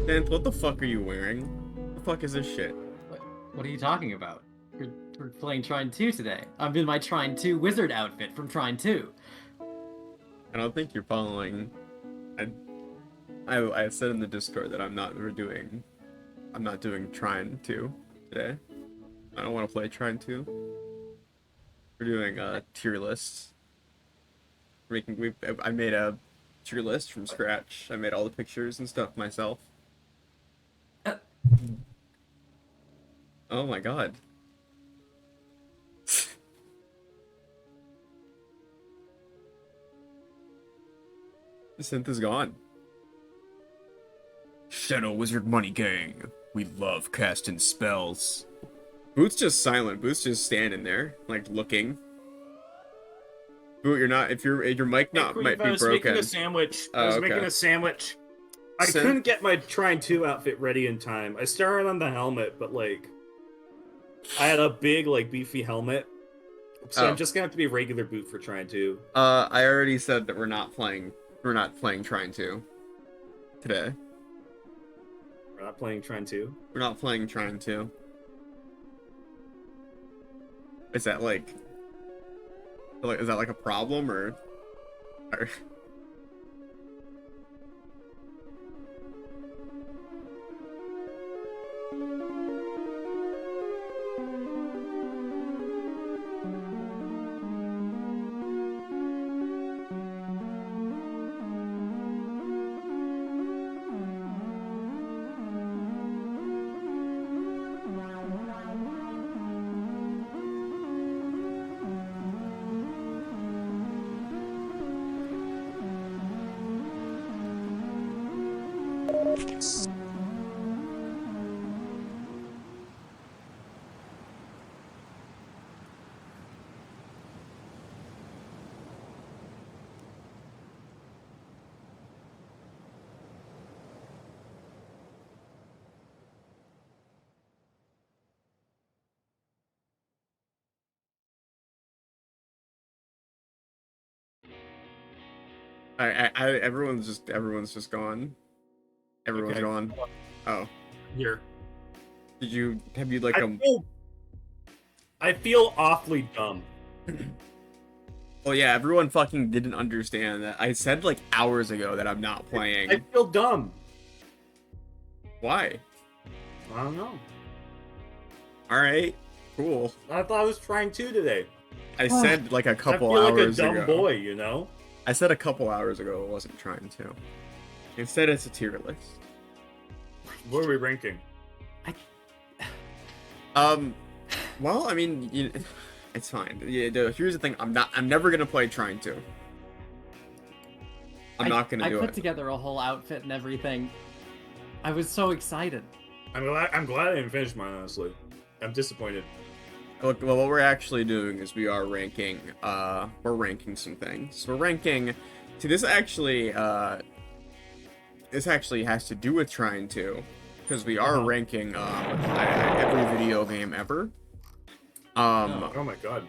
Dan, what the fuck are you wearing? What the fuck is this shit? What are you talking about? We're playing Trine 2 today. I'm in my Trine 2 wizard outfit from Trine 2. I don't think you're following. I said in the Discord that I'm not doing Trine 2 today. I don't want to play Trine 2. We're doing a tier list. I made a tier list from scratch. I made all the pictures and stuff myself. Oh my god. The synth is gone. Shadow Wizard Money Gang. We love casting spells. Boot's just silent. Boot's just standing there, like looking. Boot, you're not. If your mic not Qweave, might be I was broken. making a sandwich. Oh, I was okay. making a sandwich. I Synth- couldn't get my Trine 2 outfit ready in time. I started on the helmet, but like, I had a big like beefy helmet, so Oh. I'm just gonna have to be regular boot for Trine 2. I already said that we're not playing Trine 2 today. We're not playing Trine 2. We're not playing Trine 2. Is that like is that like a problem or... everyone's just gone. Everyone's Okay. gone. Oh. Here. Have you like I feel awfully dumb. Well, yeah, everyone fucking didn't understand that. I said like hours ago that I'm not playing. I feel dumb. Why? I don't know. Alright, cool. I thought I was Trine 2 today. I said like a couple I feel hours like a dumb ago. boy, you know? I said a couple hours ago I wasn't trying to. Instead, it's a tier list. What are we ranking? Well, I mean, it's fine. Yeah, here's the thing. I'm never gonna play Trine 2. I'm not gonna do I put it. together a whole outfit and everything. I was so excited. I'm glad I didn't finish mine, honestly. I'm disappointed. Look, well, what we're actually doing is we are ranking. We're ranking some things. We're ranking. See, this actually has to do with Trine 2, because we are ranking every video game ever. Oh my god.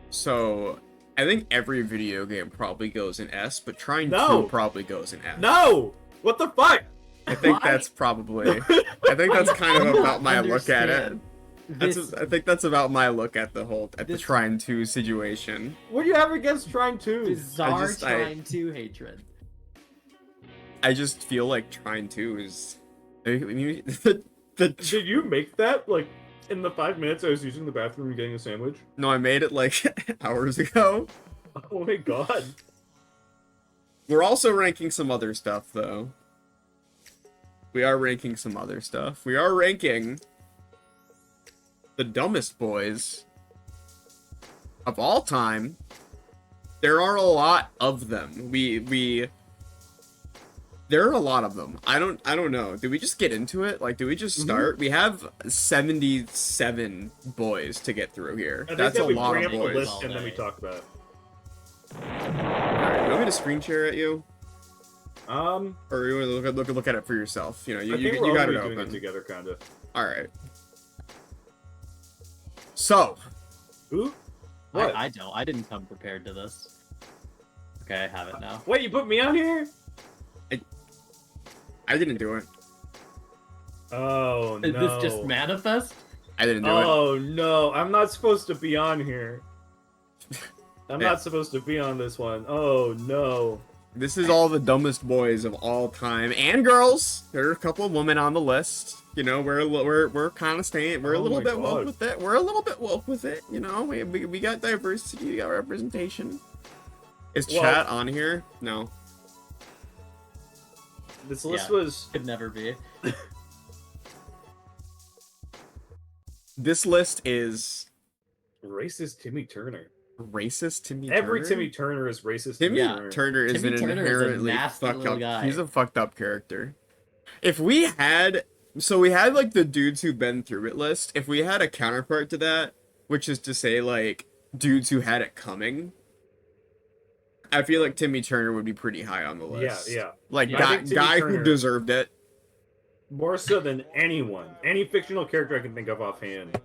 So I think every video game probably goes in S, but Trine 2 probably goes in F. No! What the fuck? I think that's probably. I think that's kind of about my look at it. This, I think that's about my look at the Trine 2 situation. What do you have against Trine 2? bizarre Trine 2 hatred. I just feel like Trine 2 is. I mean, Did you make that, like, in the 5 minutes I was using the bathroom and getting a sandwich? No, I made it like hours ago. Oh my god. We're also ranking some other stuff, though. We are ranking some other stuff. We are ranking the dumbest boys of all time. There are a lot of them. There are a lot of them. I don't know. Did we just get into it? Like, did we just start? We have 77 boys to get through here. That's a lot of boys. List and then we talk about it. Alright, you want me to screen share at you? Or you want to look at it for yourself? You know, you got it open. Doing it together, kinda. Alright. So. Who? What? I don't. I didn't come prepared to this. Okay, I have it now. Wait, you put me on here? I didn't do it. Oh Did no. this just manifest? I didn't do it. Oh no, I'm not supposed to be on here. I'm Yeah. not supposed to be on this one. Oh no. This is all the dumbest boys of all time and girls. There are a couple of women on the list. You know, we're kind of staying. We're a Oh little my bit God. woke with it. We're a little bit woke with it. You know, we got diversity. We got representation. Is Well- chat on here? No. This list Yeah. was Could never be. This list is racist Timmy Turner. racist. Timmy Every Turner? Timmy Turner is racist. Timmy Yeah. Turner is Timmy an Turner is a inherently nasty fucked little up. guy. He's a fucked up character. If we had, so we had like the dudes who've been through it list. If we had a counterpart to that, which is to say like dudes who had it coming, I feel like Timmy Turner would be pretty high on the list. Yeah. Like Yeah, I guy, think Timmy guy who Turner- deserved it. More so than anyone, any fictional character I can think of offhand.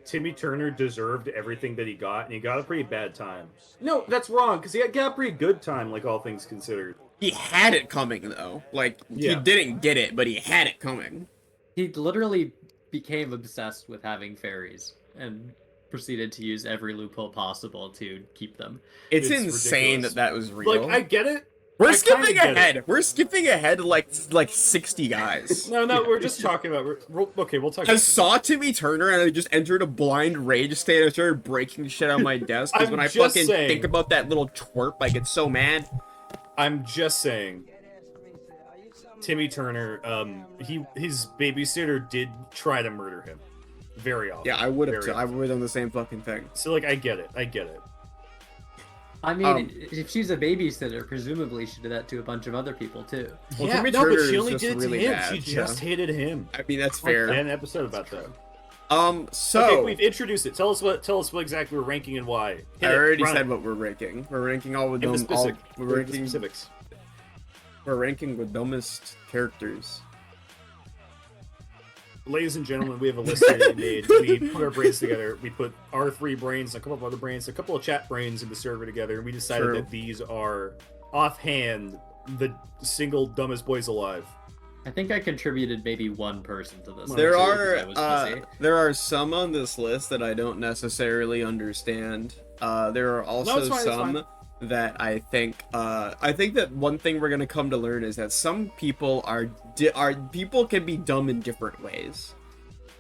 Timmy Turner deserved everything that he got, and he got a pretty bad time. No, that's wrong, because he got a pretty good time, like all things considered. He had it coming though. Like he Yeah. didn't get it, but he had it coming. He literally became obsessed with having fairies and proceeded to use every loophole possible to keep them. It's It's insane ridiculous. that was real. Like, I get it. We're I skipping kinda get it. ahead. We're skipping ahead like 60 guys. No, we're just talking about. Okay, we'll talk. I about saw Timmy Turner and I just entered a blind rage state. I started breaking shit on my desk because I'm when I just fucking saying. think about that little twerp, I get so mad. I'm just saying. Timmy Turner, his babysitter did try to murder him, very often. Yeah, I would have. Very I often. would have done the same fucking thing. So like, I get it. I mean, Um, if she's a babysitter, presumably she did that to a bunch of other people too. Well, yeah, Timmy no, Turner but is she only just did it really to him. bad, She just hated him. I mean, that's I had fair. an episode about that. So Okay, we've introduced it. Tell us what exactly we're ranking and why. Hit I it, already run said it. what we're ranking. We're ranking all with Give the them. All, specific, we're give the ranking. specifics. We're ranking the dumbest characters. Ladies and gentlemen, we have a list that we made. We put our brains together. We put our 3 brains, a couple of other brains, a couple of chat brains in the server together, and we decided True. that these are offhand the single dumbest boys alive. I think I contributed maybe one person to this. There too, are because I was busy. there are some on this list that I don't necessarily understand. There are also it's fine, it's some fine. that I think that one thing we're gonna come to learn is that some people are people can be dumb in different ways.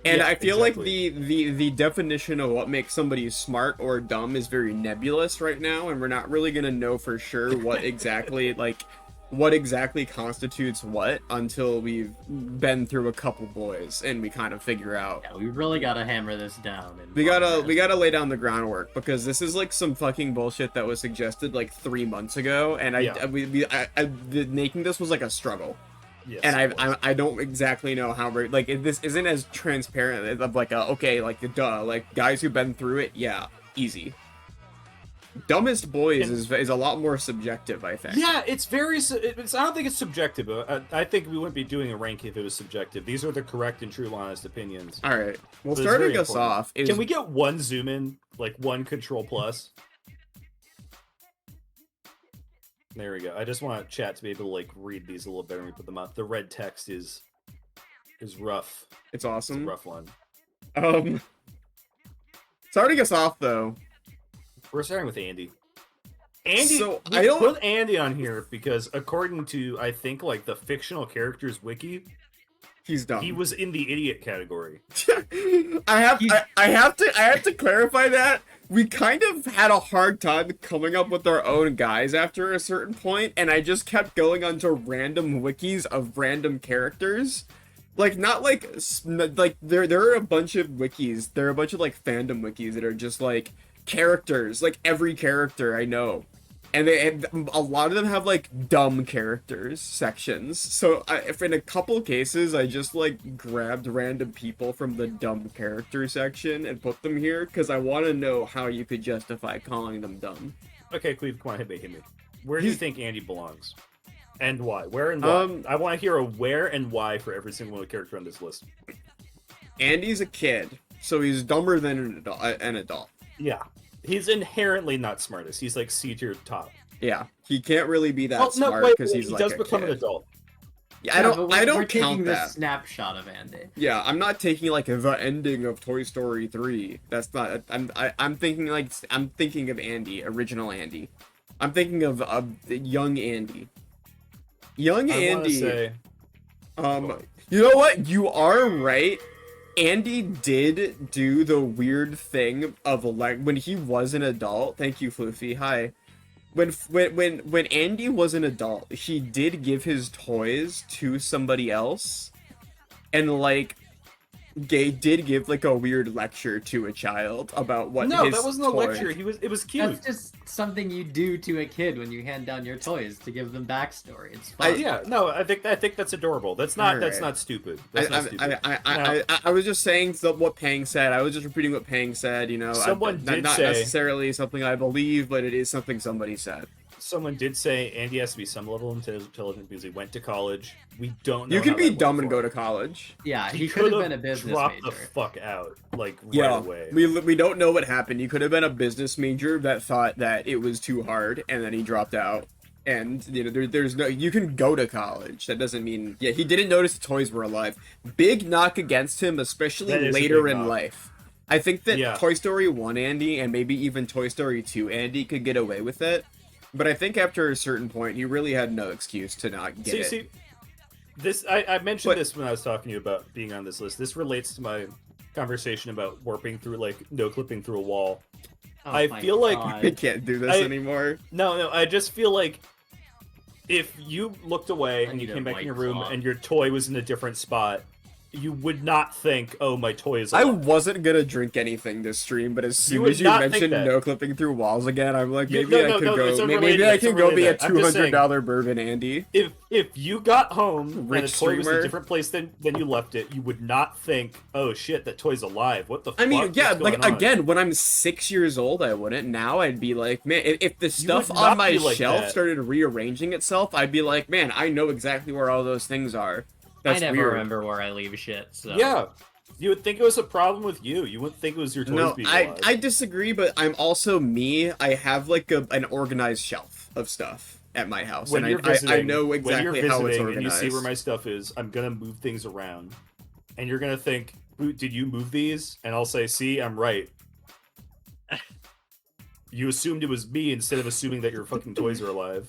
And Yeah, I feel exactly. like the definition of what makes somebody smart or dumb is very nebulous right now, and we're not really gonna know for sure what exactly constitutes what until we've been through a couple boys and we kind of figure out. Yeah, we really gotta hammer this down. And We gotta lay down the groundwork because this is like some fucking bullshit that was suggested like 3 months ago, and making this was like a struggle. Yes, And it was. I don't exactly know how we're like this isn't as transparent of like okay like duh like guys who've been through it, yeah, easy. Dumbest boys is a lot more subjective, I think. Yeah, it's very. It's. I don't think it's subjective. I think we wouldn't be doing a rank if it was subjective. These are the correct and true, honest opinions. All right. Well, So it's starting very us important. off is Can we get one zoom in, like one control plus? There we go. I just want chat to be able to like read these a little better when we put them up. The red text is rough. it's It's a awesome. rough one. Starting us off though. We're starting with Andy. Andy, So, we I don't- put Andy on here because according to I think like the fictional characters wiki, He's dumb. he was in the idiot category. I have to clarify that we kind of had a hard time coming up with our own guys after a certain point, and I just kept going onto random wikis of random characters. Like not like there are a bunch of wikis. There are a bunch of like fandom wikis that are just like characters, like every character I know. And a lot of them have like dumb characters sections. So if in a couple cases I just like grabbed random people from the dumb character section and put them here because I want to know how you could justify calling them dumb. Okay, Qweave, come on, hit me. Where do you He's- think Andy belongs? And why? Where and why? I want to hear a where and why for every single character on this list. Andy's a kid, so he's dumber than an adult. Yeah. He's inherently not smartest. He's like C tier top. Yeah, he can't really be that Well, no, smart wait, because he's he like does a become kid. an adult. Yeah, I don't we're count taking that. this snapshot of Andy. Yeah, I'm not taking like the ending of Toy Story 3. That's not. I'm thinking of Andy, original Andy. I'm thinking of young Andy. Young I want to Andy. say, You know what? You are right. Andy did do the weird thing of like when he was an adult. Thank you, Floofy. Hi. When Andy was an adult, he did give his toys to somebody else, and like Gay did give like a weird lecture to a child about what. No, his that wasn't a toy- lecture. It was cute. That's just something you do to a kid when you hand down your toys to give them backstory. It's fun. Yeah, no, I think that's adorable. That's not stupid. That's not stupid. I was just saying what Pang said. I was just repeating what Pang said. You know, Someone did not say- necessarily something I believe, but it is something somebody said. Someone did say Andy has to be some level intelligent because he went to college. We don't know. You can how be that went dumb and for go him. to college. Yeah, he could have could've been a business dropped major. the fuck out like Yeah, right away. we don't know what happened. He could have been a business major that thought that it was too hard, and then he dropped out. And you know, there's no. You can go to college. That doesn't mean. Yeah, he didn't notice the toys were alive. Big knock against him, especially That is a later big in knock. life. I think that Yeah. Toy Story 1 Andy and maybe even Toy Story 2 Andy could get away with it. But I think after a certain point, he really had no excuse to not get it. See, this I mentioned But- this when I was talking to you about being on this list. This relates to my conversation about warping through, like, no clipping through a wall. Oh I my feel like- God. I can't do this anymore. No, I just feel like if you looked away I and you need a came back in White your room Claw. and your toy was in a different spot, you would not think, "Oh, my toy is I alive." wasn't gonna drink anything this stream, but as soon would as you not think mentioned that. no clipping through walls again, I'm like, You- maybe no, I no, could no, it's go. unrelated, Maybe I it's can go be a unrelated. I'm just saying. $200 bourbon, Andy. If you got home and Rich the toy was in streamer. a different place than you left it, you would not think, "Oh shit, that toy's alive." What the fuck? I mean, yeah, What's like going on? again, when I'm 6 years old, I wouldn't. Now I'd be like, man, if the stuff would on not my be like shelf that. started rearranging itself, I'd be like, man, I know exactly where all those things are. That's I never weird. remember where I leave shit. So Yeah, you would think it was a problem with you. You wouldn't think it was your toys No, being I alive. disagree, but I'm also me. I have like an organized shelf of stuff at my house, When and you're I visiting, know when exactly you're how it's visiting organized. and you see where my stuff is, I'm gonna move things around, and you're gonna think, "Boot, did you move these?" And I'll say, "See, I'm right." You assumed it was me instead of assuming that your fucking toys are alive,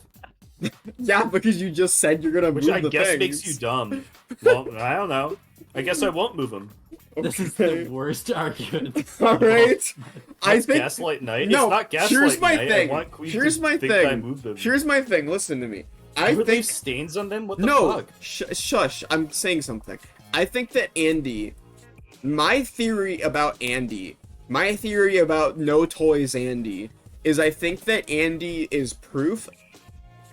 Yeah, because you just said you're gonna which move I the guess things. makes you dumb. Well, I don't know. I guess I won't move them. this is the worst argument. All right. I That's think Gaslight Night. no. It's not Gaslight Here's my Night. thing. I want Qweave Here's to my think I thing. moved them. Here's my thing. Listen to me. I You would leave think stains on them. What the no. fuck? Shush. I'm saying something. I think that Andy. My theory about Andy. My theory about no toys Andy is I think that Andy is proof,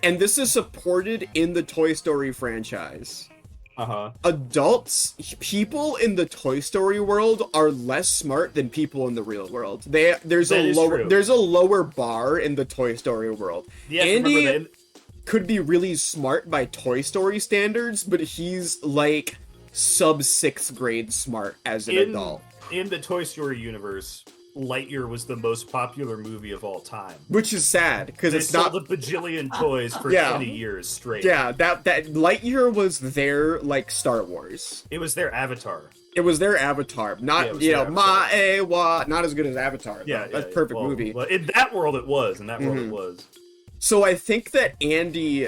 and this is supported in the Toy Story franchise. Adults, people in the Toy Story world are less smart than people in the real world. There's That a is lower true. there's a lower bar in the Toy Story world. You have to remember Andy that- could be really smart by Toy Story standards, but he's like sub 6th grade smart as an adult. In the Toy Story universe, Lightyear was the most popular movie of all time. Which is sad because They it's sold not. a bajillion toys for Yeah. 20 years straight. Yeah, that Lightyear was their like Star Wars. It was their avatar. It was their Avatar, Yeah, not it was you their know not as good as Avatar. Yeah, though. That's yeah, perfect well, movie. Well, in that world, it was. In that world, Mhm. it was. So I think that Andy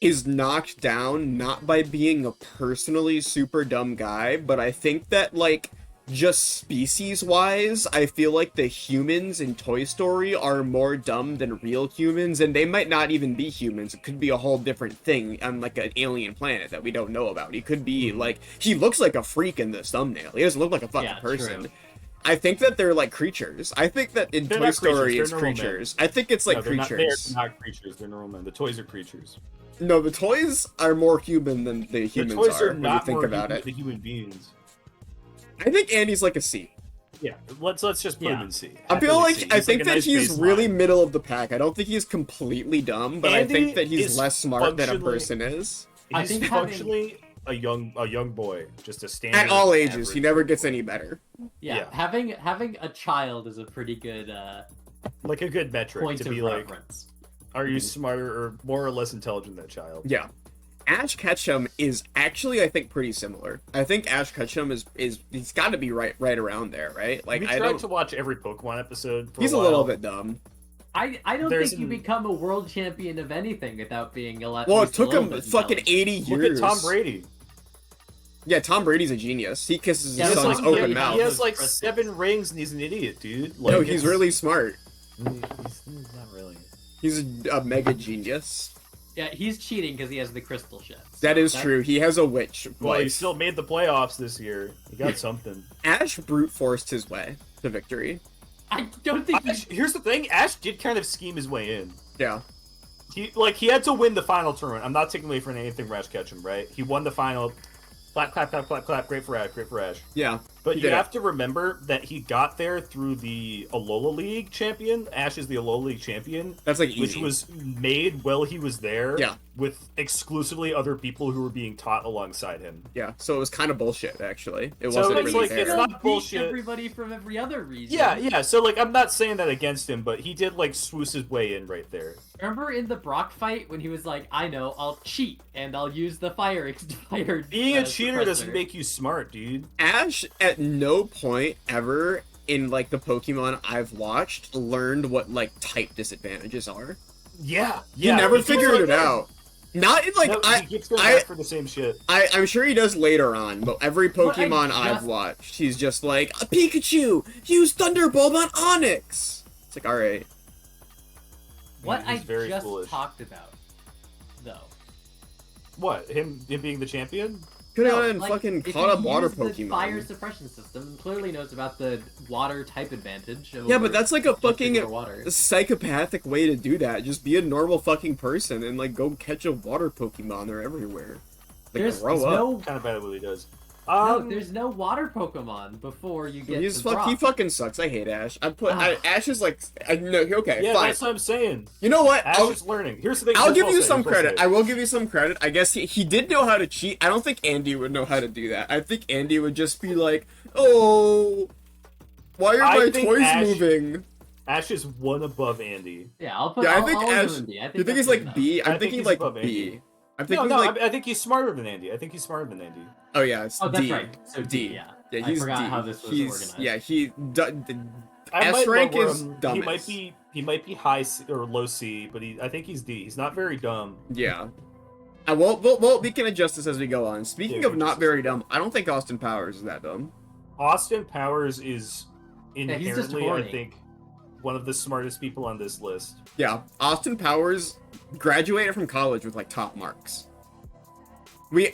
is knocked down not by being a personally super dumb guy, but I think that like just species wise, I feel like the humans in Toy Story are more dumb than real humans, and they might not even be humans. It could be a whole different thing on like an alien planet that we don't know about. He could be like, he looks like a freak in this thumbnail. He doesn't look like a fucking Yeah, person. true. I think that they're like creatures. I think that in They're Toy not Story creatures, it's they're normal men. creatures. I think it's like No, they're not- creatures. They're not creatures. They're normal men. The toys are creatures. No, the toys are more human than the The humans toys are are when not you think more about human it. than the human beings. I think Andy's like a C. Yeah, let's just put him Yeah. in C. I feel like C. I He's think like a that nice he's baseline. really middle of the pack. I don't think he's completely dumb, but I Andy think that he's is less smart than a functionally- person is. I He's think having- functionally a young boy, just a standard. At all ages, average he never young gets boy. any better. Yeah, Yeah. having a child is a pretty good Like a good metric point to of be like, reference. are you smarter or more or less intelligent than that child? Yeah. Ash Ketchum is actually, I think, pretty similar. I think Ash Ketchum is he's got to be right around there, right? Like We I tried don't. to watch every Pokemon episode. He's a little bit dumb. I don't There's think you become a world champion of anything without being a lot. Well, it took him fucking 80 years. Look at Tom Brady. Yeah, Tom Brady's a genius. He kisses Yeah, his it's son's like- open yeah, mouth. He has like Crystals. 7 rings and he's an idiot, dude. Like, No, he's really smart. He's not really. He's a mega genius. Yeah, he's cheating because he has the crystal shits. That is true. He has a witch Well, he wife. still made the playoffs this year. He got something. Ash brute forced his way to victory. I don't think Here's the thing: Ash did kind of scheme his way in. Yeah. He had to win the final tournament. I'm not taking away from anything Rash Ketchum, right? He won the final. Clap, clap, clap, clap, clap. Great for Ash. Great for Ash. Yeah. But He you did have to remember that he got there through the Alola League champion. Ash is the Alola League champion. That's like easy. Which was made while he was there. Yeah. With exclusively other people who were being taught alongside him. Yeah. So it was kind of bullshit, actually. It So wasn't it's really like, fair. it's not bullshit. Everybody from every other region. Yeah. So like, I'm not saying that against him, but he did like swoosh his way in right there. Remember in the Brock fight when he was like, "I know, I'll cheat and I'll use the fire." Being a cheater doesn't make you smart, dude. Ash at no point ever in like the Pokemon I've watched learned what like type disadvantages are. Yeah. He never figured it out. Not in like No, he keeps going I back for the same shit. I'm sure he does later on, but every Pokemon I I've watched, he's just like, a Pikachu, use Thunderbolt on Onyx. It's like, all right. What He's I very just foolish. talked about, though. What? Him being the champion? Could have No, gone and like, fucking if caught he up water used the Pokemon. fire suppression system clearly knows about the water type advantage. Yeah, but that's like a fucking water. psychopathic way to do that. Just be a normal fucking person and like go catch a water Pokemon. They're everywhere. Like, There's grow up. no Kind of bad at what he does. no, there's no water Pokemon before you get He's to Brock. he fucking sucks. I hate Ash. Ash is like no. Okay, Yeah, fine. that's what I'm saying. You know what? Ash is learning. Here's the thing. I'll here's give what you say, some here's what I'll credit. say. I will give you some credit. I guess he did know how to cheat. I don't think Andy would know how to do that. I think Andy would just be like, "Oh, why are I my think toys Ash- moving?" Ash is one above Andy. Yeah, I'll put. Yeah, I I'll, think I'll Ash. give him B. I think You think that's he's good like enough. B? I'm I think thinking he's like above B. Andy. I'm thinking No, like I think he's smarter than Andy. I think he's smarter than Andy. oh yeah, it's Oh, that's D. right. So D. Yeah. Yeah, I he's forgot D. how this was he's, organized. Yeah, I S might rank lower is him. dumbest. He might be high C, or low C, but I think he's D. He's not very dumb. Yeah. We can adjust this as we go on. Speaking Yeah, of we not just- very dumb, I don't think Austin Powers is that dumb. Austin Powers is he's just inherently, I horny. think, one of the smartest people on this list. Yeah, Austin Powers graduated from college with like top marks.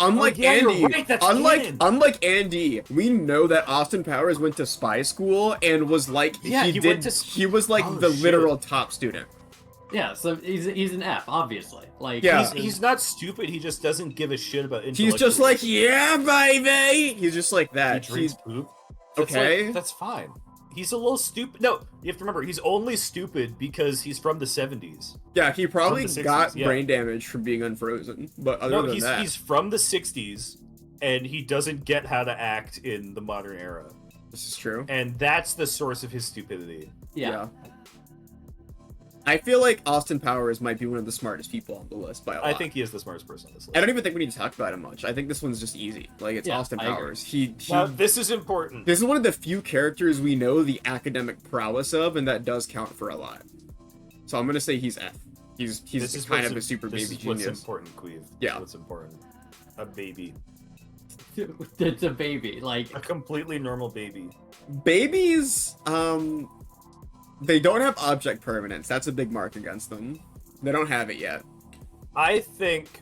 Unlike yeah, you're Andy, right, that's canon. unlike Andy, we know that Austin Powers went to spy school and was like Yeah, he went to he was like Oh, the shit. literal top student. Yeah, so he's an F, obviously. Like Yeah. He's not stupid. He just doesn't give a shit about. He's just like, yeah, baby. He's just like he that. drinks He's poop. That's okay. that's fine. He's a little stupid. No, you have to remember, he's only stupid because he's from the 70s. yeah, he probably From the 60s, got yeah. brain damage from being unfrozen. But other No, than he's that, he's from the 60s, and he doesn't get how to act in the modern era. this is true. And that's the source of his stupidity. yeah. I feel like Austin Powers might be one of the smartest people on the list by a lot. I think he is the smartest person on this I list. don't even think we need to talk about him much. I think this one's just easy. Like it's Yeah, Austin I agree. Powers. He Now, this is important. this is one of the few characters we know the academic prowess of, and that does count for a lot. So I'm gonna say he's F. He's This is kind what's of a super this baby is what's genius. important, Qweave. Yeah. What's important? A baby. It's a baby. Like A completely normal baby. Babies, they don't have object permanence. That's a big mark against them. They don't have it yet. I think,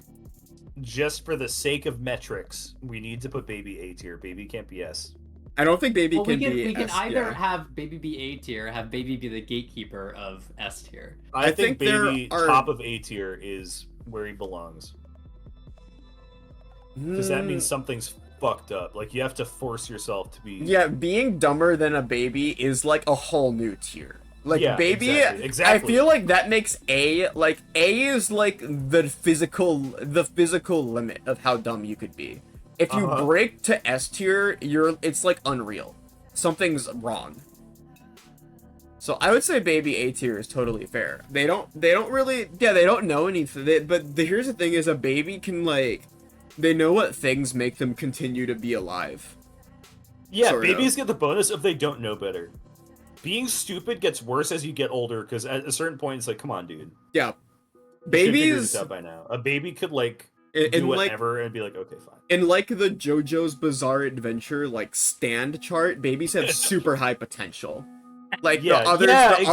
just for the sake of metrics, we need to put baby A tier. Baby can't be S. I don't think baby well, can we be. can S, either yeah. have baby be A tier, have baby be the gatekeeper of S tier. I think think baby there are- top of A tier is where he belongs. Because that means something's fucked up. Like, you have to force yourself to be. Yeah, being dumber than a baby is like a whole new tier. Like Yeah, baby, exactly. I feel like that makes A is like the physical limit of how dumb you could be. If you Uh-huh. break to S tier, it's like unreal. Something's wrong. So I would say baby A tier is totally fair. They don't really, yeah, they don't know anything. Here's the thing: is a baby can like, they know what things make them continue to be alive. Yeah, Sort babies of. get the bonus if they don't know better. Being stupid gets worse as you get older, because at a certain point, it's like, come on, dude. Yeah, You should figure babies this out by now. A baby could like in do like whatever and be like, okay, fine. in like the JoJo's Bizarre Adventure like stand chart, babies have super high potential. Like Yeah, the exactly.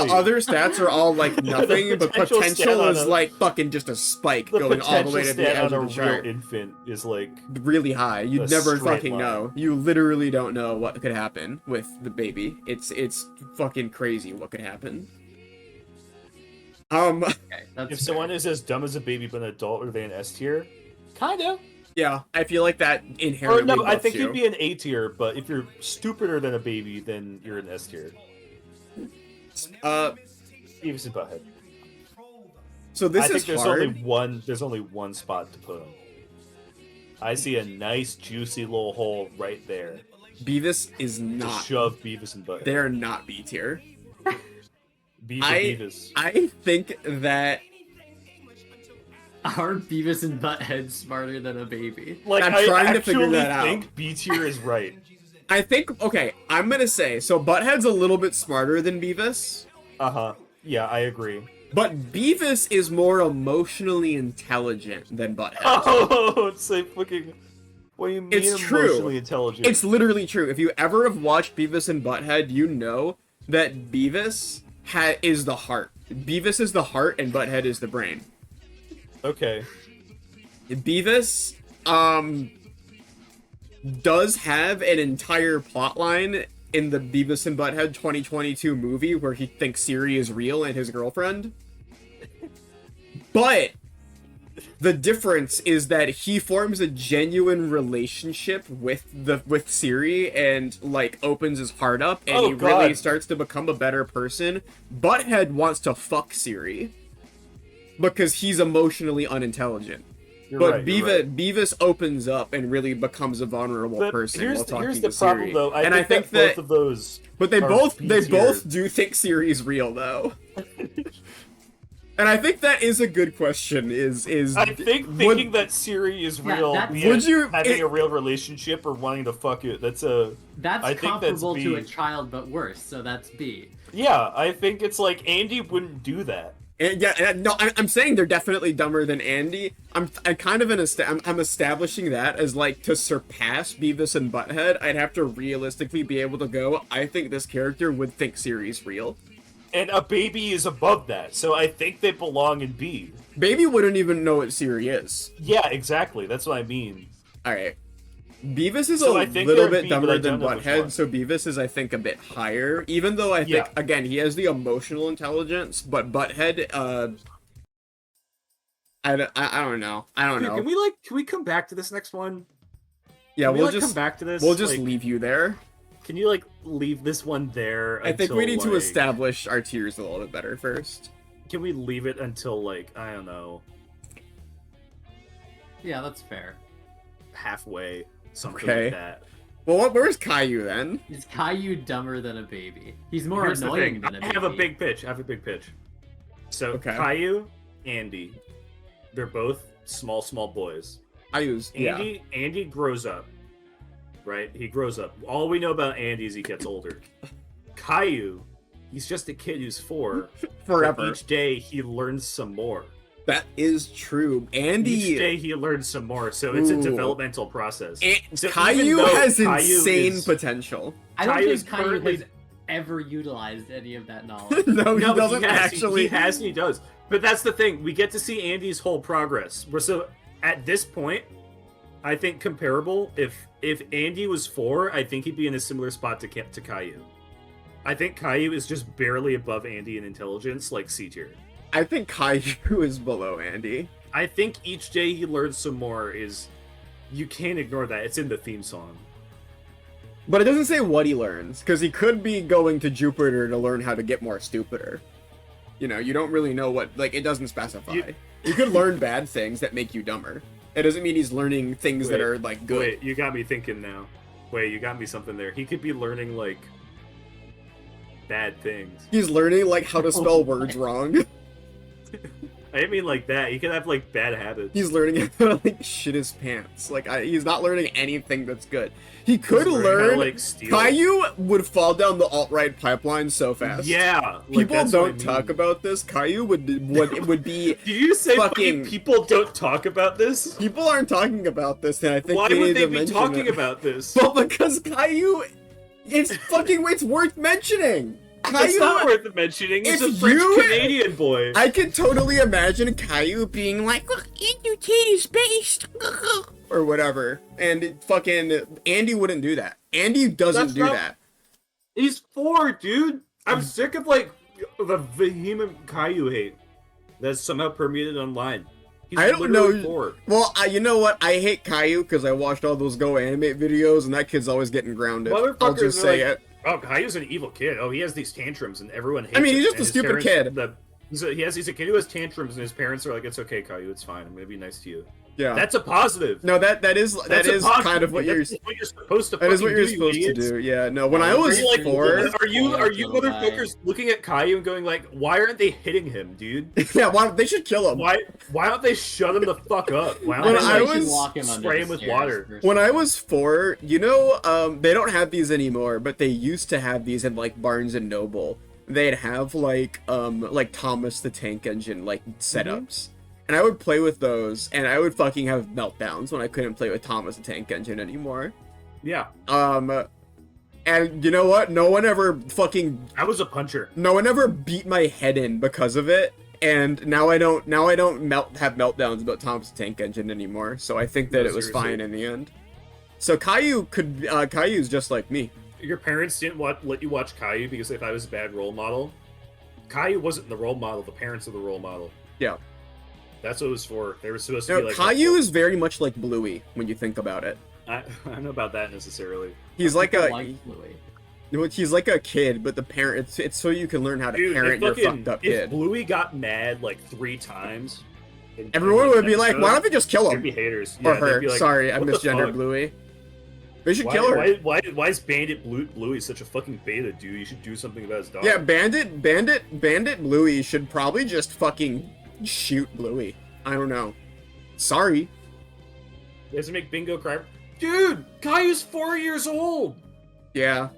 other stats are all like nothing, but potential potential stat on is like fucking just a spike The going all the way to potential the stat edge on a of the real chart. infant is like Really high. You'd a never straight fucking line. know. You literally don't know what could happen with the baby. It's fucking crazy what could happen. Okay, that's if fair. someone is as dumb as a baby but an adult, are they an S tier? Kinda. Yeah, I feel like that Or inherently no, I buffs think you. you'd be an A tier, but if you're stupider than a baby, then you're an S tier. Beavis and Butthead. So this I think is there's hard. only one spot to put them. I see a nice juicy little hole right there. Beavis is To not. shove Beavis and Butthead. They're not B tier. Beavis. I think that Are Beavis and Butthead smarter than a baby? Like I'm I trying to actually figure that out. think B tier is right. I think okay, I'm gonna say so Butthead's a little bit smarter than Beavis, Yeah, I agree. but Beavis is more emotionally intelligent than Butthead. Oh, it's like fucking. What do you mean It's true. emotionally intelligent? It's literally true. If you ever have watched Beavis and Butthead, you know that Beavis is the heart. Beavis is the heart and Butthead is the brain. Okay. Beavis does have an entire plotline in the Beavis and Butthead 2022 movie where he thinks Siri is real and his girlfriend. But the difference is that he forms a genuine relationship with Siri and like opens his heart up and he really starts to become a better person. Butthead wants to fuck Siri because he's emotionally unintelligent. But Beavis opens up and really becomes a vulnerable person while talking here's to the problem, Siri. though. And I think that both of those. but they are both B-tier. do think Siri's real though. And I think that is a good question. I think thinking that Siri is Yeah, real, that's- via Would you- having a real relationship or wanting to fuck it? That's I think comparable that's to B. a child, but worse. So that's B. Yeah, I think it's like Andy wouldn't do that. And no, I'm saying they're definitely dumber than Andy. I'm kind of I'm establishing that as like to surpass Beavis and Butthead. I'd have to realistically be able to go. I think this character would think Siri's real. And a baby is above that, so I think they belong in B. Baby wouldn't even know what Siri is. Yeah, exactly. That's what I mean. All right. Beavis is So a I think little they're bit B, but I dumber don't than know which Butthead, one. so Beavis is, I think, a bit higher. Even though I think, Yeah. again, he has the emotional intelligence, but Butthead, I don't know. I don't know. Can we come back to this next one? Yeah, Can we, we'll like, just come back to this. we'll just Like, leave you there. Can you like leave this one there? I think we until, need to like- establish our tiers a little bit better first. Can we leave it until like I don't know, Yeah, that's fair. halfway, something Okay. like that? Well, where's Caillou then? Is Caillou dumber than a baby? He's more Here's the annoying thing. than a I baby. have a big pitch. So Okay. Caillou, Andy, they're both small boys. Caillou's, yeah. Andy grows up, right? He grows up. All we know about Andy is he gets older. Caillou, he's just a kid who's 4. Forever. But each day he learns some more. That is true. Andy... Each day he learns some more, so it's Ooh. a developmental process. So even Caillou though has Caillou insane is- potential. I don't Caillou's think Caillou currently- has ever utilized any of that knowledge. No, he No, doesn't he has, actually. He has and he does. But that's the thing. We get to see Andy's whole progress. So at this point, I think comparable. If Andy was 4, I think he'd be in a similar spot to Caillou. I think Caillou is just barely above Andy in intelligence, like C tier. I think Caillou is below Andy. I think each day he learns some more is. You can't ignore that. It's in the theme song. But it doesn't say what he learns, because he could be going to Jupiter to learn how to get more stupider. You know, you don't really know what, like, it doesn't specify. You could learn bad things that make you dumber. It doesn't mean he's learning things that Wait, are, like, good. Wait, you got me thinking now. Wait, you got me something there. He could be learning, like... bad things. He's learning like how to spell words wrong. I didn't mean like that. He could have like bad habits. He's learning how to like shit his pants. Like he's not learning anything that's good. He could He's learning how learn. to, like, steal. Caillou would fall down the alt-right pipeline so fast. Yeah, like, People that's what I don't mean. talk about this. Caillou would be. Did you say fucking- people don't talk about this? People aren't talking about this, and I think Why we would need they to be mention talking it. about this? Well, because Caillou, it's worth mentioning. It's Caillou, not worth mentioning. He's if a French you- Canadian boy. I can totally imagine Caillou being like, entertain is based, or whatever, and fucking Andy wouldn't do that. Andy doesn't That's do not- that. He's 4, dude. I'm sick of like the vehement Caillou hate that's somehow permeated online. He's I don't literally know. 4. Well, you know what? I hate Caillou because I watched all those Go Animate videos, and that kid's always getting grounded. I'll Motherfuckers just are say like, it. Oh, Caillou's an evil kid. Oh, he has these tantrums, and everyone hates I mean, he's him. just And a his stupid parents- kid. He's a kid who has tantrums, and his parents are like, "It's okay, Caillou. It's fine. I'm gonna be nice to you." Yeah. That's a positive. No, that is That's a positive. kind of what you're. That's what you're supposed to. That is what fucking you're do, you supposed to idiots. do. Yeah. No. When I Are was you, like, 4. Are you Little guy. motherfuckers looking at Caillou and going like, "Why aren't they hitting him, dude? Yeah. Why they should kill him. Why don't they shut him the fuck up? Why When don't I they They should was- lock him under spray the him with stairs water. or When I something. was 4, they don't have these anymore, but they used to have these in like Barnes and Noble. They'd have like Thomas the Tank Engine like setups. And I would play with those, and I would fucking have meltdowns when I couldn't play with Thomas the Tank Engine anymore. Yeah, And you know what? No one ever I was a puncher. beat my head in because of it. And now I don't have meltdowns about Thomas the Tank Engine anymore. So I think that No, it was seriously. fine in the end. So Caillou's just like me. Your parents didn't let you watch Caillou because they thought it was a bad role model. Caillou wasn't the role model. The parents are the role model. Yeah. That's what it was for. They were supposed to No, be like. Caillou is very much like Bluey when you think about it. I don't know about that necessarily. He's like People a like Louis. he's like a kid, but the parent it's so you can learn how to Dude, parent your fucked up if kid. Bluey got mad like 3 times, in Everyone one would be like, episode, "Why don't they just kill there'd him?" be haters. Or Yeah, they'd her. be like, Sorry, I "What the misgendered fuck? Bluey. They should Why, kill her. Why is Bandit Bluey such a fucking beta, dude? You should do something about his dog. Yeah, Bandit Bluey should probably just fucking shoot Bluey. I don't know. Sorry. He doesn't make Bingo cry. Dude, Caillou's 4 years old. Yeah.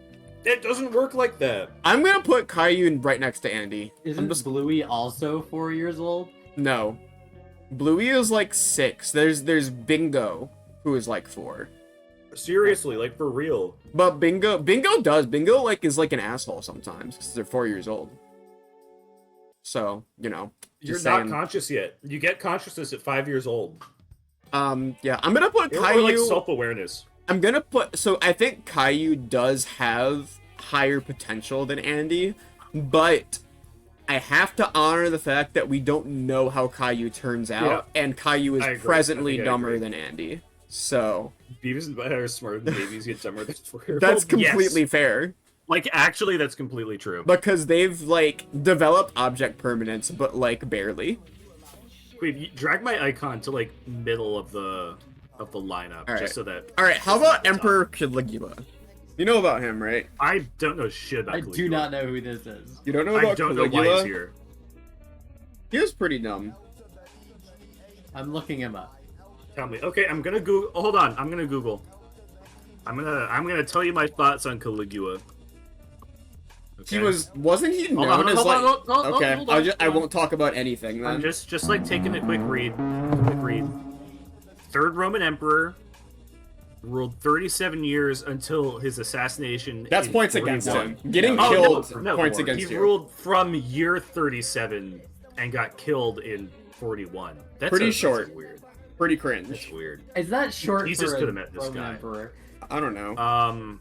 It doesn't work like that. I'm gonna put Caillou right next to Andy. Isn't Bluey also 4 years old? No. Bluey is like 6. There's Bingo, who is like 4. Seriously, like for real. But Bingo like is like an asshole sometimes because they're 4 years old. So, You're just not saying. conscious yet. You get consciousness at 5 years old. Yeah, I'm gonna put Or Caillou. like self-awareness. So I think Caillou does have higher potential than Andy, but I have to honor the fact that we don't know how Caillou turns out, and Caillou I is agree. presently I think I dumber agree. than Andy. So Beavis and Butthead are smarter than babies get dumber than 4-year-olds. that's completely Yes. fair Like, actually, that's completely true. because they've like developed object permanence, but like barely. Wait, you drag my icon to like middle of the lineup, All right. just so that. All right, how it's not about the top. Emperor Caligula? You know about him, right? I don't know shit about I do Caligula. not know who this is. You don't know I about don't know Caligula? why he's here. He was pretty dumb. I'm looking him up. Tell me. Okay, I'm gonna Google. Hold on, I'm gonna Google. I'm gonna tell you my thoughts on Caligula. He wasn't he Hold known on, as hold like on, hold on, okay? hold on, I hold on. won't talk about anything then. I'm just like taking a quick read. Quick read. Third Roman Emperor, ruled 37 years until his assassination. That's in points against 41. him. Getting Oh, killed no, points he against you. ruled from year 37 and got killed in 41. Pretty short. That's weird. Pretty That's cringe. weird. Is that short Jesus for could a have met this Roman guy. emperor? I don't know.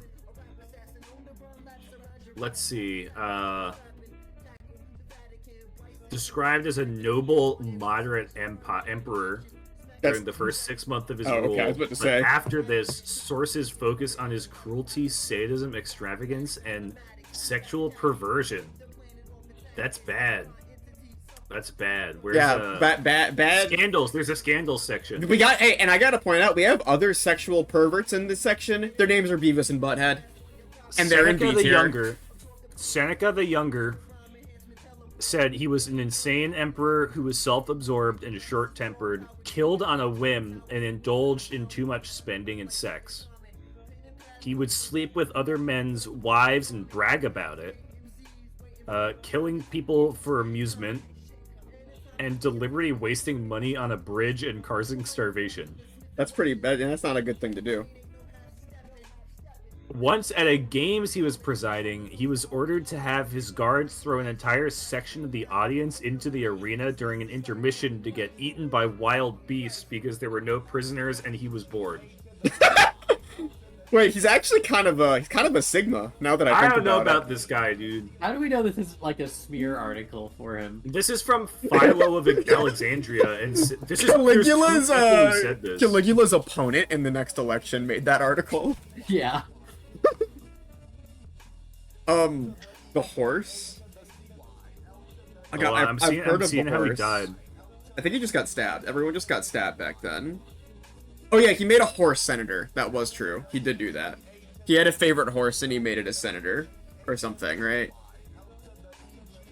Let's see. Described as a noble, moderate emperor That's- during the first 6 months of his Oh, rule. okay, I was about to but say. after this, sources focus on his cruelty, sadism, extravagance, and sexual perversion. That's bad. That's bad. Where's Yeah, bad. scandals? There's a scandals section. We got and I gotta point out we have other sexual perverts in this section. Their names are Beavis and Butthead, and they're in Seneca B the tier. Younger. Seneca the Younger said he was an insane emperor who was self-absorbed and short-tempered, killed on a whim, and indulged in too much spending and sex. He would sleep with other men's wives and brag about it, killing people for amusement, and deliberately wasting money on a bridge and causing starvation. That's pretty bad, and that's not a good thing to do. Once at a games he was presiding, he was ordered to have his guards throw an entire section of the audience into the arena during an intermission to get eaten by wild beasts because there were no prisoners and he was bored. Wait, he's actually kind of a Sigma, now that I think about it. I don't know about this guy, dude. How do we know this is like a smear article for him? This is from Philo of Alexandria, and this is Caligula's opponent in the next election made that article. Yeah. The horse. I'm seeing how he died. I think he just got stabbed. Everyone just got stabbed back then. Oh yeah, he made a horse senator. That was true. He did do that. He had a favorite horse and he made it a senator or something, right?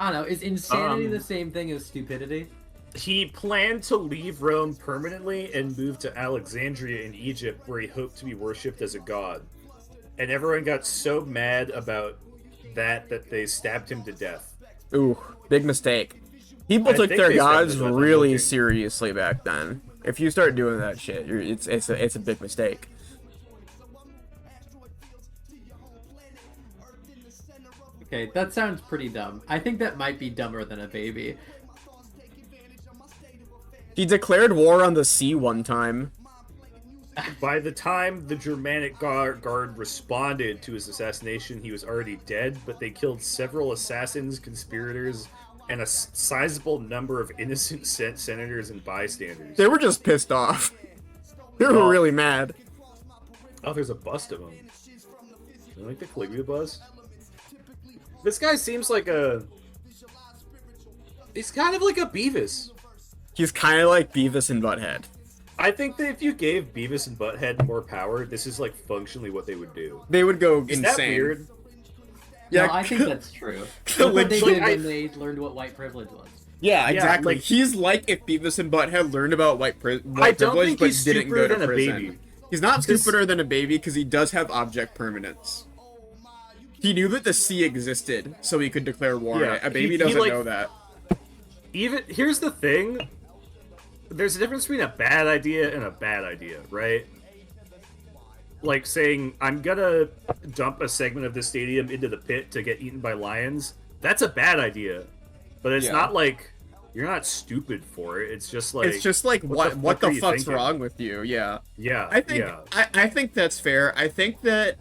I don't know. Is insanity the same thing as stupidity? He planned to leave Rome permanently and move to Alexandria in Egypt, where he hoped to be worshipped as a god. And everyone got so mad about that they stabbed him to death. Ooh, big mistake. People took their gods really seriously back then. If you start doing that shit, it's a big mistake. Okay, that sounds pretty dumb. I think that might be dumber than a baby. He declared war on the sea one time. By the time the Germanic guard responded to his assassination, he was already dead, but they killed several assassins, conspirators, and a sizable number of innocent senators and bystanders. They were just pissed off. They were really mad. Oh, there's a bust of him. You like the Caligula bust? This guy seems like he's kind of like a Beavis. He's kind of like Beavis and Butthead. I think that if you gave Beavis and Butthead more power, this is like functionally what they would do. They would go Is insane. that weird? Yeah, no, I think that's true. Look what they did when they learned what white privilege was. Yeah, exactly. Like, he's like if Beavis and Butthead learned about white privilege, but didn't go to prison. Baby. He's not stupider than a baby because he does have object permanence. He knew that the sea existed, so he could declare war. Yeah, a baby doesn't know that. Here's the thing. There's a difference between a bad idea and a bad idea, right? Like saying, I'm gonna dump a segment of the stadium into the pit to get eaten by lions. That's a bad idea. But it's not like, you're not stupid for it. It's just like... what the fuck's wrong with you? Yeah. Yeah, I think that's fair. I think that...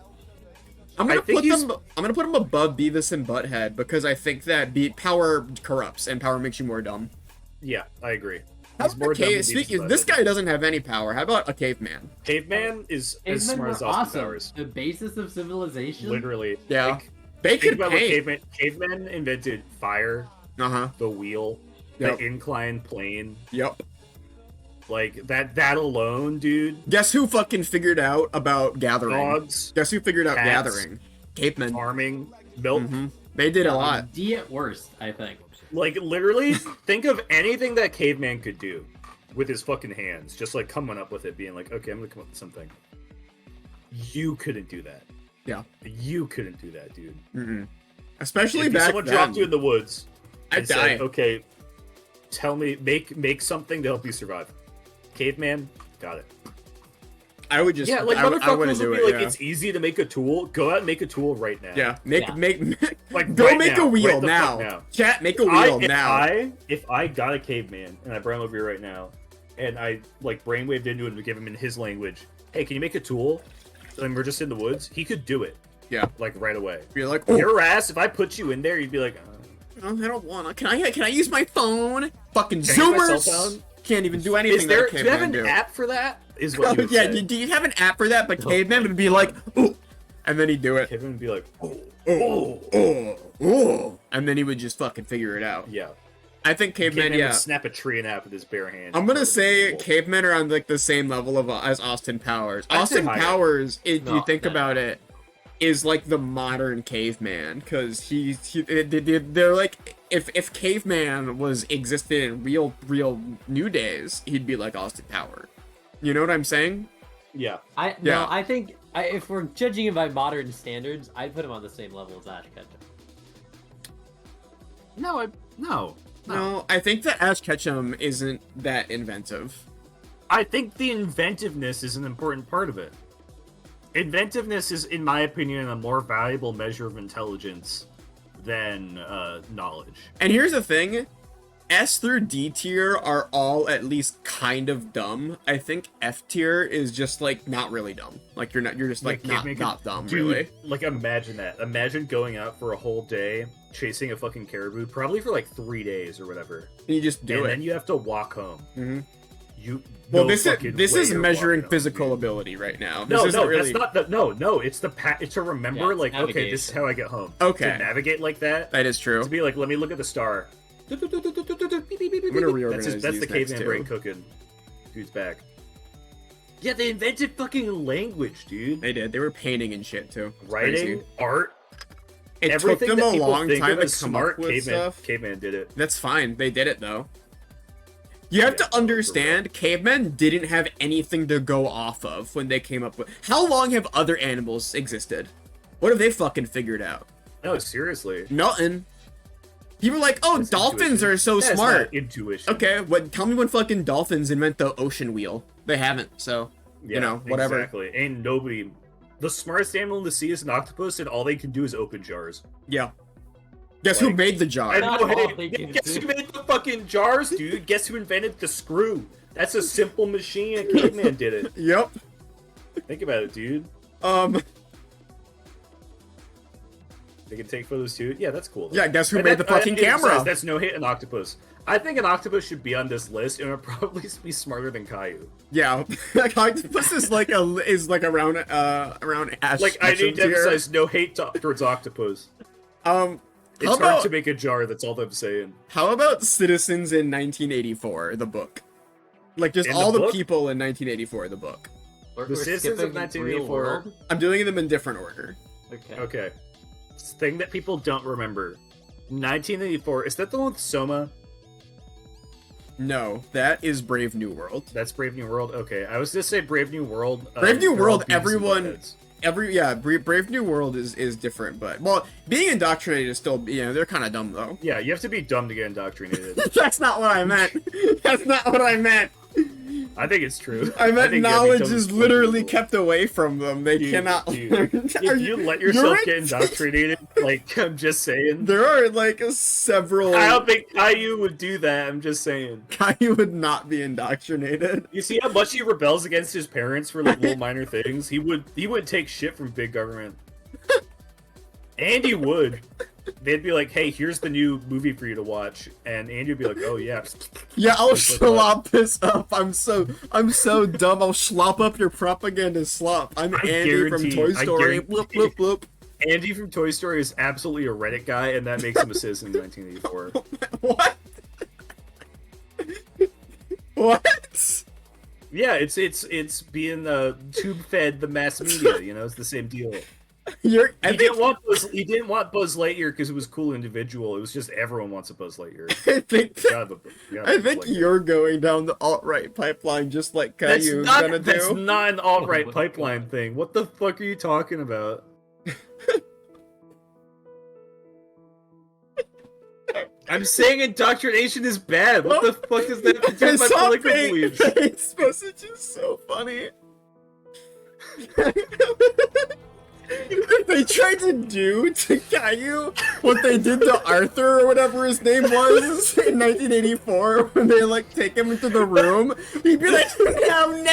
I'm gonna put them above Beavis and Butthead because I think that power corrupts and power makes you more dumb. Yeah, I agree. This guy doesn't have any power. How about a caveman? Caveman is as smart as Austin Powers. The basis of civilization. Literally. Yeah. Like, they could paint. Cavemen invented fire. The wheel. The inclined plane. Yep. Like that alone, dude. Guess who fucking figured out about gathering? Dogs. Guess who figured out gathering? Cavemen. Farming. Milk. They did a lot. D at worst, I think. Like, literally, think of anything that Caveman could do with his fucking hands. Just, like, coming up with it, being like, okay, I'm gonna come up with something. You couldn't do that. Yeah. You couldn't do that, dude. Especially if back someone then. dropped you in the woods I'd die. said, okay, tell me, make something to help you survive. Caveman, got it. I would just... Yeah, like, motherfuckers would be like, it's easy to make a tool. Go out and make a tool right now. Yeah, like, go right make now, a wheel right now. Chat, make a wheel now. If I got a caveman, and I brought him over here right now, and I, like, brainwaved into him to give him in his language, hey, can you make a tool? And we're just in the woods, he could do it. Yeah. Like, right away. Be like, your ass, if I put you in there, you'd be like, I don't wanna. Can I use my phone? Fucking Zoomers! Can't even do anything. Do you have an app for that? Is what you would say. Do you have an app for that? But Caveman would be like, ooh, and then he'd do it. Caveman would be like, oh, and then he would just fucking figure it out. Yeah. I think Caveman would snap a tree in half with his bare hand. I'm gonna say Cavemen are on like the same level as Austin Powers. Austin Powers, if you think about it, is like the modern caveman, because they're like, if caveman was existed in real New Days, he'd be like Austin Power. You know what I'm saying? Yeah. I think if we're judging him by modern standards, I'd put him on the same level as Ash Ketchum. No, I think that Ash Ketchum isn't that inventive. I think the inventiveness is an important part of it. Inventiveness is, in my opinion, a more valuable measure of intelligence than knowledge. And here's the thing, S through D tier are all at least kind of dumb. I think F tier is just like not really dumb. Like you're just like not dumb, Dude, really. like imagine that. Imagine going out for a whole day chasing a fucking caribou, probably for like 3 days or whatever. And you just do and it. then you have to walk home. Mm-hmm. Well, This is measuring physical ability right now. This isn't really... that's not the no. It's it's to remember, like, okay, this is how I get home. Okay, to navigate like that. That is true. To be like, let me look at the star. I'm gonna reorganize That's the these caveman next brain two. cooking. Dude's back. Yeah, they invented fucking language, dude. They did. They were painting and shit too. It's Writing, crazy. art. It Everything took them that a people long think time of to as come smart, up with stuff. Caveman did it. That's fine. They did it though. You have to understand, cavemen didn't have anything to go off of when they came up with... How long have other animals existed? What have they fucking figured out? No, seriously. Nothing. People are like, oh, That's dolphins intuition. are so That's smart. not intuition. Okay, tell me when fucking dolphins invent the ocean wheel. They haven't, so, you know, whatever. Exactly. Ain't nobody... The smartest animal in the sea is an octopus, and all they can do is open jars. Yeah. Guess who Like, made the jar? I Not know, all hey, they can guess do. who made the fucking jars, dude? Guess who invented the screw? That's a simple machine. A caveman did it. Yep. Think about it, dude. They can take photos too. Yeah, that's cool. Yeah, guess who And made the fucking camera? That's no hate on octopus. I think an octopus should be on this list, and it'll probably be smarter than Caillou. Yeah, octopus is like around Ash. Like, I need to Ketchum tier. emphasize no hate towards octopus. It's How hard about- to make a jar. That's all I'm saying. How about Citizens in 1984, the book? Like, just In all the the book? people in 1984, the book. We're Citizens of skipping 1984. real world? I'm doing them in different order. Okay. Okay. Thing that people don't remember. 1984. Is that the one with Soma? No, that is Brave New World. That's Brave New World? Okay. I was just say Brave New World. Brave New they're World, all Beavis and everyone- Buttheads. Brave New World is different, but, well, being indoctrinated is still, you know, they're kind of dumb, though. Yeah, you have to be dumb to get indoctrinated. That's not what I meant. That's not what I meant. I think it's true. I meant think you gotta be knowledge dumb is as literally fuck. kept away from them. They Dude, cannot dude. learn. If Are you let you're yourself right. get indoctrinated, like, I'm just saying. There are, like, several... I don't think Caillou would do that, I'm just saying. Caillou would not be indoctrinated. You see how much he rebels against his parents for, like, little minor things? He wouldn't take shit from big government. Andy would. They'd be like, hey, here's the new movie for you to watch. And Andy would be like, oh, yeah. Yeah, I'll Just like slop this up. I'm so dumb. I'll slop up your propaganda slop. I'm I Andy from guarantee- Toy I Story. guarantee- Bloop, bloop, bloop. Andy from Toy Story is absolutely a Reddit guy, and that makes him a citizen in 1984. What? What? Yeah, it's being tube-fed the mass media, you know? It's the same deal. He didn't want Buzz Lightyear because it was a cool individual. It was just everyone wants a Buzz Lightyear. I think You gotta have a I Buzz think Lightyear. you're going down the alt-right pipeline just like That's Caillou's not, gonna that's do. not an alt-right pipeline thing. What the fuck are you talking about? I'm saying indoctrination is bad. What the fuck does that have to do with my Stop political being- beliefs? This message is so funny. They tried to do to Caillou what they did to Arthur or whatever his name was in 1984 when they like take him into the room. He'd be like, no,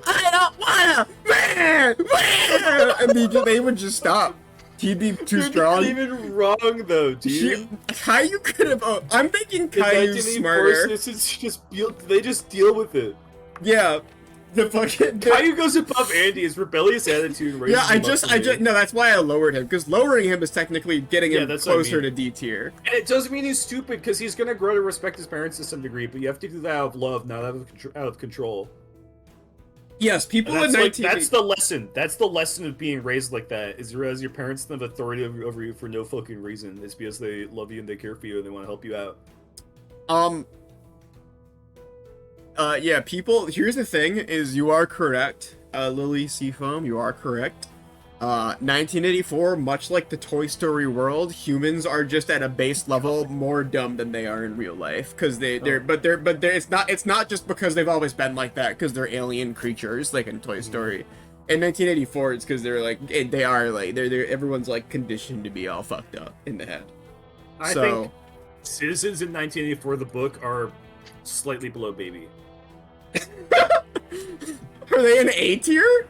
I don't wanna, man, and they would just stop. He'd be too You're strong. not even wrong though, dude. Caillou could have. I'm thinking In Caillou's 1984, smarter. it's just they just deal with it. Yeah, the fucking. Caillou goes above Andy. His rebellious attitude. raises Yeah, I him up just, to me. no, that's why I lowered him, because lowering him is technically getting Yeah, him that's what I closer mean. to D tier. And it doesn't mean he's stupid because he's gonna grow to respect his parents to some degree, but you have to do that out of love, not out of control. Yes, people in That's like 19... that's the lesson. That's the lesson of being raised like that. Is you realize your parents have authority over you for no fucking reason. It's because they love you and they care for you and they want to help you out. Yeah, people, here's the thing, is you are correct, Lily Seafoam, you are correct. 1984, much like the Toy Story world, humans are just at a base level more dumb than they are in real life, because it's not just because they've always been like that, because they're alien creatures, like in Toy Story. In 1984, it's because they're like, they're everyone's like conditioned to be all fucked up in the head. I think Citizens in 1984, the book, are slightly below Baby. Are they an A tier?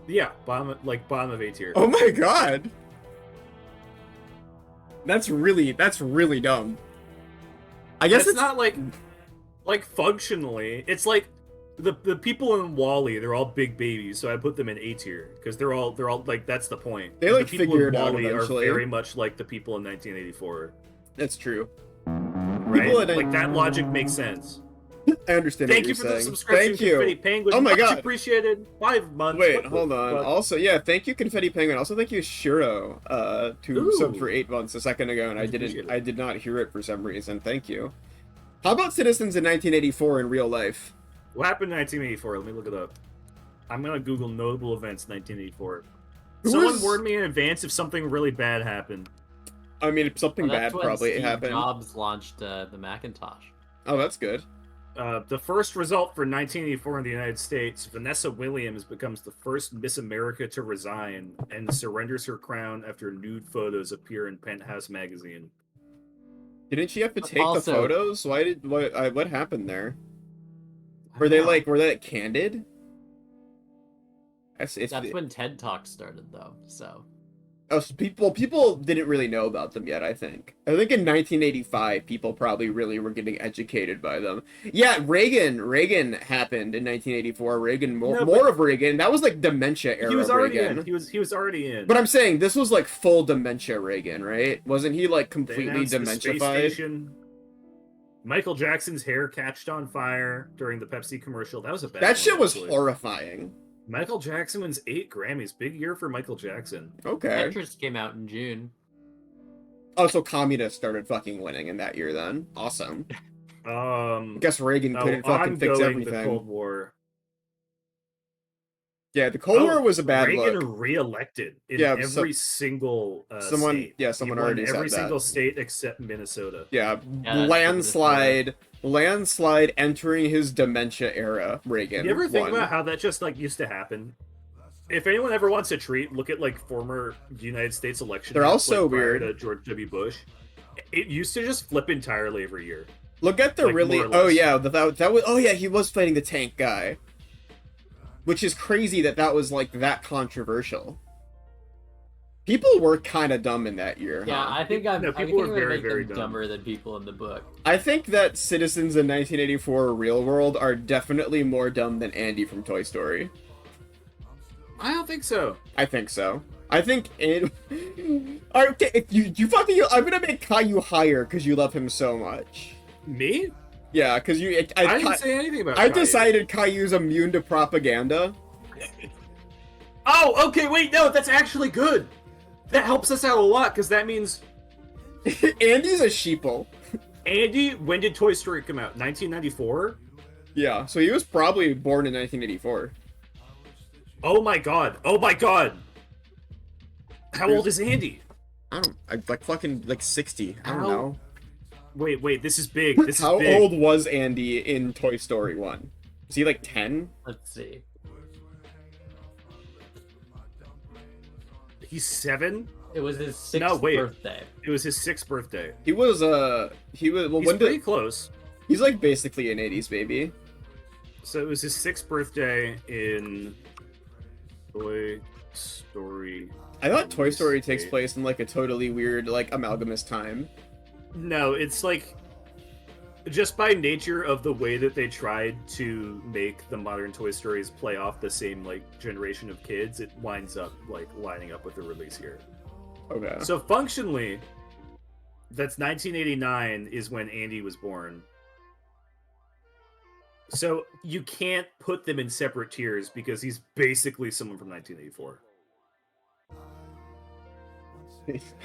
Yeah, bottom of A tier. Oh my god. That's really dumb. I guess it's not like functionally. It's like the people in WALL-E, they're all big babies, so I put them in A tier because they're all like that's the point. They like the people figure in it out WALL-E are eventually. very much like the people in 1984. That's true. Right? Like that logic makes sense. I understand. Thank you what for you're the saying. subscription, Thank you. Confetti Penguin. Oh my Much god. appreciated. 5 months. Wait, What the hold on. fuck? Also, yeah, thank you, Confetti Penguin. Also, thank you, Shiro, to sub for 8 months a second ago, and I did not hear it for some reason. Thank you. How about Citizens in 1984 in real life? What happened in 1984? Let me look it up. I'm gonna Google notable events 1984. Who Someone was- warn me in advance if something really bad happened. I mean, if something bad That's when probably Steve happened. Jobs launched the Macintosh. Oh, that's good. The first result for 1984 in the United States, Vanessa Williams becomes the first Miss America to resign and surrenders her crown after nude photos appear in Penthouse magazine. Didn't she have to take the Also- photos? What happened there? Were they candid? That's when TED Talk started, though. So Oh, so people didn't really know about them yet, I think in 1985, people probably really were getting educated by them. Yeah, Reagan happened in 1984. More of Reagan. That was like dementia era He was already Reagan. in. He was already in. But I'm saying this was like full dementia Reagan, right? Wasn't he like They completely announced the space dementified? station. Michael Jackson's hair catched on fire during the Pepsi commercial. That was a bad That one, shit was actually. horrifying. Michael Jackson wins 8 Grammys. Big year for Michael Jackson. Okay. Tetris came out in June. Oh, so communists started fucking winning in that year then. Awesome. I guess Reagan couldn't fucking fix ongoing, everything. The Cold War. Yeah, the Cold War was a bad Reagan look. re-elected in Yeah, every single someone- state. yeah, someone He won already said every that. single state except Minnesota. Yeah, that's landslide entering his dementia era. Reagan. You ever think won. about how that just like used to happen? If anyone ever wants a treat, look at like former United States election. They're maps, also like, prior weird. to George W. Bush. It used to just flip entirely every year. Look at the like, really. more or Oh less. yeah, that was. Oh yeah, he was fighting the tank guy. Which is crazy that was like that controversial. People were kind of dumb in that year. Yeah, huh? I think No, people were very, very dumb. dumber than people in the book. I think that citizens in 1984 real world are definitely more dumb than Andy from Toy Story. I don't think so. I think so. I think it. Okay, if you fucking. I'm gonna make Caillou higher because you love him so much. Me? Yeah, because you. I didn't say anything about. I Caillou. decided Caillou's immune to propaganda. Oh, okay. Wait, no, that's actually good. That helps us out a lot because that means Andy's a sheeple. Andy. When did Toy Story come out? 1994. Yeah, so he was probably born in 1984. Oh my god. Oh my god. How old is Andy? Like fucking like 60. I don't How- know. Wait. This is big. This How is big. old was Andy in Toy Story 1? Is he like 10? Let's see. He's 7. It was his 6th No, wait. birthday. It was his 6th birthday. He was well He's when pretty did close. he's like basically an 80s baby. So it was his 6th birthday in Toy Story. I thought Toy Story takes State. place in like a totally weird like amalgamous time. No, it's like just by nature of the way that they tried to make the modern Toy Stories play off the same like generation of kids, it winds up like lining up with the release here. Okay. So functionally, that's 1989 is when Andy was born. So you can't put them in separate tiers because he's basically someone from 1984.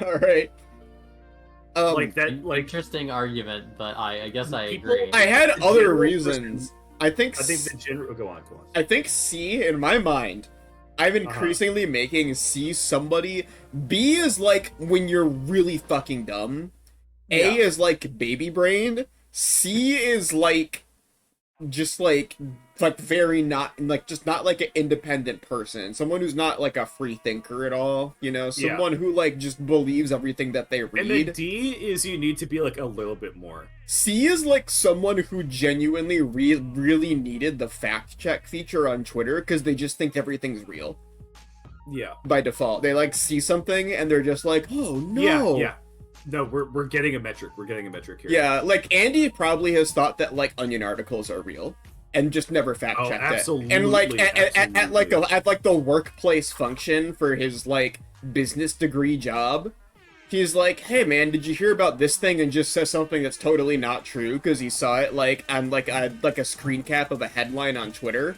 All right. Like that, like Interesting argument, but I guess I People- agree. I had The other general reasons. I think the general. Go on. I think C, in my mind, I'm increasingly making C somebody. B is like when you're really fucking dumb. A Yeah. is like baby brained. C is like just like very not like just not like an independent person. Someone who's not like a free thinker at all. You know, Yeah. someone who like just believes everything that they And then read. D is you need to be like a little bit more. C is like someone who genuinely really needed the fact check feature on Twitter because they just think everything's real Yeah. by default. They like see something and they're just like, oh no. Yeah. No, we're getting a metric. We're getting a metric here. Yeah, like Andy probably has thought that like Onion articles are real and just never fact checked absolutely, it. And like at absolutely. like the workplace function for his like business degree job, he's like, hey man, did you hear about this thing? And just says something that's totally not true because he saw it like on like a screen cap of a headline on Twitter.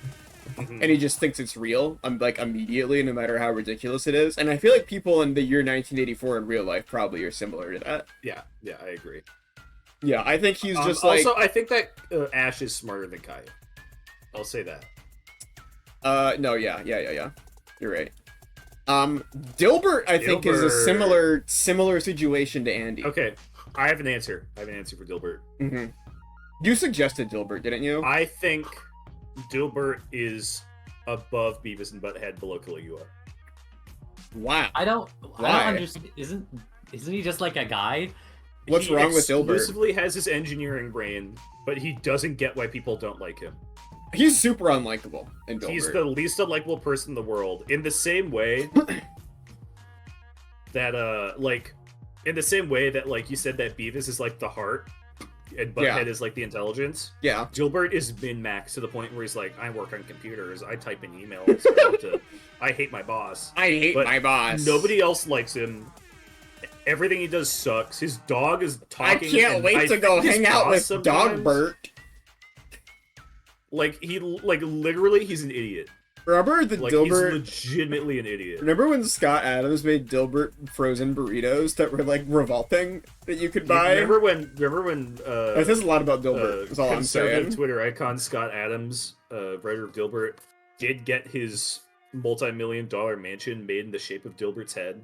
And he just thinks it's real. I'm like immediately, no matter how ridiculous it is. And I feel like people in the year 1984 in real life probably are similar to that. Yeah, I agree. Yeah, I think he's just like. Also, I think that Ash is smarter than Kaya. I'll say that. No, yeah. You're right. Dilbert, I think, is a similar situation to Andy. Okay, I have an answer. I have an answer for Dilbert. Mm-hmm. You suggested Dilbert, didn't you? I think Dilbert is above Beavis and Butthead, below Caligula. Wow. I don't Why? understand. Isn't he just like a guy? What's wrong with Dilbert? He exclusively has his engineering brain, but he doesn't get why people don't like him. He's super unlikable in Dilbert. He's the least unlikable person in the world. In the same way that, like, you said that Beavis is, like, the heart, and Butthead is, like, the intelligence. Yeah. Dilbert is min-max to the point where he's like, I work on computers, I type in emails, I hate my boss. I hate But my boss. Nobody else likes him. Everything he does sucks. His dog is I talking. can't wait to go hang out with Dogbert. Like literally, he's an idiot. Remember the Like Dilbert? he's legitimately an idiot. Remember when Scott Adams made Dilbert frozen burritos that were like revolting that you could buy? Remember when That says a lot about Dilbert. That's all I'm conservative saying. Twitter icon Scott Adams, writer of Dilbert, did get his multi-million-dollar mansion made in the shape of Dilbert's head.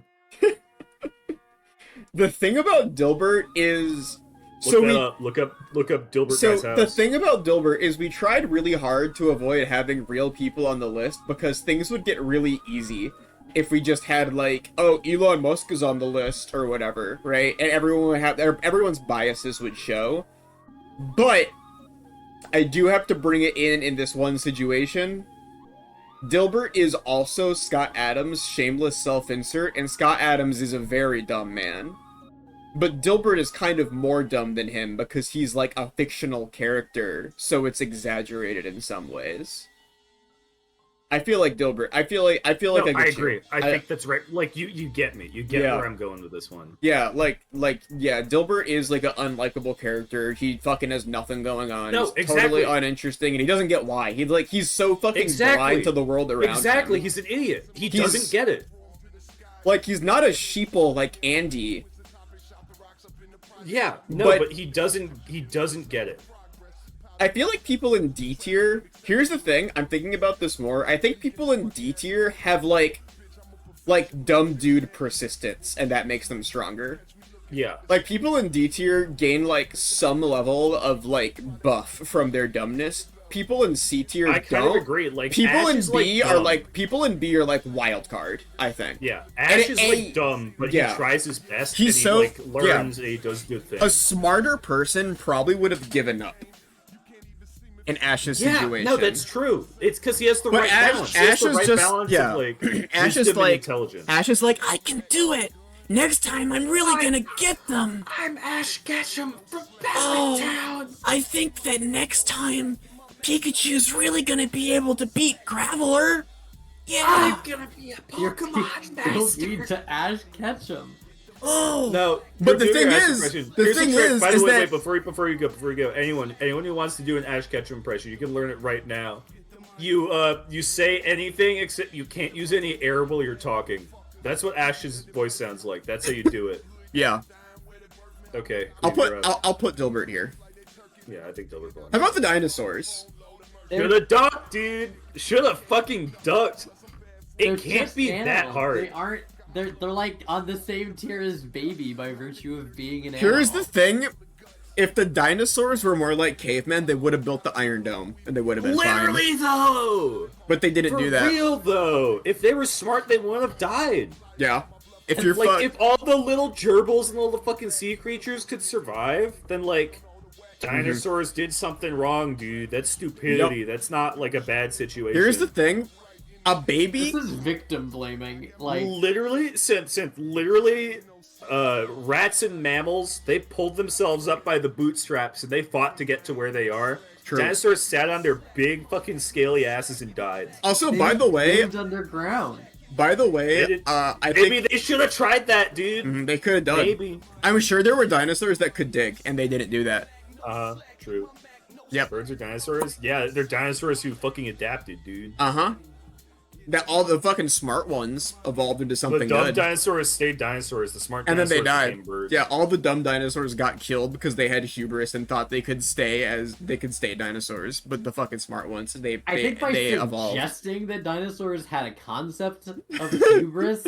The thing about Dilbert is Look up Dilbert guy's house. the thing about Dilbert is we tried really hard to avoid having real people on the list because things would get really easy if we just had like, oh, Elon Musk is on the list or whatever, right? And everyone would have everyone's biases would show. But I do have to bring it in this one situation. Dilbert is also Scott Adams' shameless self-insert, and Scott Adams is a very dumb man. But Dilbert is kind of more dumb than him because he's like a fictional character, so it's exaggerated in some ways. I feel like Dilbert. I feel like I get agree. you. I think that's right. Like you get me. You get Yeah. where I'm going with this one. Yeah, Dilbert is like an unlikable character. He fucking has nothing going on. No, He's exactly. totally uninteresting, and he doesn't get why. He's so fucking blind to the world around Exactly. him. He's an idiot. He He's- doesn't get it. Like, he's not a sheeple like Andy. Yeah. No, But- but he doesn't get it. I feel like people in D tier. Here's the thing. I'm thinking about this more. I think people in D tier have like dumb dude persistence, and that makes them stronger. Yeah. Like people in D tier gain like some level of like buff from their dumbness. People in C tier I kind don't. of agree. Like People Ash in is, B like, are dumb. like wild card. I think. Yeah, And Ash is like A- dumb, but yeah. he tries his best. He's and so- he like learns and he does good things. A smarter person probably would have given up in Ash's situation. No, that's true. It's because he has the But right Ash- balance. He has Ash the is right just- balance yeah. of like Ash is wisdom and like- intelligence. Ash is like, I can do it. Next time, I'm really gonna get them. I'm Ash Ketchum from Oh, I think that next time, Pikachu's really gonna be able to beat Graveler. Yeah. gonna be a You're don't need to Ash Ketchum. Oh! No, But the do thing your Ash is, impression. the Here's a thing trick. is By the way, that- wait, before you go, anyone who wants to do an Ash Ketchum impression, you can learn it right now. You say anything except you can't use any air while you're talking. That's what Ash's voice sounds like. That's how you do it. Yeah. Okay. I'll Qweave, you're up. I'll put Dilbert here. Yeah, I think Dilbert belongs. How about the dinosaurs? Should have ducked, dude. Should have fucking ducked. They're It can't just be that animals. hard. They aren't. They're like on the same tier as baby by virtue of being an Here's animal. the thing. If the dinosaurs were more like cavemen, they would have built the Iron Dome, and they would have been Literally fine. though. But they didn't For do that. real though. If they were smart, they wouldn't have died. Yeah. If And, you're like, if all the little gerbils and all the fucking sea creatures could survive, then like dinosaurs did something wrong, dude. That's stupidity. That's not like a bad situation. here's the thing, a baby. This is victim blaming. Like Literally, since literally, rats and mammals, they pulled themselves up by the bootstraps and they fought to get to where they are. True. Dinosaurs sat on their big fucking scaly asses and died. Also, they by the way, lived underground. I Maybe think they should have tried that, dude. they could have done. Maybe. I'm sure there were dinosaurs that could dig, and they didn't do that. True. Yep. Birds are dinosaurs? Yeah, they're dinosaurs who fucking adapted, dude. Uh-huh. That all the fucking smart ones evolved into The something dumb good. dinosaurs stayed dinosaurs. The smart And then dinosaurs they died. became birds. Yeah, all the dumb dinosaurs got killed because they had hubris and thought they could stay dinosaurs. But the fucking smart ones, I think by they evolved. suggesting that dinosaurs had a concept of hubris,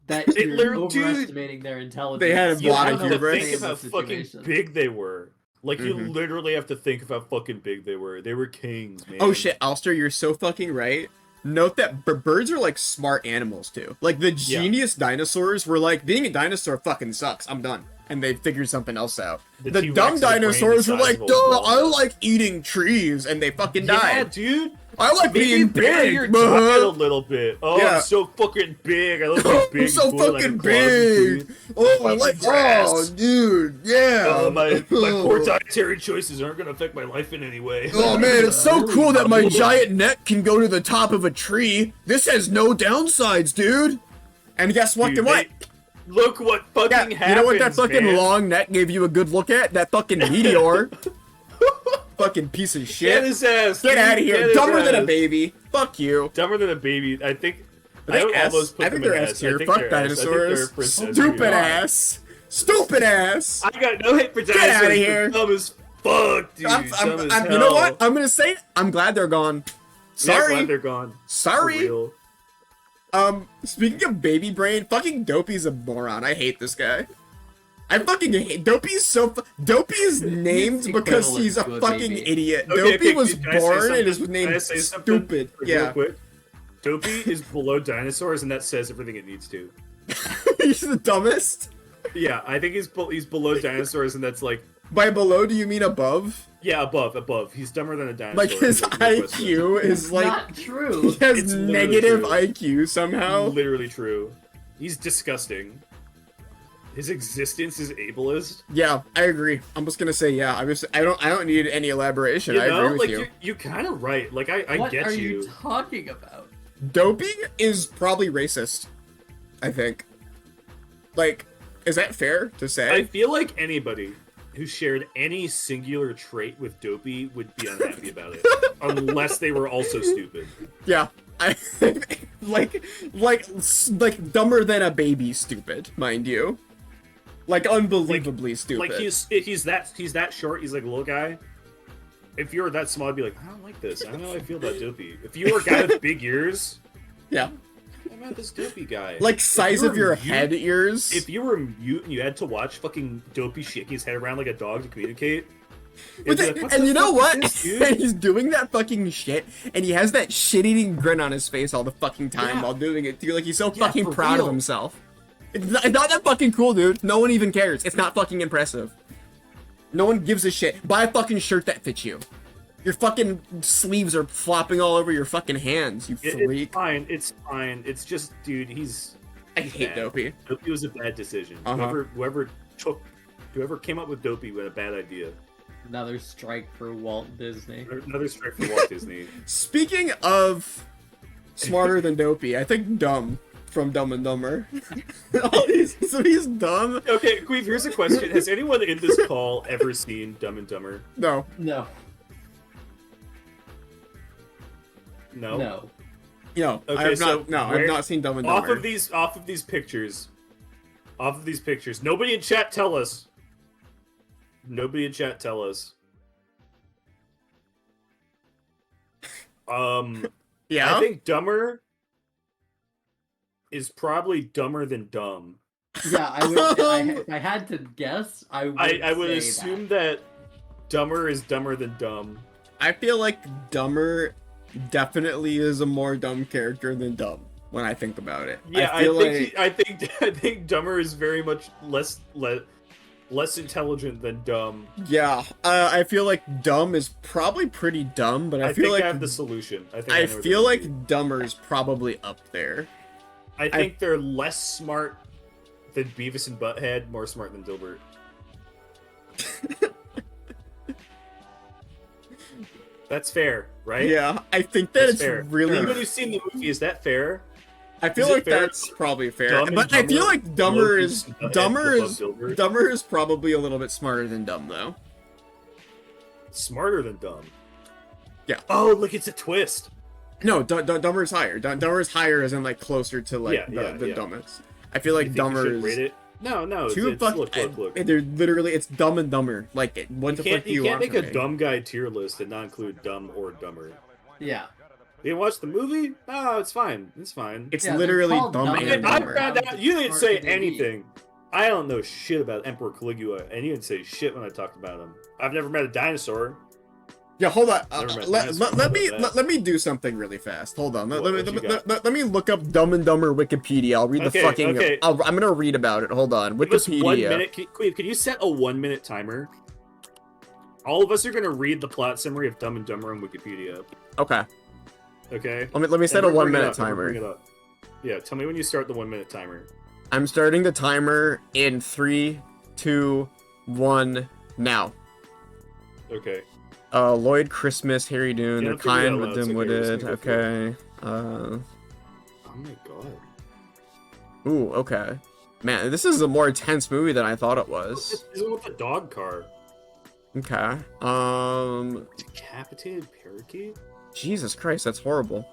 that It you're literally- dude, overestimating their intelligence. they had a You lot have of to hubris. think of how fucking big they were. Like, you literally have to think of how fucking big they were. They were kings, man. Oh shit, Alster, you're so fucking right. Note that birds are like smart animals too. Like the genius dinosaurs were like, being a dinosaur fucking sucks. I'm done. And they figured something else out. The The T-Rex dumb is a brain dinosaurs the were size like, of a duh, ball. I like eating trees, and they fucking Yeah, died. dude. I like Maybe being bury your big. diet a little bit. Oh, Yeah. I'm so fucking big. I love being big. I'm so and full, fucking like a closet, big. dude. Oh, I like grass. oh, dude, yeah. My poor dietary choices aren't gonna affect my life in any way. Oh man, it's so cool that my giant neck can go to the top of a tree. This has no downsides, dude. And guess what? Dude, what? Look what fucking Yeah, happens, you know what that fucking man. long neck gave you a good look at? That fucking meteor. Fucking piece of Get shit. his ass. Get dude. out of here. Get his Dumber than a ass. baby. Fuck you. Dumber than a baby. I think. I think would S. almost put I think them they're in S tier. I think Fuck they're S. I think they're dinosaurs. princess Stupid tier. ass. Stupid ass. I got no hate for dinosaurs. Get outta but here. Dumb as fuck, dude. Dumb as you know hell. what? I'm gonna say it. I'm glad they're gone. Yeah, Sorry. glad they're gone. For Sorry. real. Speaking of baby brain, fucking Dopey's a moron. I hate this guy. I fucking hate Dopey's so Dopey is named because equivalent he's a to a fucking baby. idiot. Okay, Dopey okay, was can I say born and something? his Can I name say something stupid. real Yeah. quick? Dopey is below dinosaurs, and that says everything it needs to. He's the dumbest. Yeah, I think he's below dinosaurs, and that's like, By below, do you mean above? yeah, above. He's dumber than a dinosaur. Like his There's no question. IQ is like Not true. he has It's literally negative true. IQ somehow. Literally true. He's disgusting. His existence is ableist. Yeah, I agree. I'm just gonna say yeah. I don't need any elaboration. You I know, agree with like you. you're kind of right. Like I What get are you. you talking about? Dopey is probably racist. I think. Like, is that fair to say? I feel like anybody who shared any singular trait with Dopey would be unhappy about it, unless they were also stupid. Yeah, I like dumber than a baby, stupid, mind you. Like unbelievably stupid. Like he's that short. He's like a little guy. If you were that small, I'd be like, I don't like this. I don't know how I feel about Dopey. If you were a guy with big ears, yeah, what about this Dopey guy? like If size you of were your mute- head ears. If you were mute and you had to watch fucking Dopey shake his head around like a dog to communicate, But it'd be like, what and the you know fuck what? is this, dude? And he's doing that fucking shit, and he has that shit-eating grin on his face all the fucking time Yeah. while doing it too. Like he's so Yeah, fucking for proud of real. himself. It's not that fucking cool, dude. No one even cares. It's not fucking impressive. No one gives a shit. Buy a fucking shirt that fits you. Your fucking sleeves are flopping all over your fucking hands, you It's freak. fine. It's fine. It's just, dude, I hate bad. Dopey. Dopey was a bad decision. Uh-huh. Whoever came up with Dopey with a bad idea. Another strike for Walt Disney. Another strike for Walt Disney. Speaking of smarter than Dopey, I think dumb. from Dumb and Dumber. So he's dumb. Okay, Qweave, here's a question. Has anyone in this call ever seen Dumb and Dumber? No. No. No? No. No. Okay, I have so not. No, where- I've not seen Dumb and Dumber. Off of these pictures. Nobody in chat tell us. Nobody in chat tell us. Yeah. I think Dumber is probably dumber than dumb. Yeah, I would. If I had to guess, I would say assume that Dumber is dumber than dumb. I feel like Dumber definitely is a more dumb character than Dumb when I think about it. Yeah, I think Dumber is very much less intelligent than dumb. Yeah, I feel like Dumb is probably pretty dumb, but I feel think like I have the solution. I feel like Dumber is probably up there. I think they're less smart than Beavis and Butthead, more smart than Dilbert. That's fair, right? Yeah, I think that That's it's fair. really. Anyone who's seen the movie, is that fair? I feel Is it like fair? that's probably fair, Dumb and but I feel Dumber, like Dumber is Beavis and Butthead Dumber above is Dilbert. Dumber is probably a little bit smarter than Dumb though. Smarter than dumb. Yeah. Oh, look, it's a twist. No, Dumber is higher. Dumber is higher, as in like closer to like the yeah. dumbest. I feel like You think we Dumber should rate is it? No. too It's, fucking. look. They're literally it's Dumb and Dumber. Like what the fuck do You you can't want make from a me? dumb guy tier list and not include Dumb or Dumber. Yeah. You didn't watch the movie? No, it's fine. It's fine. It's Yeah, they're literally called Dumb Dumb and and I Dumber. found out you didn't Smart say to be. anything. I don't know shit about Emperor Caligula, and you didn't say shit when I talked about him. I've never met a dinosaur. Yeah, hold on. Never mind. Let me do something really fast. Hold on. What you got? Let me look up Dumb and Dumber Wikipedia. I'll read the Okay, fucking. okay. I'm gonna read about it. Hold on. Give us 1 Wikipedia. minute. Qweave, can you set a 1 minute timer? All of us are gonna read the plot summary of Dumb and Dumber on Wikipedia. Okay. Okay. Let me set a Everyone 1 bring it minute up, everyone timer. bring it up. Yeah, tell me when you start the 1 minute timer. I'm starting the timer in 3, 2, 1, now. Okay. Lloyd Christmas, Harry Dune, Yeah, they're figure it kind out but loud. It's okay, dim-witted. we're just gonna Okay. Oh my god. Ooh, okay. Man, this is a more intense movie than I thought it was. This isn't with the dog car. Okay. Decapitated parakeet? Jesus Christ, that's horrible.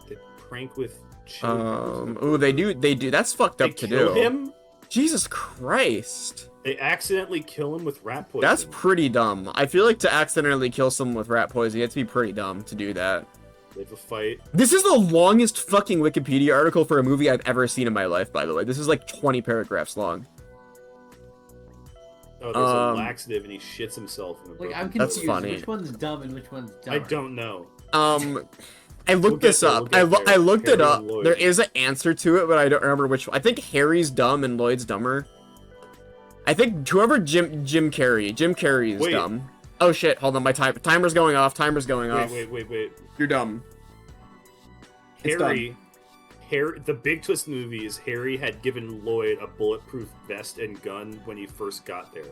They prank with chili. Ooh, they do. That's fucked They up to kill do. him? Jesus Christ. They accidentally kill him with rat poison. That's pretty dumb. I feel like to accidentally kill someone with rat poison, you have to be pretty dumb to do that. They have a fight. This is the longest fucking Wikipedia article for a movie I've ever seen in my life, by the way. This is like 20 paragraphs long. Oh, there's a laxative and he shits himself. In a Like, broken- I'm That's confused. funny. Which one's dumb and which one's dumb? I don't know. I looked this We'll up. get there. I looked it Harry up. and Lloyd. There is an answer to it, but I don't remember which one. I think Harry's dumb and Lloyd's dumber. I think whoever Jim Carrey is Wait. dumb. Oh shit, hold on, my timer's going off. Timer's going off. Wait. You're dumb. It's Harry, the big twist in the movie is Harry had given Lloyd a bulletproof vest and gun when he first got there.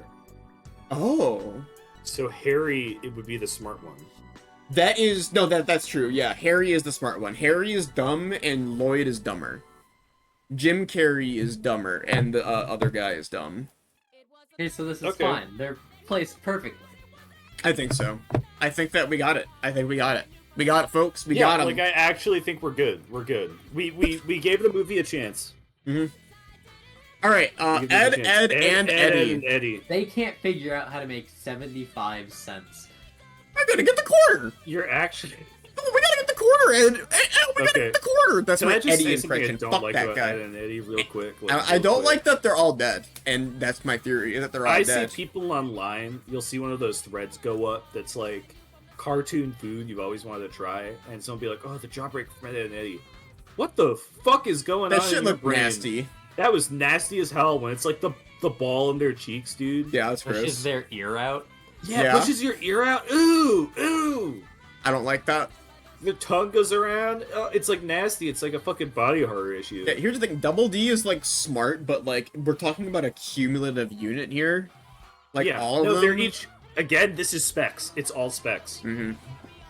Oh. So Harry, it would be the smart one. That's true. Yeah, Harry is the smart one. Harry is dumb and Lloyd is dumber. Jim Carrey is dumber and the other guy is dumb. Okay, so this is Okay. fine. They're placed perfectly. I think so. I think that we got it. We got it, folks. We got him. Like I actually think we're good. We're good. We gave the movie a chance. All right, We gave it a Ed, chance. and Eddie. and Eddie. They can't figure out how to make 75 cents. I gotta get the quarter. You're actually. Oh, we gotta get the quarter, Ed. We gotta Okay. get the quarter. That's Can my I just Eddie say something I impression. don't Fuck like that about guy. Ed and Eddie real quick? I don't like that they're all dead, and that's my theory, that they're all I dead. see people online. You'll see one of those threads go up that's like cartoon food you've always wanted to try, and someone be like, "Oh, the jawbreaker from Ed and Eddie." What the fuck is going That on? shit in your looked brain? nasty. That was nasty as hell. When it's like the ball in their cheeks, dude. Yeah, that's Pushes gross. their ear out. Yeah, pushes your ear out. Ooh. I don't like that. The tongue goes around. Oh, it's like nasty. It's like a fucking body horror issue. Yeah, here's the thing. Double D is like smart, but like we're talking about a cumulative unit here. Like all of them. they're each. Again, this is specs. It's all specs.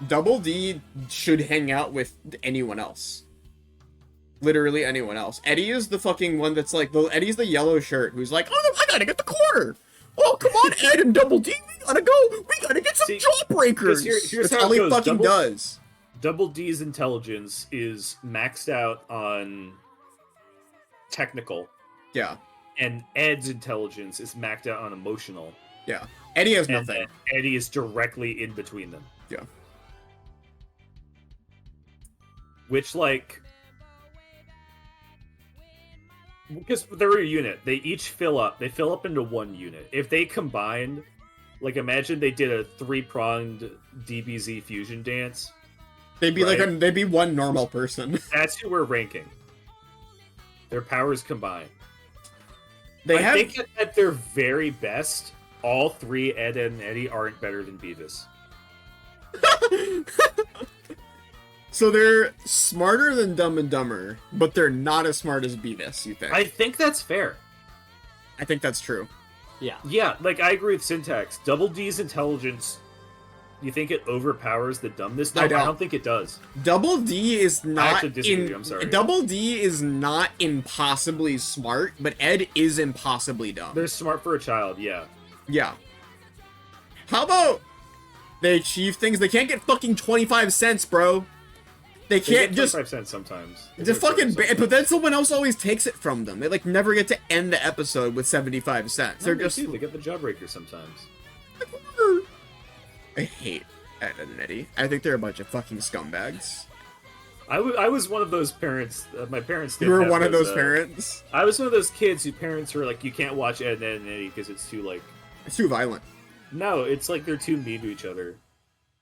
Double D should hang out with anyone else. literally anyone else. Eddie is the fucking one that's like, Eddie's the yellow shirt who's like, oh, I gotta get the quarter. Oh, come on, Ed and Double D, we gotta go. We gotta get some jawbreakers. Here's that's how all it he goes. fucking does. Double D's intelligence is maxed out on technical. Yeah. And Ed's intelligence is maxed out on emotional. Yeah. Eddie has And nothing. Eddie is directly in between them. Yeah. Which, like... Because they're a unit. They each fill up. They fill up into one unit. If they combined... Like, imagine they did a 3-pronged DBZ fusion dance. They'd be right? they'd be one normal person. That's who we're ranking. Their powers combined. I think that at their very best, all three, Ed and Eddie, aren't better than Beavis. So they're smarter than Dumb and Dumber, but they're not as smart as Beavis, you think? I think that's fair. I think that's true. Yeah. Yeah, like, I agree with Syntax. Double D's intelligence, you think it overpowers the dumbness? No, I don't think it does. Double D is not actually disagree, I'm sorry. Double D is not impossibly smart, but Ed is impossibly dumb. They're smart for a child, yeah. Yeah. How about they achieve things? They can't get fucking 25 cents, bro. They can't get just 25 cents sometimes. the fucking but then someone else always takes it from them. They like never get to end the episode with 75 cents. They're just they get the jawbreaker sometimes. I hate Ed and Eddie. I think they're a bunch of fucking scumbags. I was one of those parents. My parents did. You were one of those parents? I was one of those kids whose parents were like, you can't watch Ed, Ed and Eddie because it's too, like... It's too violent. No, it's like they're too mean to each other.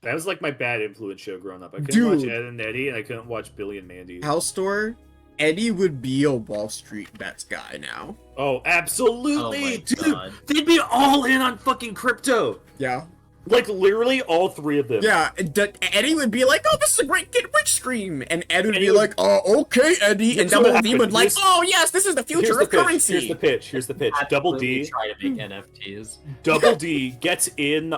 That was like my bad influence show growing up. I couldn't watch Ed and Eddie, and I couldn't watch Billy and Mandy. House Store, Eddie would be a Wall Street Bets guy now. Oh, absolutely! Oh Dude, God. they'd be all in on fucking crypto! Yeah. Like, literally all three of them. Yeah, Eddie would be like, oh, this is a great get rich scheme. And Ed would be like, oh, okay, Eddie. And Double D would like, oh, yes, this is the future of currency. Here's the pitch. Double D. Try to make NFTs. Double D gets in,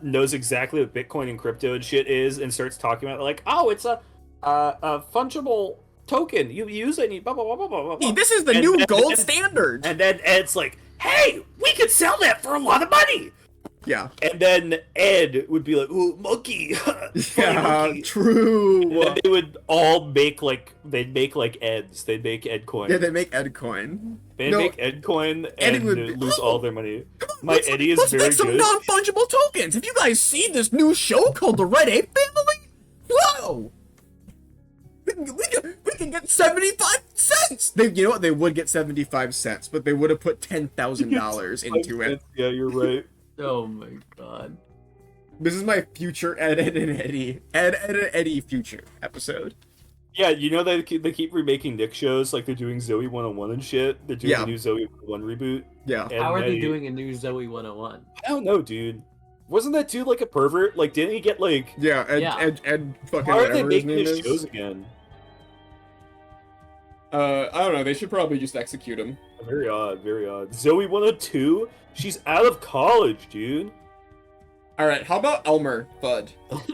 knows exactly what Bitcoin and crypto and shit is, and starts talking about, like, oh, it's a fungible token. You use it and you blah, blah, blah, blah, blah, blah. This is the new gold standard. And then Ed's like, hey, we could sell that for a lot of money. Yeah. And then Ed would be like, ooh, monkey. Yeah, monkey. true. And then they would all make like, they'd make like Eds. They'd make Ed coin. Yeah, they make Ed coin. They'd make Ed coin and would lose all their money. My Eddie is let's very make some good. non-fungible tokens. Have you guys seen this new show called The Red Ape Family? Whoa! We can get 75 cents! You know what? They would get 75 cents, but they would have put $10,000 into it. Yeah, you're right. Oh my god. This is my future Ed and Eddie future episode. Yeah, you know they keep remaking Nick shows, like they're doing Zoe 101 and shit. They're doing a new Zoe 101 reboot. Yeah. And How are they doing a new Zoe 101? I don't know, dude. Wasn't that dude like a pervert? Like, didn't he get like... Yeah, Ed fucking How are they whatever his making name his is. shows again? I don't know. They should probably just execute him. Very odd, very odd. Zoe 102? She's out of college, dude. Alright, how about Elmer Fudd?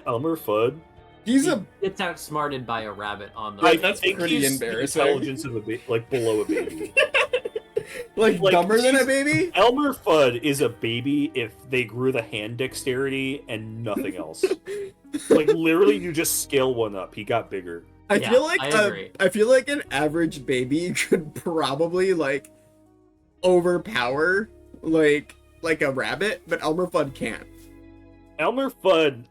Elmer Fudd? He's a... Gets outsmarted by a rabbit on the... Like, that's think pretty he's embarrassing. The intelligence of a like below a baby. like dumber than a she's- baby? Elmer Fudd is a baby if they grew the hand dexterity and nothing else. Like, literally, you just scale one up. He got bigger. I Yeah, feel like I agree. I feel like an average baby could probably like overpower like a rabbit, but Elmer Fudd can't. Elmer Fudd,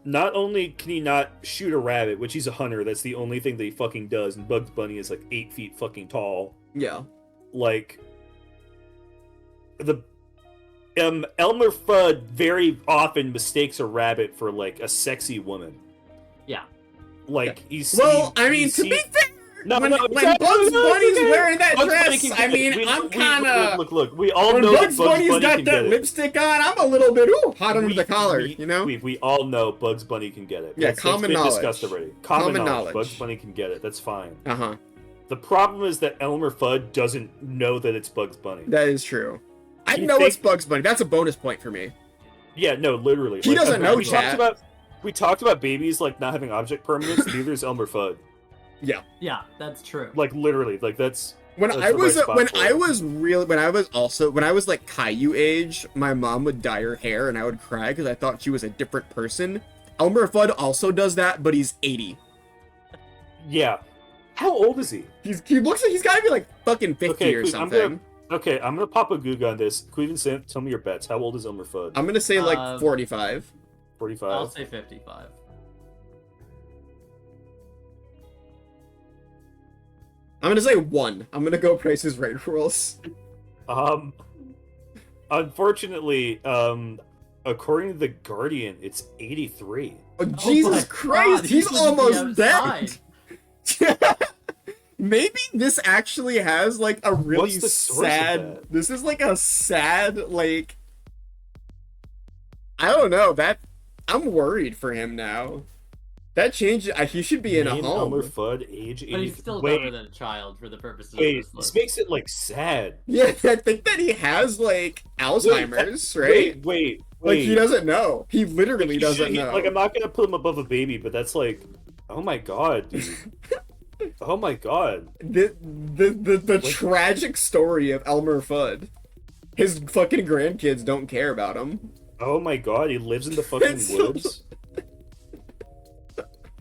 not only can he not shoot a rabbit, which he's a hunter, that's the only thing that he fucking does, and Bugs Bunny is like 8 feet fucking tall. Yeah. Like, Elmer Fudd very often mistakes a rabbit for like a sexy woman. Yeah. Like, he's... Well, I mean, to be fair, when Bugs Bunny's wearing that dress, I mean, I'm kind of... Look, we all when know Bugs that Bugs Bunny's Bunny got can that get it. lipstick on, I'm a little bit hot under the collar, you know? We all know Bugs Bunny can get it. Yeah, That's common been knowledge. discussed already. Common knowledge. knowledge. Bugs Bunny can get it. That's fine. Uh-huh. The problem is that Elmer Fudd doesn't know that it's Bugs Bunny. That is true. I He know it's thinks- Bugs Bunny. That's a bonus point for me. Yeah, no, literally. He doesn't know we chat. we talked about babies like not having object permanence. Neither is Elmer Fudd. Yeah. Yeah, that's true. Like literally, like that's When that's I the was right spot when for I it. was real when I was like Caillou age, my mom would dye her hair and I would cry because I thought she was a different person. Elmer Fudd also does that, but he's 80. Yeah. How old is he? He looks like he's gotta be like fucking 50 Okay, or Queeve, something. I'm gonna pop a Goog on this. Queeve and Sam, tell me your bets. How old is Elmer Fudd? I'm gonna say like 45. 45. I'll say 55. I'm gonna say 1. I'm gonna go Price is Right rules. Unfortunately, according to the Guardian, it's 83. Oh, Jesus Christ, God, he's he shouldn't be almost outside. dead. Maybe this actually has like a really What's the source of sad. that? This is like a sad like. I don't know that. I'm worried for him now. That changed. He should be in a Name home. Elmer Fudd, age 83. But he's still Wait, dumber than a child for the purposes of wait, this this list. makes it like sad. Yeah, I think that he has like Alzheimer's, right? Wait. Like he doesn't know. He literally doesn't know. Like I'm not gonna put him above a baby, but that's like, oh my god, dude. Oh my god. The tragic story of Elmer Fudd. His fucking grandkids don't care about him. Oh my god, he lives in the fucking It's- woods.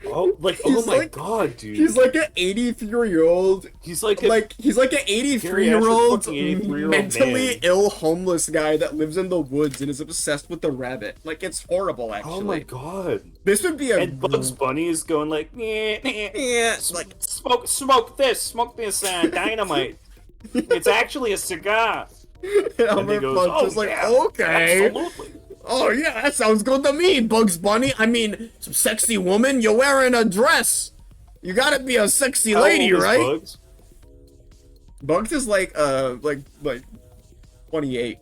Oh, like, oh He's my like- god, dude. He's like an 83-year-old. He's like, He's like an 83-year-old fucking 83-year-old mentally man. ill homeless guy that lives in the woods and is obsessed with the rabbit. Like it's horrible, actually. oh my god. This would be a And Bugs Bunny is going like, yeah, like smoke this dynamite. It's actually a cigar. Elmer he goes, Fudd's "Oh, just like yeah, okay. Absolutely. Oh yeah, that sounds good to me, Bugs Bunny. I mean, some sexy woman, you're wearing a dress. You gotta be a sexy How lady, old is right? Bugs? Bugs is like 28.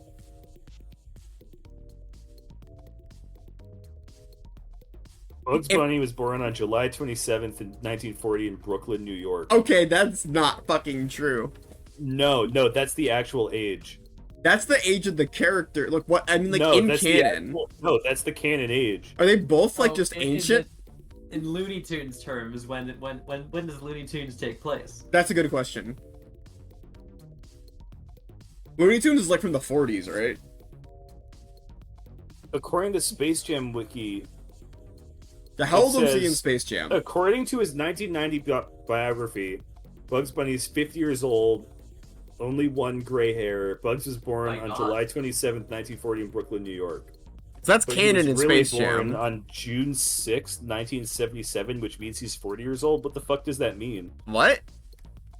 Bugs Bunny was born on July 27th in 1940 in Brooklyn, New York. Okay, that's not fucking true. No, that's the actual age. That's the age of the character. Look, what I mean, like no, in that's canon, that's the canon age. are they both like Oh, just in- ancient? In Looney Tunes terms, when does Looney Tunes take place? That's a good question. Looney Tunes is like from the 40s, right? According to Space Jam Wiki, How old was he in says- Space Jam? according to his 1990 biography, Bugs Bunny is 50 years old, only one gray hair. Bugs was born My on God. July 27th, 1940 in Brooklyn, New York. So that's But he canon in was really Space born Jam. on June 6th, 1977, which means he's 40 years old. What the fuck does that mean? What?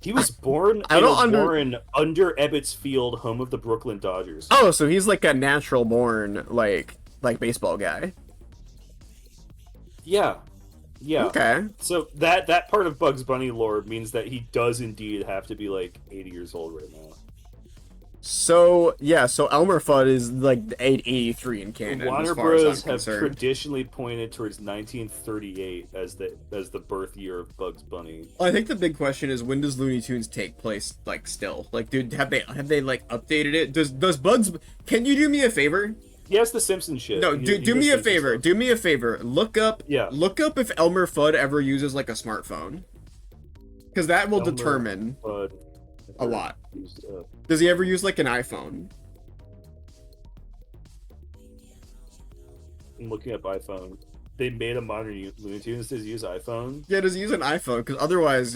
He was born I in don't a under- born under Ebbets Field, home of the Brooklyn Dodgers. Oh, so he's like a natural born like baseball guy. Yeah. Okay. So that part of Bugs Bunny lore means that he does indeed have to be like 80 years old right now. So yeah, so Elmer Fudd is like 83 in canon. Warner as far as Bros. I'm have concerned. traditionally pointed towards 1938 as the birth year of Bugs Bunny. I think the big question is when does Looney Tunes take place? Like still, like dude, have they like updated it? Does Bugs? Can you do me a favor? Yes, the Simpsons shit. No, He do does me a Simpsons favor. stuff. Do me a favor. Look up if Elmer Fudd ever uses like a smartphone, because that will Elmer determine Fudd a lot. used, Does he ever use like an iPhone? I'm looking up iPhone. They made a modern Looney Tunes. Does he use iPhone? Yeah, does he use an iPhone? Because otherwise,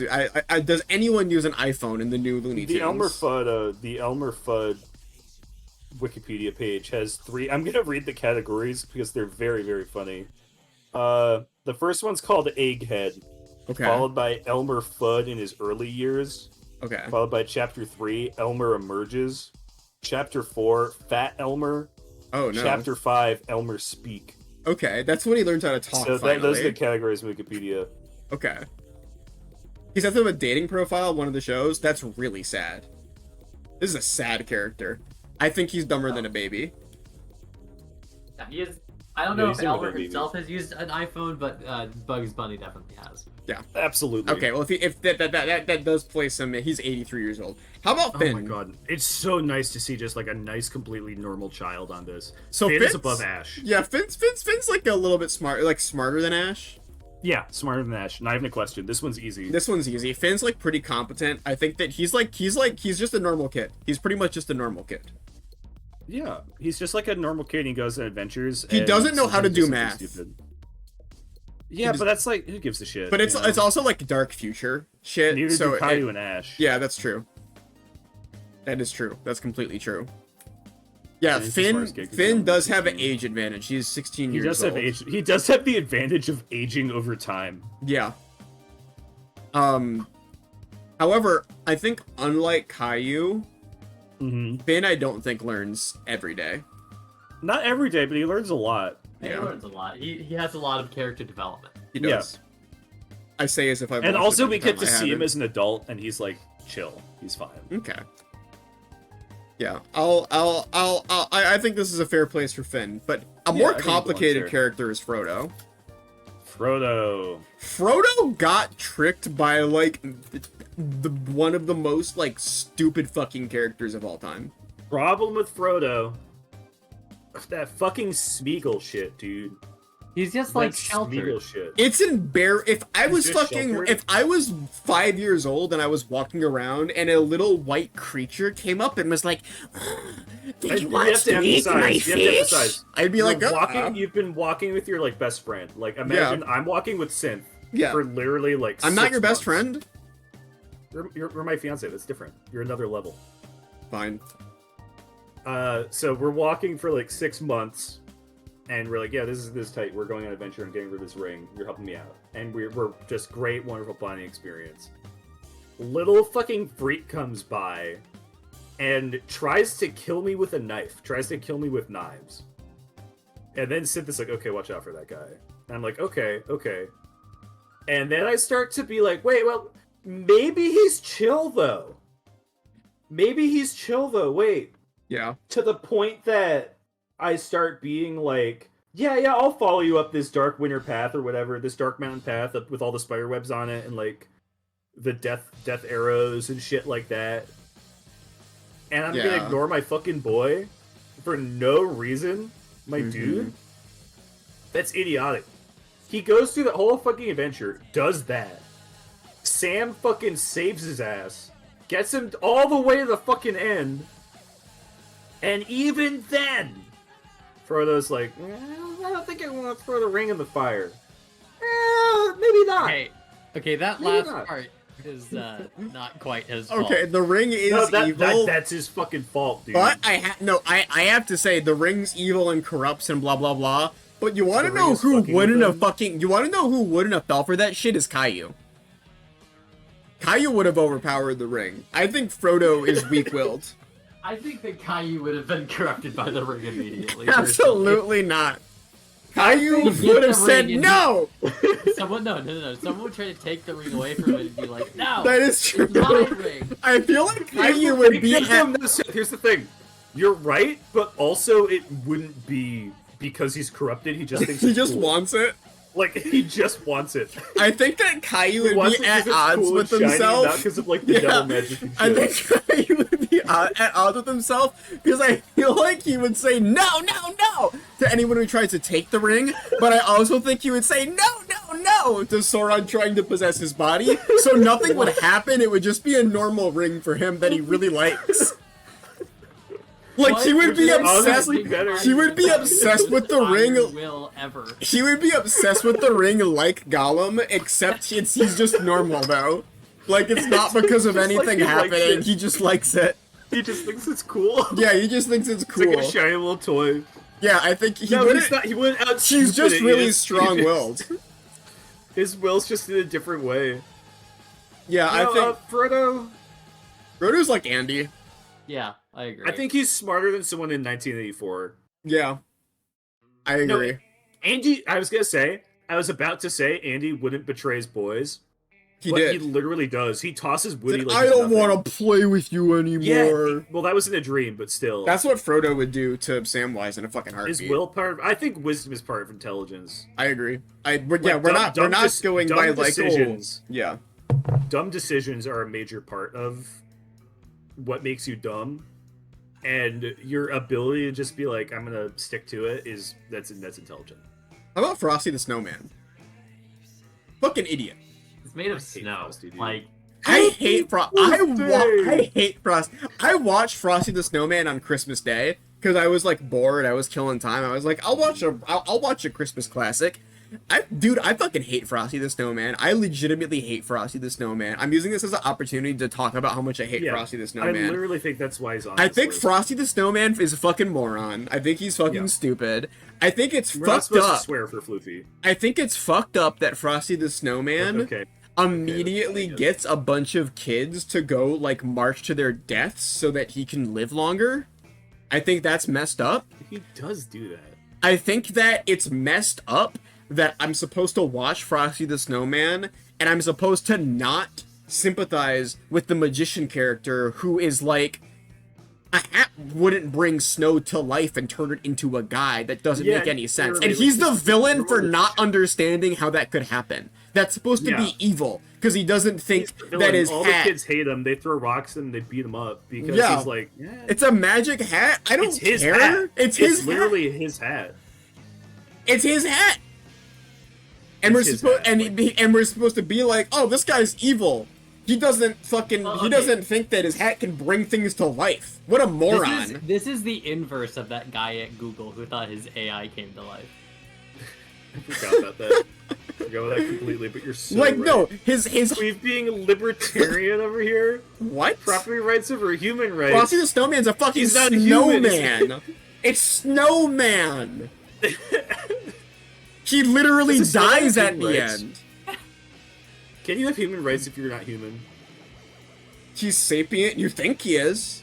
does anyone use an iPhone in the new Looney Tunes? The Elmer Fudd Wikipedia page has 3. I'm gonna read the categories because they're very, very funny. The first one's called Egghead, Okay. followed by Elmer Fudd in his early years, Okay. followed by Chapter 3, Elmer Emerges, Chapter 4, Fat Elmer, Oh no. Chapter 5, Elmer Speak. Okay, that's when he learns how to talk. So Finally. those are the categories in Wikipedia. Okay. He sets up a dating profile on one of the shows. That's really sad. This is a sad character. I think he's dumber than a baby. Yeah, he is. I don't Yeah, know he's if never Elmer gonna be himself has used an iPhone, but Bugs Bunny definitely has. Absolutely. Okay, well if that does place him, he's 83 years old. How about Oh Finn? my god, it's so nice to see just like a nice, completely normal child on this. So Finn Finn's is above Ash. Yeah, Finn's like a little bit smart, like smarter than Ash. Yeah, smarter than Ash. Not even a question. This one's easy. This one's easy. Finn's like pretty competent. I think that he's just a normal kid. He's pretty much just a normal kid. Yeah, he's just like a normal kid. And he goes on adventures. He and doesn't know how to do sometimes math. stupid. Yeah, but that's like, who gives a shit? But it's you know? it's also like dark future shit. Neither so do Caillou and Ash. yeah, that's true. That is true. That's completely true. Yeah, And as far as Finn Geku's does have an 16. age advantage. He's 16 He years does old. have age. He does have the advantage of aging over time. Yeah. However, I think unlike Caillou, Finn I don't think learns every day. Not every day, but he learns a lot. He Yeah. learns a lot. He has a lot of character development. He does. I say as if I've And watched also, it we every get time. to I see him haven't. as an adult, and he's like chill. He's fine. Okay. Yeah, I think this is a fair place for Finn, but a Yeah, more I think he belongs complicated there. character is Frodo. Frodo. Frodo got tricked by like the one of the most like stupid fucking characters of all time. Problem with Frodo. That fucking Smeagol shit, dude. He's just like That sheltered. Smeagol shit. It's if I was just fucking sheltered? if I was 5 years old and I was walking around and a little white creature came up and was like, "Did you want to eat my fish?" I'd be like, You've been walking with your like best friend. Like imagine I'm walking with Synth Yeah. for literally like I'm not 6 your best months. friend. You're my fiance. That's different. You're another level. Fine. So we're walking for like 6 months, and we're like, yeah, this is tight. We're going on an adventure and getting rid of this ring. You're helping me out, and we're just great, wonderful bonding experience. Little fucking freak comes by, and tries to kill me with a knife. Tries to kill me with knives. And then Synth is like, okay, watch out for that guy. And I'm like, okay. And then I start to be like, wait, well, maybe he's chill though. Wait. Yeah. To the point that I start being like, yeah, I'll follow you up this dark winter path or whatever, this dark mountain path up with all the spider webs on it and like the death arrows and shit like that. And I'm gonna ignore my fucking boy for no reason, my dude. That's idiotic. He goes through the whole fucking adventure, does that. Sam fucking saves his ass, gets him all the way to the fucking end. And even then, Frodo's like, I don't think I want to throw the ring in the fire. Maybe not. Okay, that Maybe last not. part is not quite his fault. Okay, the ring is No, evil. that's his fucking fault, dude. But I have to say the ring's evil and corrupts and blah blah blah. But you want to The ring know is who fucking wouldn't with have him? fucking you want to know who wouldn't have fell for that shit is Caillou. Caillou would have overpowered the ring. I think Frodo is weak-willed. I think that Caillou would have been corrupted by the ring immediately. Absolutely not. Caillou If they would get have the said ring and no. Someone, no. Someone would try to take the ring away from it and be like, no, That is true. it's my ring. I feel like Caillou would be Here's the thing. You're right, but also it wouldn't be because he's corrupted. He just thinks he it's just cool. wants it. Like, he just wants it. I think that Caillou He would wants be it at 'cause it's odds cool with and shiny, himself. not because of, like, the devil magic and I shit. think Caillou would be at odds with himself because I feel like he would say no to anyone who tries to take the ring, but I also think he would say no to Sauron trying to possess his body, so nothing would happen. It would just be a normal ring for him that he really likes. Like, What? he would be Which is obsessed. honestly better. He would be obsessed with the ring. Will ever. He would be obsessed with the ring like Gollum, except he's just normal though. Like, it's not because of just like anything he likes happening. it. He just likes it. He just thinks it's cool. Yeah, he just thinks it's It's cool. like a shiny little toy. Yeah, I think he No, wouldn't. he's not. He wouldn't out. He's just really strong-willed. His will's just in a different way. Yeah, I think Frodo. Frodo's like Andy. Yeah, I agree. I think he's smarter than someone in 1984. Yeah, I No, agree. Andy, I was about to say Andy wouldn't betray his boys. He but did. He literally does. He tosses Woody Said, like I it's don't nothing. want to play with you anymore. Yeah, well, that was in a dream, but still. That's what Frodo would do to Samwise in a fucking heartbeat. Is will part of... I think wisdom is part of intelligence. I agree. We're Like, not going dumb by like decisions. yeah. Dumb decisions are a major part of what makes you dumb. And your ability to just be like, I'm gonna stick to it that's intelligent. How about Frosty the Snowman? Fucking idiot. It's made of I hate snow. Frosty, dude. Like, I hate Frosty! I hate Frosty. I watched Frosty the Snowman on Christmas Day because I was like bored. I was killing time. I was like, I'll watch a Christmas classic. Dude, I fucking hate Frosty the Snowman. I legitimately hate Frosty the Snowman. I'm using this as an opportunity to talk about how much I hate Frosty the I Snowman. literally think that's why he's on I this think list. Frosty the Snowman is a fucking moron. I think he's fucking Yeah. stupid. I think it's We're not fucked supposed up. to swear for Floofy. I think it's fucked up that Frosty the Snowman Okay. immediately Okay. gets a bunch of kids to go like march to their deaths so that he can live longer. I think that's messed up. He does do that. I think that it's messed up that I'm supposed to watch Frosty the Snowman and I'm supposed to not sympathize with the magician character who is like, a hat wouldn't bring snow to life and turn it into a guy. That doesn't Yeah, make any sense. literally, And he's the like, villain for literally. not understanding how that could happen. That's supposed to Yeah. be evil because he doesn't think He's the that villain. his All hat. the kids hate him. They throw rocks and they beat him up because Yeah. he's like, It's a magic hat. I don't it's his care. hat. It's his hat. literally his hat. It's his hat. And It's we're his supposed hat, and we're supposed to be like, oh, this guy's evil. He doesn't fucking Well, he okay. doesn't think that his hat can bring things to life. What a moron. this is the inverse of that guy at Google who thought his AI came to life. I forgot about that. I forgot about that completely, but you're so Like right. no, his We've being libertarian over here. what? Property rights over human rights. Frosty the Snowman's a fucking He's not a human, snowman. It's Snowman. He literally Does a snowman dies have at human the rights? end. Can you have human rights if you're not human? He's sapient. You think he is?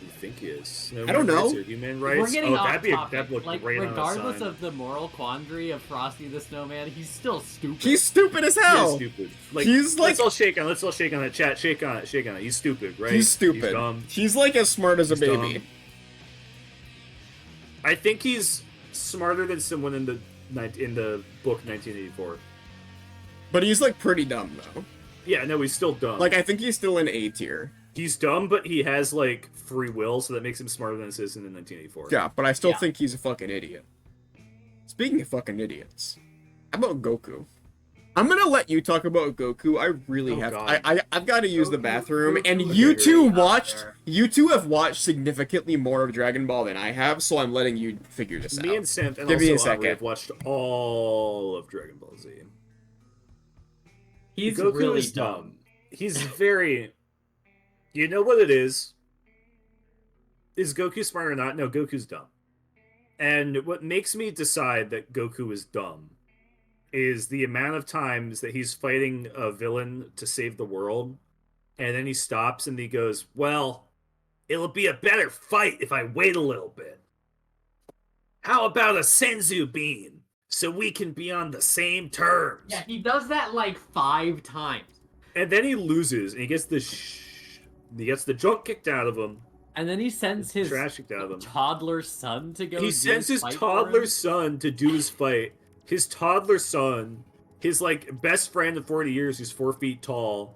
You think he is? No I don't know. Rights or human rights? We're getting off that'd be topic. that'd look Like, great on a regardless sign. of the moral quandary of Frosty the Snowman, he's still stupid. He's stupid as He is hell. stupid. Like, He's like- let's all shake on. Let's all shake on it. Chat, shake on it. Shake on it. He's stupid, right? He's stupid. He's dumb. He's like as smart as a He's baby. dumb. I think he's smarter than someone in the book 1984. But he's like pretty dumb though. Yeah, no, he's still dumb. Like I think he's still in A tier. he's dumb, but he has like free will, so that makes him smarter than a citizen in 1984. Yeah, but I still Yeah. think he's a fucking idiot. Speaking of fucking idiots, how about Goku? I'm gonna let you talk about Goku. I really Oh, have. God. I've got to use the Goku- bathroom, and Goku you is two out watched. there. You two have watched significantly more of Dragon Ball than I have, so I'm letting you figure this Me out. and Synth and Give me a also Aubrey second. have watched all of Dragon Ball Z. He's Goku really is dumb. He's very. You know what it is? Is Goku smart or not? No, Goku's dumb. And what makes me decide that Goku is dumb is the amount of times that he's fighting a villain to save the world, and then he stops and he goes, "Well, it'll be a better fight if I wait a little bit. How about a Senzu bean so we can be on the same terms?" Yeah, he does that like 5 times. And then he loses, and he gets the junk kicked out of him, And then he sends his trash kicked out of him. toddler son to go He do sends his fight for toddler him. son to do his fight. His toddler son, his like best friend of 40 years, who's 4 feet tall,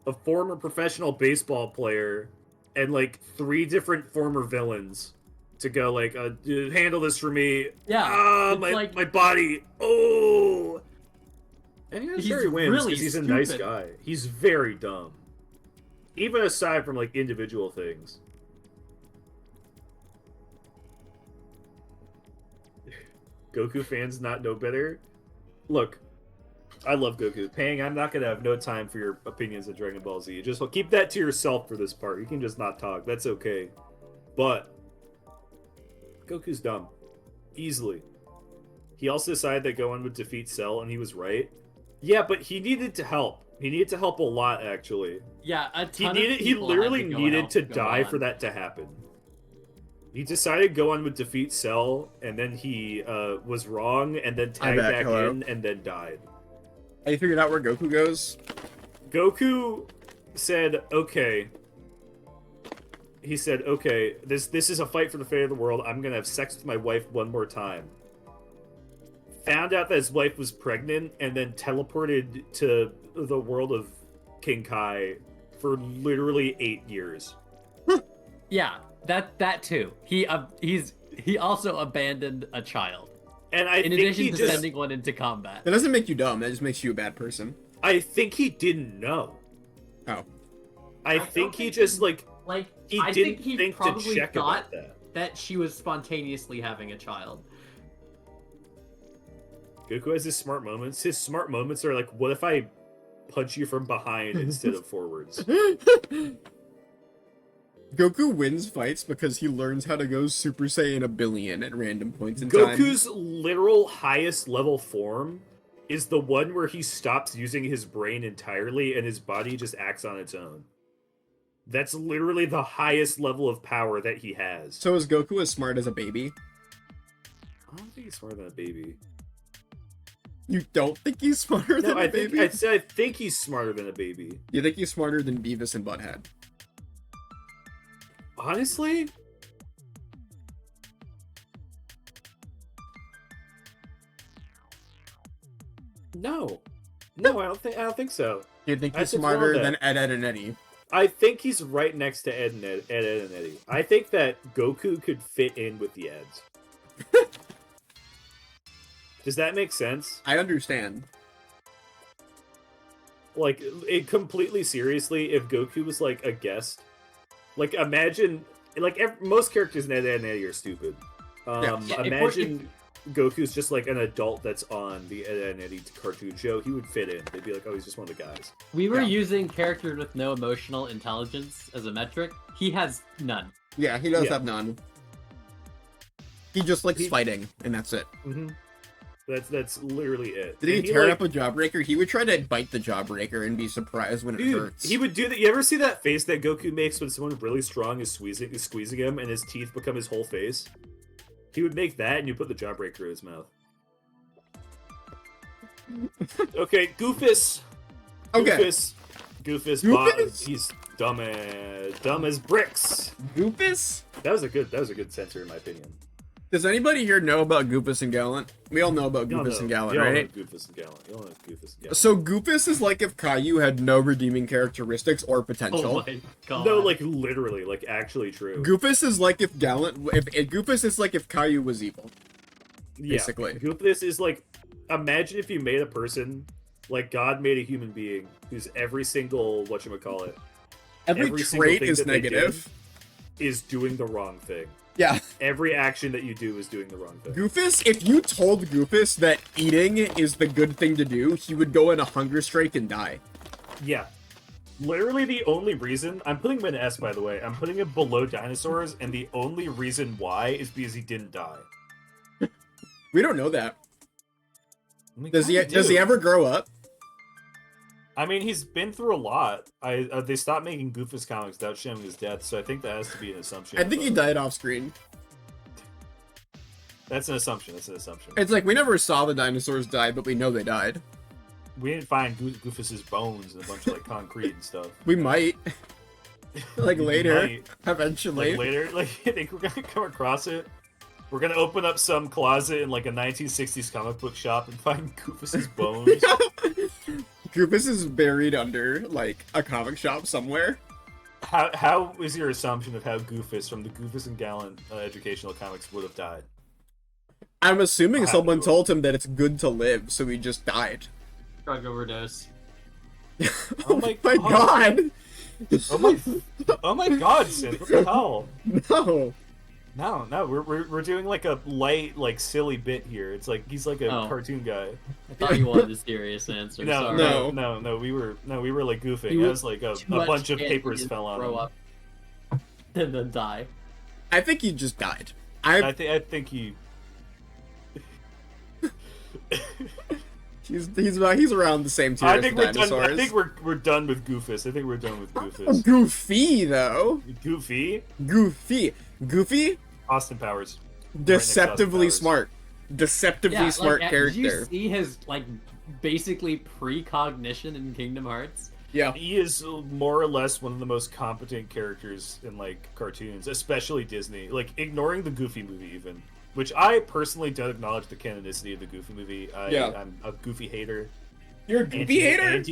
a former professional baseball player, and like 3 different former villains to go like, handle this for me. Yeah, Ah, it's my like- my body. Oh. And He's he wins really because he's a nice stupid. guy. He's very dumb. Even aside from like individual things. Goku fans not know better. Look, I love Goku. Pang, I'm not gonna have no time for your opinions of Dragon Ball Z. Just keep that to yourself for this part. You can just not talk. That's okay. But Goku's dumb. Easily. He also decided that Gohan would defeat Cell, and he was right. Yeah, but he needed to help. He needed to help a lot, actually. Yeah, a He ton needed. of He people literally had to go needed help to die Gohan. for that to happen. He decided Gohan would defeat Cell, and then he was wrong, and then tagged back hello. in, and then died. Have you figured out where Goku goes? Goku said, "Okay." He said, "Okay, this is a fight for the fate of the world. I'm gonna have sex with my wife one more time." Found out that his wife was pregnant, and then teleported to the world of King Kai for literally 8 years. Yeah, that too. He also abandoned a child. And I In think addition he to just, sending one into combat. That doesn't make you dumb. That just makes you a bad person. I think he didn't know. Oh. I don't think he think just he- like Like, he I didn't think he think to probably check thought about that. that she was spontaneously having a child. Goku has his smart moments. His smart moments are like, what if I punch you from behind instead of forwards? Goku wins fights because he learns how to go Super Saiyan a billion at random points in time. Goku's literal highest level form is the one where he stops using his brain entirely and his body just acts on its own. That's literally the highest level of power that he has. So is Goku as smart as a baby? I don't think he's smarter than a baby. You don't think he's smarter No, than I a think baby? I think he's smarter than a baby. You think he's smarter than Beavis and Butthead? Honestly, no, I don't think so. You think I he's think we're smarter on than that. Ed and Eddie? I think he's right next to Ed, and Eddie. I think that Goku could fit in with the Eds. Does that make sense? I understand. Like, it completely seriously, if Goku was like a guest, like imagine, like most characters in Ed, and Eddie are stupid. Yeah, Imagine Goku's just like an adult that's on the Ed, and Eddie cartoon show. He would fit in. They'd be like, oh, he's just one of the guys. We were Yeah. using characters with no emotional intelligence as a metric. He has none. Yeah, he does Yeah. have none. He just likes He- fighting, and that's it. Mm-hmm. That's literally it. Did he And tear like, up a Jawbreaker? He would try to bite the Jawbreaker and be surprised when it Dude, hurts. he would do that. You ever see that face that Goku makes when someone really strong is squeezing him, and his teeth become his whole face? He would make that, and you put the Jawbreaker in his mouth. Okay, Goofus. Okay. Goofus. Goofus? He's dumb as bricks. Goofus? That was a good censor in my opinion. Does anybody here know about Goofus and Gallant? We all know about You all Goofus know- and Gallant, you all know right? Goofus and Gallant. You all know Goofus and Gallant. So Goofus is like if Caillou had no redeeming characteristics or potential. Oh my god. No, like literally, like actually true. Goofus is like if Gallant, if Goofus is like if Caillou was evil. Yeah, basically. Goofus is like, imagine if you made a person, like God made a human being, who's every single, whatchamacallit, Every single trait thing is that they negative. is doing the wrong thing. Yeah. Every action that you do is doing the wrong thing. Goofus, if you told Goofus that eating is the good thing to do, he would go in a hunger strike and die. Yeah. Literally the only reason, I'm putting him in S by the way, I'm putting him below dinosaurs, and the only reason why is because he didn't die. We don't know that. We Does he? kinda Does he do. ever grow up? I mean, he's been through a lot. They stopped making Goofus comics without showing his death, so I think that has to be an assumption. I think he but died off screen. That's an assumption. That's an assumption. It's like we never saw the dinosaurs die, but we know they died. We didn't find Goofus's bones and a bunch of like concrete and stuff. We might. Like We later. might. Eventually. Like later, like I think we're gonna come across it. We're gonna open up some closet in like a 1960s comic book shop and find Goofus's bones. Goofus is buried under, like, a comic shop somewhere. How is your assumption of how Goofus from the Goofus and Gallant educational comics would have died? I'm assuming Wow. someone told him that it's good to live, so he just died. Drug overdose. Oh my my god! Oh my god, Sid, what the hell? No. No, we're doing like a light, like silly bit here. It's like he's like a Oh. cartoon guy. I thought you wanted a serious answer. No, Sorry. no, we were like goofing. You It was like a Too much bunch of kid papers to fell on grow him. up and then die. I think he just died. I think he. He's around the same tier I as think the we're done. dinosaurs. I think we're done with Goofus. I think we're done with Goofus. Goofy though. Goofy, Goofy, Austin Powers. deceptively Powers. smart. Deceptively smart character. Did you see his like basically precognition in Kingdom Hearts? Yeah. He is more or less one of the most competent characters in like cartoons, especially Disney. Like ignoring the Goofy movie, even, which I personally don't acknowledge the canonicity of the Goofy movie. I'm a Goofy hater. You're a Goofy hater?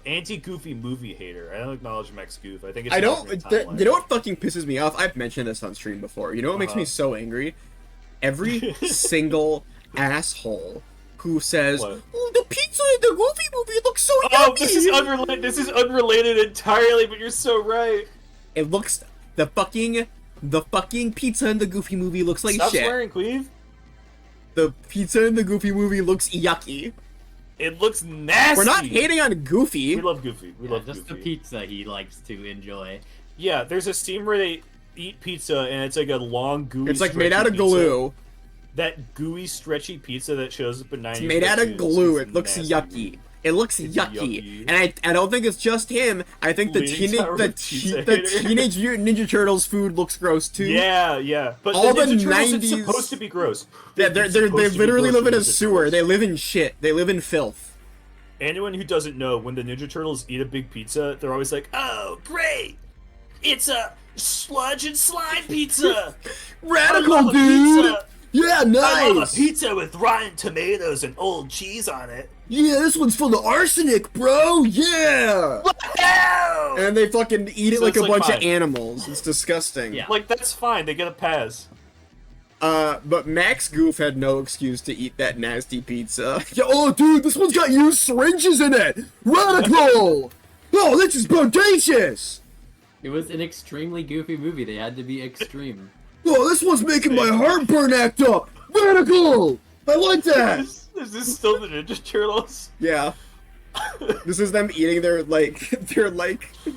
Anti-Goofy movie hater. I don't acknowledge Max Goof. I think it's I an don't. alternate timeline. You know what fucking pisses me off? I've mentioned this on stream before. You know what makes me so angry? Every single asshole who says, What? "Oh, the pizza in the Goofy movie looks so yummy." Oh, this is unrelated. This is unrelated entirely, but you're so right. It looks the fucking pizza in the Goofy movie looks like Stop shit. swearing, Qweave. The pizza in the Goofy movie looks yucky. It looks nasty. We're not hating on Goofy. We love Goofy. We love just Goofy. the pizza he likes to enjoy. Yeah, there's a scene where they eat pizza, and it's like a long, gooey. It's like made stretchy out of pizza. glue. That gooey, stretchy pizza that shows up in 90s. It's made out of cartoons glue. is It looks nasty. yucky. It looks It's yucky. yucky. And I don't think it's just him. I think the Leaning Tower of Pizza the Hater. Teenage Mutant Ninja Turtles food looks gross too. Yeah, yeah. But All the the Ninja Turtles, 90s it's supposed to be gross. Yeah, It's they supposed to be literally gross live in a for Ninja sewer. Turtles. They live in shit. They live in filth. Anyone who doesn't know, when the Ninja Turtles eat a big pizza, they're always like, "Oh, great! It's a sludge and slime pizza! I Radical, love a dude! pizza! Yeah, I love a nice! pizza with rotten tomatoes and old cheese on it!" Yeah, this one's full of arsenic, bro! Yeah! Wow! And they fucking eat it So like a it's like bunch fine. of animals. It's disgusting. Yeah. Like, that's fine, they get a pass. But Max Goof had no excuse to eat that nasty pizza. Yeah, oh, dude, this one's got used syringes in it! Radical! Oh, this is bodacious! It was an extremely goofy movie. They had to be extreme. Oh, this one's making my heartburn act up! Radical! I like that! Is this still the Ninja Turtles? Yeah. This is them eating their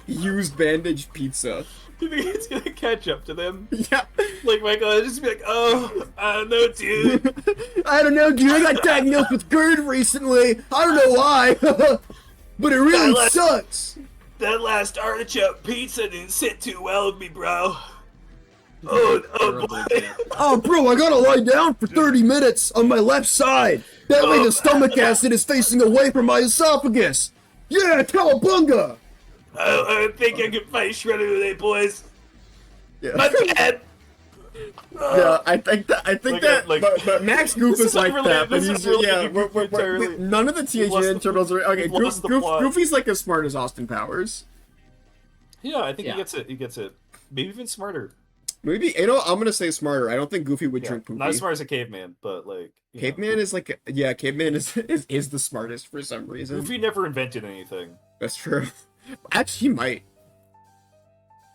used bandaged pizza. Do you think it's gonna catch up to them? Yeah. Like, Michael, I'd just be like, "Oh, I don't know, dude." I don't know, dude. I got diagnosed with GERD recently. I don't know why. But it really That sucks. That last artichoke pizza didn't sit too well with me, bro. Oh Terrible boy. bit. Oh, bro, I gotta lie down for 30 minutes on my left side. That way the stomach acid is facing away from my esophagus. Yeah, cowabunga. I think I can fight Shredder today, boys. Yeah. My bad. Yeah, I think that, Like- but Max Goof This is is like unrelated- that, but this he's is unrelated yeah. to Goofy entirely. None of the Teenage lost Mutant the- Turtles are okay. we've lost the plot. Goofy's like as smart as Austin Powers. Yeah, I think Yeah. he gets it. He gets it. Maybe even smarter. Maybe I'm gonna say smarter. I don't think Goofy would Yeah, drink poopy. not as smart as a caveman, but like you know. Caveman is like Caveman is the smartest for some reason. Goofy never invented anything. That's true. Actually, he might.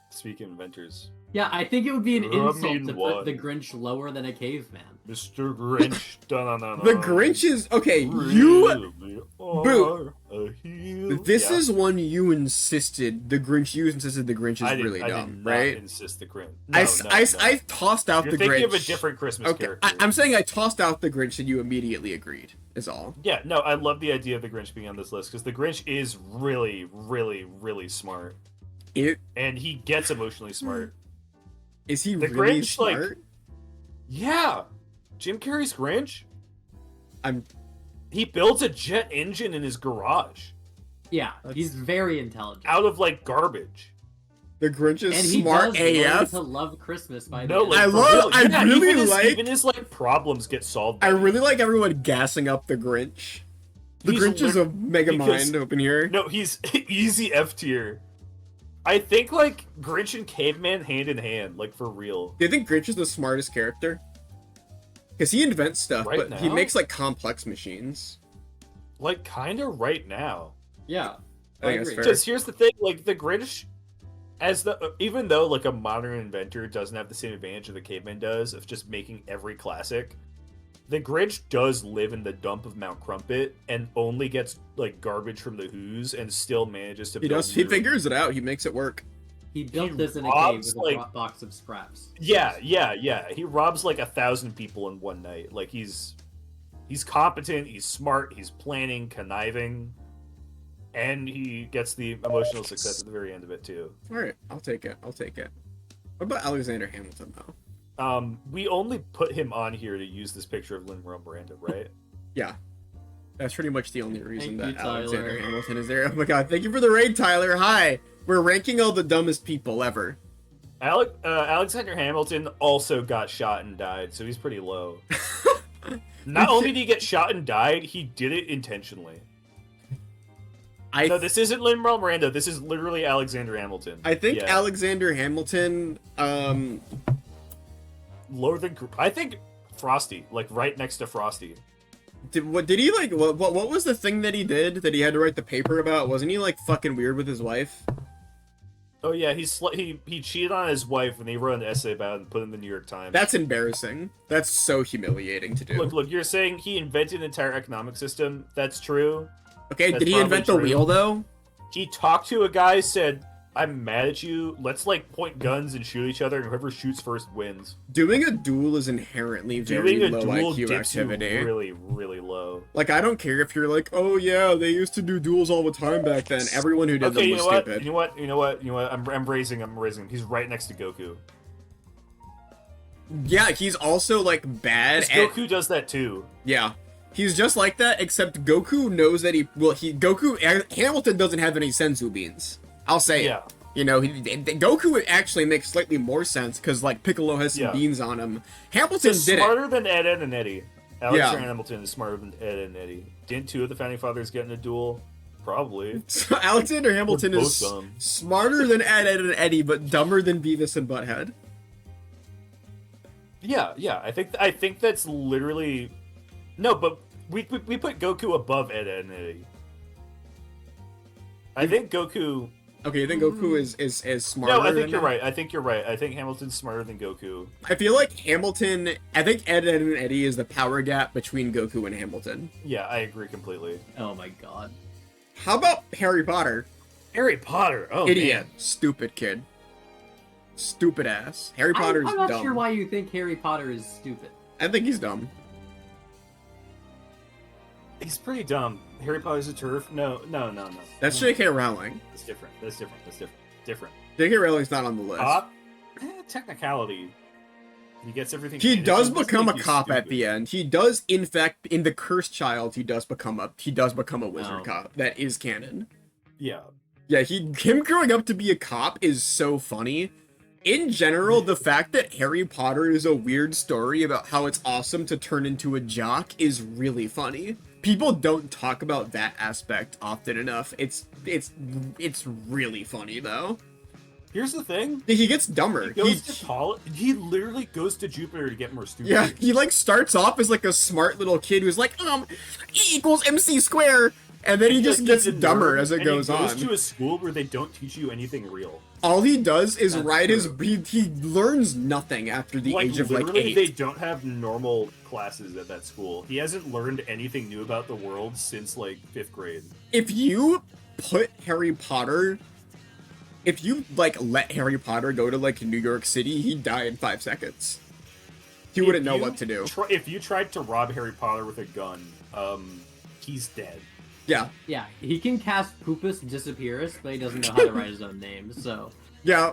Speaking of inventors, Yeah, I think it would be an I insult mean, to what? put the Grinch lower than a caveman. Mr. Grinch. Dun-dun-dun-dun. The Grinch is okay. You. Really are a hero. This Yeah. is one you insisted. You insisted the Grinch is really I dumb, did not right? insist the Grinch. I tossed out You're the thinking Grinch. of a different Christmas Okay, character. I'm saying I tossed out the Grinch and you immediately agreed. Is all. Yeah, no, I love the idea of the Grinch being on this list because the Grinch is really, really, really smart, It and he gets emotionally smart. is he The really Grinch, like- smart? Yeah, Jim Carrey's Grinch. I'm. He builds a jet engine in his garage Yeah, That's- he's very intelligent. out of like garbage. The Grinch is And he smart does learn AF. to love Christmas by No, the like I end. for love- real. I Yeah, really even his, like- even his like problems get solved. I by really him. like everyone gassing up the Grinch. The He's Grinch is a lit- mega because- mind open here. No, he's easy F tier. I think like Grinch and Caveman hand in hand, like for real. Do you think Grinch is the smartest character? Because he invents stuff, Right but he now? makes like complex machines. Like kind of right now. Yeah, I think that's agree. fair. Because here's the thing, like the Grinch, as the even though like a modern inventor doesn't have the same advantage that the Caveman does of just making every classic, the Grinch does live in the dump of Mount Crumpet and only gets like garbage from the Who's and still manages to. He build does. He new- figures it out. He makes it work. He built He this in a cave robs, with a like- box of scraps. Yeah. He robs like 1,000 people in one night. Like he's competent. He's smart. He's planning, conniving, and he gets the emotional success at the very end of it too. All right, I'll take it. What about Alexander Hamilton though? We only put him on here to use this picture of Lin-Manuel Miranda, right? Yeah, that's pretty much the only reason Thank that you, Alexander Tyler. Hamilton is there. Oh my god, thank you for the raid, Tyler. Hi. We're ranking all the dumbest people ever. Alexander Hamilton also got shot and died, so he's pretty low. Not only did he get shot and died, he did it intentionally. No, this isn't Lin-Manuel Miranda. This is literally Alexander Hamilton. I think Yeah. Alexander Hamilton. Lower than I think Frosty, like right next to Frosty. Did he like what was the thing that he did that he had to write the paper about? Wasn't he like fucking weird with his wife? Oh yeah, he cheated on his wife and he wrote an essay about it and put it in the New York Times. That's embarrassing. That's so humiliating to do. Look, you're saying he invented an entire economic system. That's true. Okay, That's did he invent the probably true. wheel though? He talked to a guy, said, "I'm mad at you. Let's like point guns and shoot each other, and whoever shoots first wins." Doing a duel is inherently very Doing a low duel IQ gets you activity. really, really low. Like, I don't care if you're like, oh yeah, they used to do duels all the time back then. Everyone who did Okay, them you was know what? stupid. You know what? I'm raising him. He's right next to Goku. Yeah, he's also like bad 'Cause at. Goku does that too. Yeah, he's just like that. Except Goku knows that Hamilton doesn't have any senzu beans. I'll say Yeah. it. You know, Goku actually makes slightly more sense because like Piccolo has some Yeah. beans on him. Hamilton He's did it. smarter than Ed, Ed, and Eddie. Alexander Yeah. Hamilton is smarter than Ed and Eddie. Didn't two of the founding fathers get in a duel? Probably. So Alexander Hamilton They're is both dumb. smarter than Ed, Ed, and Eddie, but dumber than Beavis and Butthead. Yeah. I think that's literally no, but we put Goku above Ed, Ed, and Eddie. I think Goku. Okay, you think Goku is smarter? No, I than think you're that? right. I think you're right. I think Hamilton's smarter than Goku. I feel like I think Ed, Ed, and Eddie is the power gap between Goku and Hamilton. Yeah, I agree completely. Oh my god. How about Harry Potter? Harry Potter. Oh Idiot. man. Stupid kid. Stupid ass. Harry Potter's I'm not dumb. sure why you think Harry Potter is stupid. I think he's dumb. He's pretty dumb. Harry Potter's a turf. No. That's No. J.K. Rowling. That's different. Different. J.K. Rowling's not on the list. Cop? Technicality. He gets everything. He handed does to him. Doesn't become a make you cop at stupid. the end. He does, in fact, in the Cursed Child, he does become a wizard Oh. cop. That is canon. Yeah. Yeah, him growing up to be a cop is so funny. In general, the fact that Harry Potter is a weird story about how it's awesome to turn into a jock is really funny. People don't talk about that aspect often enough. It's really funny though. Here's the thing. He gets dumber. He goes to college. He literally goes to Jupiter to get more stupid. Yeah, he like starts off as like a smart little kid who's like, E equals MC square, and then he just Like, gets he's a dumber nerd, as it and goes he goes on. to a school where they don't teach you anything real. All he does is That's ride his. true. He learns nothing after the age of like literally, 8. they don't have normal classes at that school. He hasn't learned anything new about the world since like 5th grade. If you put Harry Potter, if you like let Harry Potter go to like New York City, he'd die in 5 seconds. He wouldn't know what to do. If you tried to rob Harry Potter with a gun, he's dead. Yeah, Yeah, he can cast Poopus Disappearus, but he doesn't know how to write his own name, so... yeah.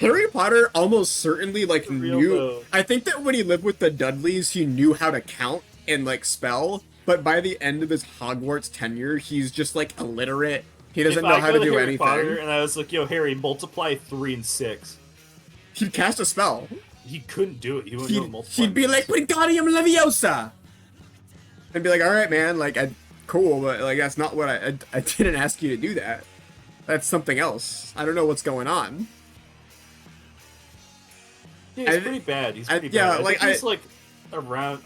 Harry Potter almost certainly like real, knew. though. I think that when he lived with the Dudleys, he knew how to count and like spell. But by the end of his Hogwarts tenure, he's just like illiterate. He doesn't If know I how go to do Harry anything. Potter and I was like, "Yo, Harry, multiply 3 and 6." He'd cast a spell. He couldn't do it. He wouldn't know He'd, multiply. he'd be like, Wingardium Leviosa! And be like, alright, man, like, cool, but, like, that's not what I didn't ask you to do that. That's something else. I don't know what's going on. Yeah, he's I- pretty bad. He's I- pretty yeah, bad. like, I think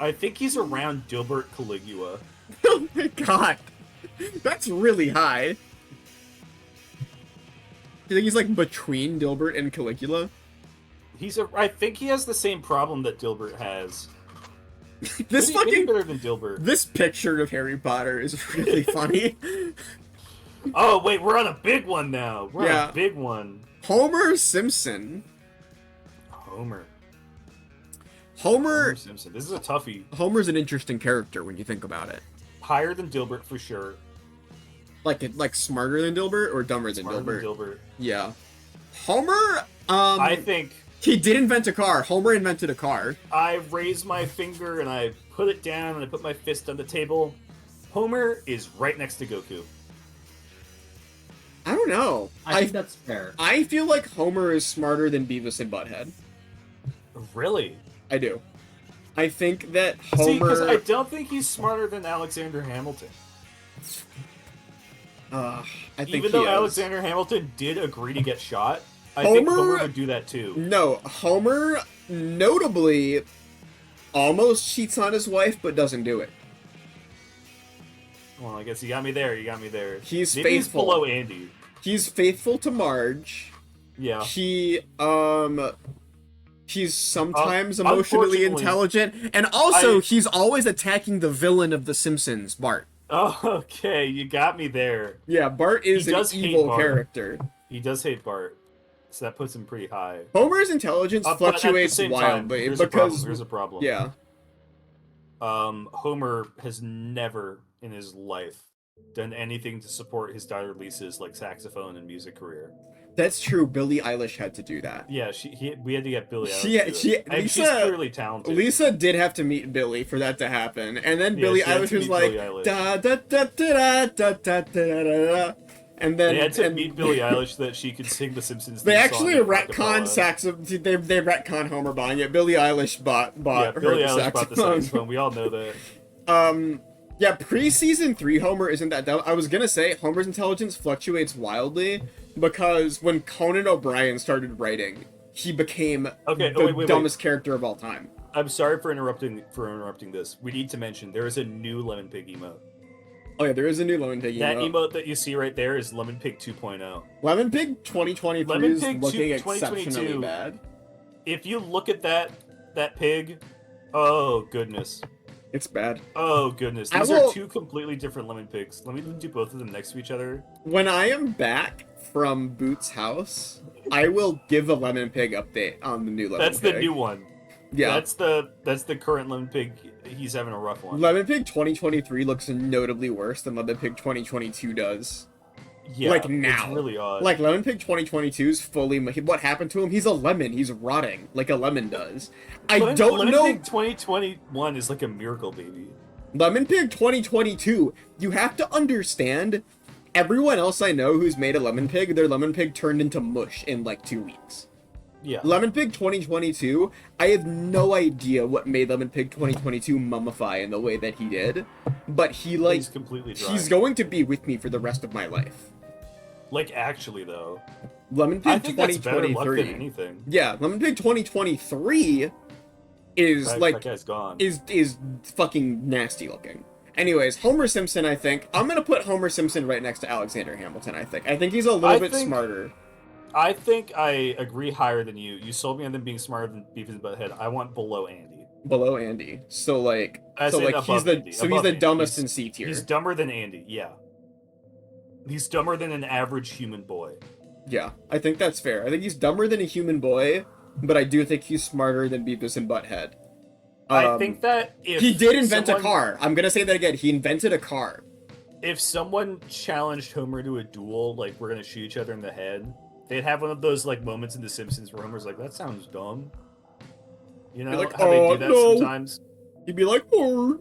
I think he's around Dilbert Caligula. Oh my god. That's really high. You think he's, like, between Dilbert and Caligula? I think he has the same problem that Dilbert has. This Maybe fucking... better than Dilbert. This picture of Harry Potter is really funny. Oh wait, we're on a big one now. We're Yeah. on a big one. Homer Simpson. Homer Homer... Simpson. This is a toughie. Homer's an interesting character when you think about it. Higher than Dilbert for sure. Like smarter than Dilbert or dumber than Smarter Dilbert? than Dilbert. Yeah. Homer, I think he did invent a car. Homer invented a car. I raise my finger and I put it down and I put my fist on the table. Homer is right next to Goku. I don't know. I think that's fair. I feel like Homer is smarter than Beavis and Butthead. Really? I do. I think that See, because Homer... I don't think he's smarter than Alexander Hamilton. I think Even he though is. Alexander Hamilton did agree to get shot, I think Homer- Homer would do that too. No, Homer, notably, almost cheats on his wife, but doesn't do it. Well, I guess you got me there. He's Maybe he's faithful. below Andy. He's faithful to Marge. Yeah. He's sometimes emotionally unfortunately, intelligent, and also he's always attacking the villain of The Simpsons, Bart. Oh, okay, you got me there. Yeah, Bart is an evil Bart. character. He does hate Bart, so that puts him pretty high. Homer's intelligence fluctuates wildly because there's a problem. Yeah. Homer has never in his life done anything to support his daughter Lisa's like saxophone and music career. That's true. Billie Eilish had to do that. Yeah, we had to get Billie Eilish. And she's clearly talented. Lisa did have to meet Billie for that to happen, and then Billie Eilish was like da da da da da da da da, and then they had to meet Billie Eilish so that she could sing the Simpsons. They actually retconned saxophone. They retconned Homer buying it. Billie Eilish bought Billie Eilish bought the saxophone. We all know that. Yeah, pre-season 3 Homer isn't that dumb. I was gonna say Homer's intelligence fluctuates wildly because when Conan O'Brien started writing, he became the dumbest character of all time. I'm sorry for interrupting this. We need to mention there is a new Lemon Pig emote. Oh yeah, there is a new Lemon Pig emote. That emote that you see right there is Lemon Pig 2.0. Lemon Pig 2023 Lemon is Pig looking exceptionally bad. If you look at that pig, oh goodness. It's bad. Oh goodness. These are two completely different Lemon Pigs. Let me do both of them next to each other. When I am back from Boots' house, I will give a Lemon Pig update on the new Lemon Pig. That's the new one. Yeah. That's the current Lemon Pig. He's having a rough one. Lemon Pig 2023 looks notably worse than Lemon Pig 2022 does. Yeah, like now. It's really odd. Like Lemon Pig 2022 is fully what happened to him? He's a lemon. He's rotting like a lemon does. Lemon Pig 2021 is like a miracle baby. Lemon Pig 2022. You have to understand. Everyone else I know who's made a Lemon Pig, their Lemon Pig turned into mush in like 2 weeks. Yeah. Lemon Pig 2022. I have no idea what made Lemon Pig 2022 mummify in the way that he did, but he's completely dry. He's going to be with me for the rest of my life. Like, actually, though. Lemon Pig I think 2023. that's better luck than anything. Yeah, Lemon Pig 2023 is that guy's gone. Is fucking nasty looking. Anyways, Homer Simpson, I think. I'm gonna put Homer Simpson right next to Alexander Hamilton, I think. I think he's a little bit smarter. I think I agree higher than you. You sold me on them being smarter than Beavis and Butthead. I want below Andy. Below Andy. So like he's the dumbest in C tier. He's dumber than Andy, yeah. He's dumber than an average human boy. Yeah, I think that's fair. I think he's dumber than a human boy, but I do think he's smarter than Beavis and Butthead. I think that if he did invent a car. I'm gonna say that again. He invented a car. If someone challenged Homer to a duel, like we're gonna shoot each other in the head, they'd have one of those like moments in The Simpsons where Homer's like, "That sounds dumb." You know like, how they do that sometimes. He'd be like, "Oh."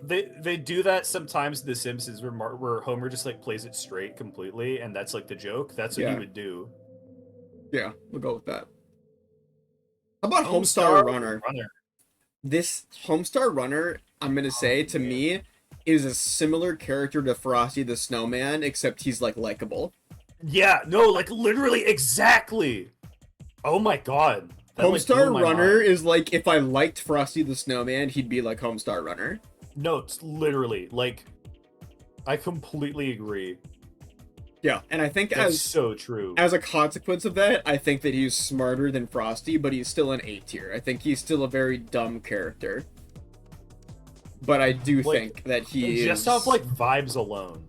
They do that sometimes in The Simpsons where Homer just like plays it straight completely, and that's like the joke. That's what he would do. Yeah, we'll go with that. How about Homestar Runner? This Homestar Runner, I'm gonna say, to me, is a similar character to Frosty the Snowman, except he's like likable. Yeah, no, like literally exactly. Oh my god. Homestar Runner is like if I liked Frosty the Snowman, he'd be like Homestar Runner. No, it's literally like I completely agree. Yeah, and I think that's so true. As a consequence of that, I think that he's smarter than Frosty, but he's still an A tier. I think he's still a very dumb character. But I do think that he is... Just off, like, vibes alone.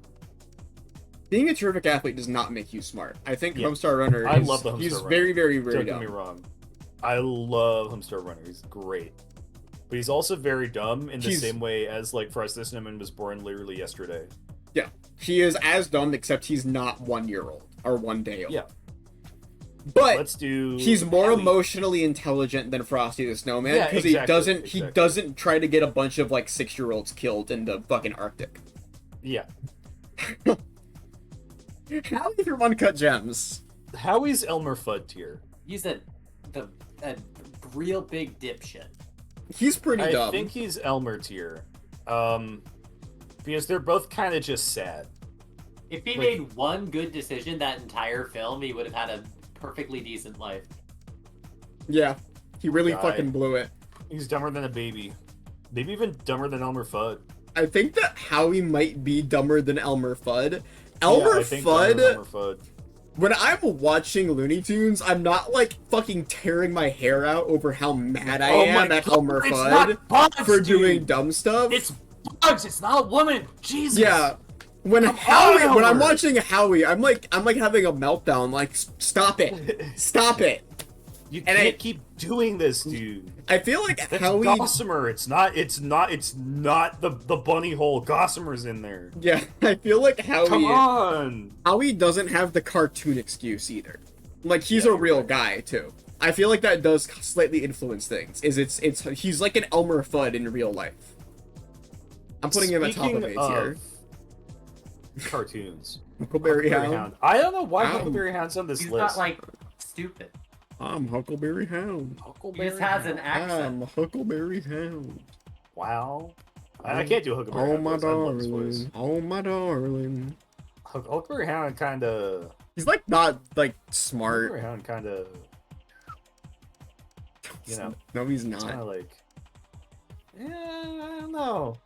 Being a terrific athlete does not make you smart. I think Homestar Runner I love the Homestar he's Runner. very, very, very dumb. Don't get me wrong. I love Homestar Runner. He's great. But he's also very dumb in the same way as, like, Frosty the Snowman was born literally yesterday. Yeah. He is as dumb, except he's not 1 year old. Or 1 day old. Yeah. But he's more emotionally intelligent than Frosty the Snowman because he doesn't try to get a bunch of like 6-year-olds killed in the fucking Arctic. Yeah. Howie from Uncut Gems. Howie's Elmer Fudd tier. He's a real big dipshit. He's pretty dumb. I think he's Elmer tier. Because they're both kind of just sad. If he made one good decision that entire film, he would have had a perfectly decent life. Yeah, he really fucking blew it. He's dumber than a baby. Maybe even dumber than Elmer Fudd. I think that Howie might be dumber than Elmer Fudd. Yeah, Elmer I think dumber than Elmer Fudd. When I'm watching Looney Tunes, I'm not like fucking tearing my hair out over how mad I am at Elmer Fudd for doing dumb stuff. It's bugs. It's not a woman. Jesus. Yeah. When I'm watching Howie, I'm like having a meltdown. Like, stop it, stop it. You can't keep doing this, dude. I feel like That's Howie. Gossamer. It's not the bunny hole. Gossamer's in there. Yeah, I feel like Howie. Come on. Howie doesn't have the cartoon excuse either. Like, he's a real guy too. I feel like that does slightly influence things. He's like an Elmer Fudd in real life. I'm putting him at top of eight here. Cartoons. Huckleberry Hound. I don't know why Huckleberry Hound's on this He's list. not like stupid. I'm Huckleberry Hound. He just has an accent. I'm Huckleberry Hound. Wow. I can't do Huckleberry Oh Hound. my voice. I love his voice. darling. Oh my darling. Huckleberry Hound kind of. He's like not like smart. Huckleberry Hound kind of. You know. No, he's Kind not. of like. Yeah, I don't know.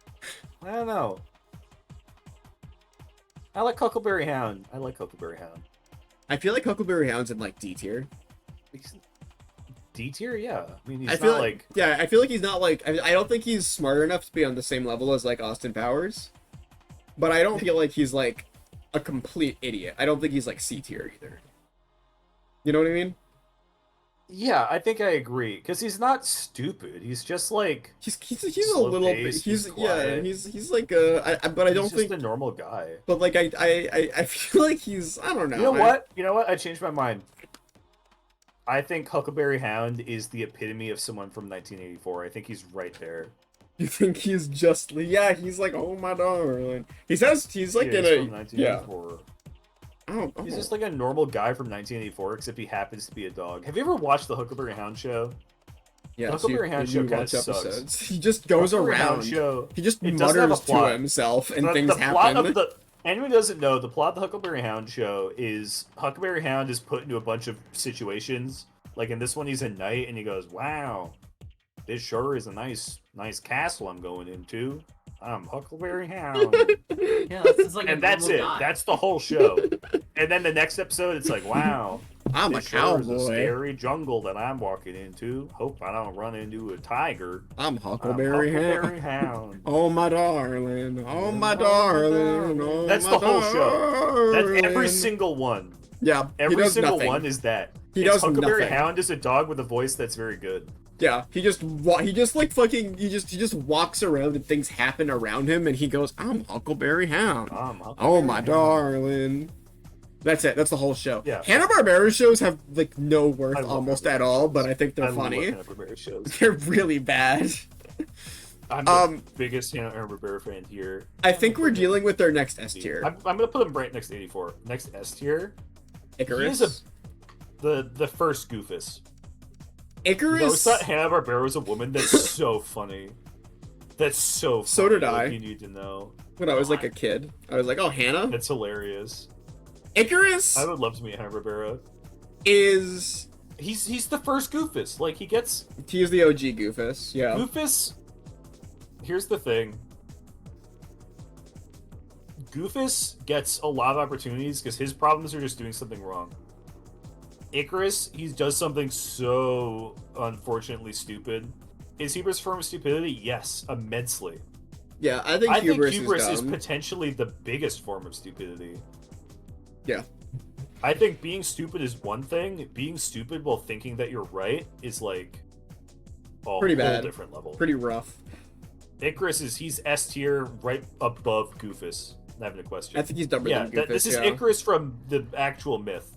I like Huckleberry Hound. I feel like Huckleberry Hound's in like D tier. D tier, yeah. I mean, he's I feel not like yeah, I feel like he's not like I don't think he's smart enough to be on the same level as like Austin Powers. But I don't feel like he's like a complete idiot. I don't think he's like C tier either. You know what I mean? Yeah, I think I agree because he's not stupid. He's just like He's a little bit. He's like but I don't he's think just a normal guy. But like I feel like he's I don't know. You know what? I changed my mind. I think Huckleberry Hound is the epitome of someone from 1984. I think he's right there. You think he's just he's like, oh my darling. He's like in a from 1984. Oh, He's just like a normal guy from 1984, except he happens to be a dog. Have you ever watched the Huckleberry Hound show? yeah, Huckleberry Hound show kind of sucks. He just goes Huckleberry Hound around. show, He just it doesn't have a mutters to plot. himself and the things plot happen. of the anyone doesn't know the plot of the Huckleberry Hound show is Huckleberry Hound is put into a bunch of situations. Like in this one, he's a knight, and he goes, "Wow, this sure is a nice castle I'm going into. I'm Huckleberry Hound." Yeah, this is like And a that's normal it. guy. That's the whole show. And then the next episode, it's like, "Wow, I'm a this sure is a cowboy. scary jungle that I'm walking into. Hope I don't run into a tiger. I'm I'm Huckleberry Huckleberry Hound. Hound." Oh my darling. Oh my darling. Oh That's my the whole show. That's every darling. single one. Yeah, he Every does single nothing. one is that. He It's does Huckleberry nothing. Hound is a dog with a voice that's very good. Yeah, he just walks around and things happen around him and he goes, I'm Huckleberry Hound. Oh my darling. That's it. That's the whole show. Yeah. Hanna-Barbera shows have like no worth I love almost Hanna-Barbera at all, but I think they're I love funny. Hanna-Barbera shows. They're really bad. I'm the biggest Hanna-Barbera fan here. I think we're dealing with their next S tier. I'm gonna put him right next to 84. Next S tier. Icarus. He is the first Goofus. Icarus. You always thought Hanna-Barbera was a woman. That's so funny. That's so funny. So did Like, I. you need to know. When I was like a kid, I was like, oh, Hannah. That's hilarious. Icarus I would love to meet Hanna-Barbera. is He's the first Goofus. Like, he gets... he's the OG Goofus. Yeah. Goofus... Here's the thing. Goofus gets a lot of opportunities because his problems are just doing something wrong. Icarus, he does something so unfortunately stupid. Is hubris a form of stupidity? Yes, immensely. Yeah, I think hubris is dumb. Potentially the biggest form of stupidity. Yeah. I think being stupid is one thing. Being stupid while thinking that you're right is like a Pretty whole bad. different level. Pretty rough. Icarus he's S tier, right above Goofus. Not even a question. I think he's dumber Yeah, than Goofus. this is yeah. Icarus from the actual myth.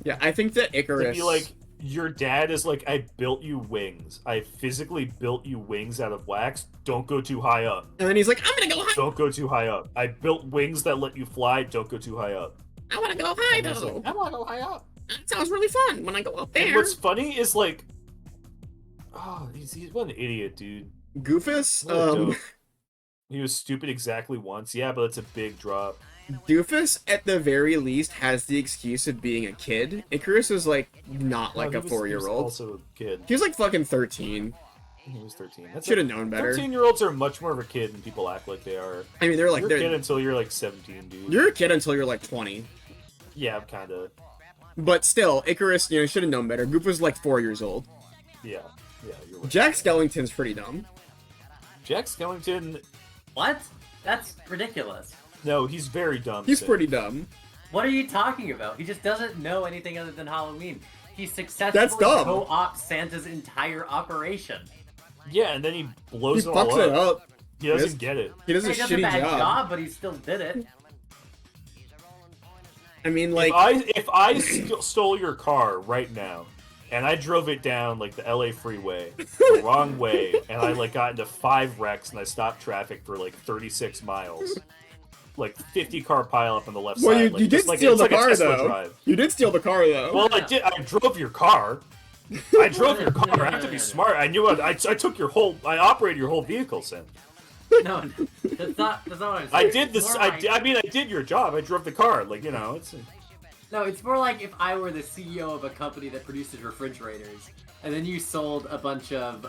Yeah, I think that To Icarus. be like, your dad is like, I built you wings. I physically built you wings out of wax. Don't go too high up. And then he's like, I'm gonna go high. Don't go too high up. I built wings that let you fly. Don't go too high up. I wanna go high And it's though. like, I want to go high up. That sounds really fun when I go up And there. what's funny is like, oh, he's what an idiot, dude. Goofus? What a dope. He was stupid exactly once. Yeah, but it's a big drop. Doofus, at the very least, has the excuse of being a kid. Icarus is like not like No, a he was 4-year-old. also a kid. He was like fucking 13. He was 13. Should have known better. 13-year-olds are much more of a kid than people act like they are. I mean, they're like You're a kid until you're like 17, dude. You're a kid until you're like 20. Yeah, kind of. But still, Icarus, you know, should have known better. Goop was like 4 years old. Yeah, you're right. Jack Skellington's pretty dumb. Jack Skellington. What? That's ridiculous. No, he's very dumb. He's pretty dumb. What are you talking about? He just doesn't know anything other than Halloween. He That's successfully dumb. co-ops Santa's entire operation. Yeah, and then he He blows it all fucks it up. He doesn't get it. He does a He does a shitty bad job. job, but he still did it. I mean, like, If I stole your car right now, and I drove it down like the LA freeway the wrong way, and I like got into 5 wrecks and I stopped traffic for like 36 miles, like 50-car pileup on the left well, side. you Like, did it's like, steal it's the like a car Tesla though. drive. You did steal the car though. Well, I did. I drove your car. I drove your car. I have to be smart. I knew. I took your whole. I operated your whole vehicle, Sam. No, that's not what I'm saying. I did It's this. more like- I mean, I did your job. I drove the car. Like, you know, it's. No, it's more like if I were the CEO of a company that produces refrigerators, and then you sold a bunch of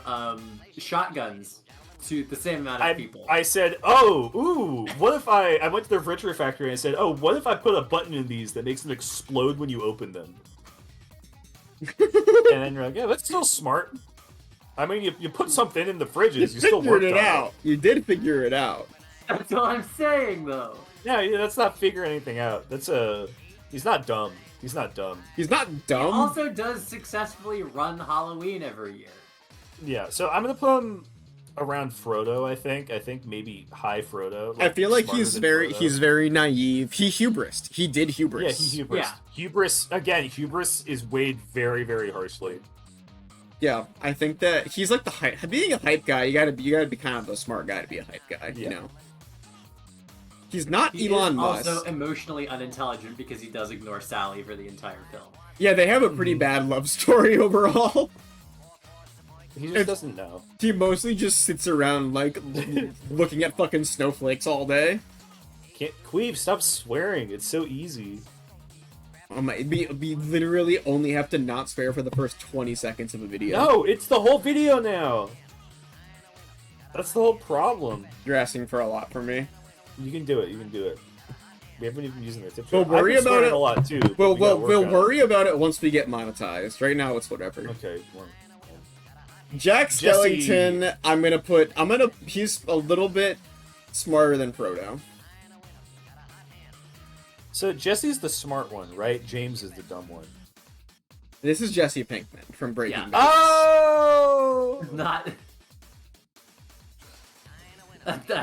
shotguns to the same amount of people. I said, oh, ooh, what if I went to the refrigerator factory and I said, oh, what if I put a button in these that makes them explode when you open them? And then you're like, yeah, that's still smart. I mean, you put something in the fridges, you still figured worked it on out. You did figure it out. That's what I'm saying, though. Yeah, that's not figuring anything out. He's not dumb. He's not dumb. He's not He dumb. also does successfully run Halloween every year. Yeah, so I'm gonna put him around Frodo. I think maybe high Frodo. I feel like smarter he's than very Frodo. naive. He hubrised. He did hubris. Yeah, he hubris. Yeah. Hubris is weighed very, very harshly. Yeah, I think that he's like the hype. Being a hype guy, you gotta be kind of a smart guy to be a hype guy. Yeah. You know. He's not He Elon is Musk. also emotionally unintelligent because he does ignore Sally for the entire film. Yeah, they have a pretty bad love story overall. He just It's- doesn't know. He mostly just sits around like looking at fucking snowflakes all day. Qweave, stop swearing. It's so easy. Be literally only have to not swear for the first 20 seconds of a video. No, it's the whole video now. That's the whole problem. You're asking for a lot from me. You can do it. You can do it. We haven't even used the tip. We'll worry I've been about swearing it. a lot too. but We'll we gotta work on it. worry about it once we get monetized. Right now, it's whatever. Okay. Well, Jack Jesse- Skellington, he's a little bit smarter than Frodo. so Jesse's the smart one, right? James is the dumb one. This is Jesse Pinkman from Breaking Yeah. Bad. Oh! Not.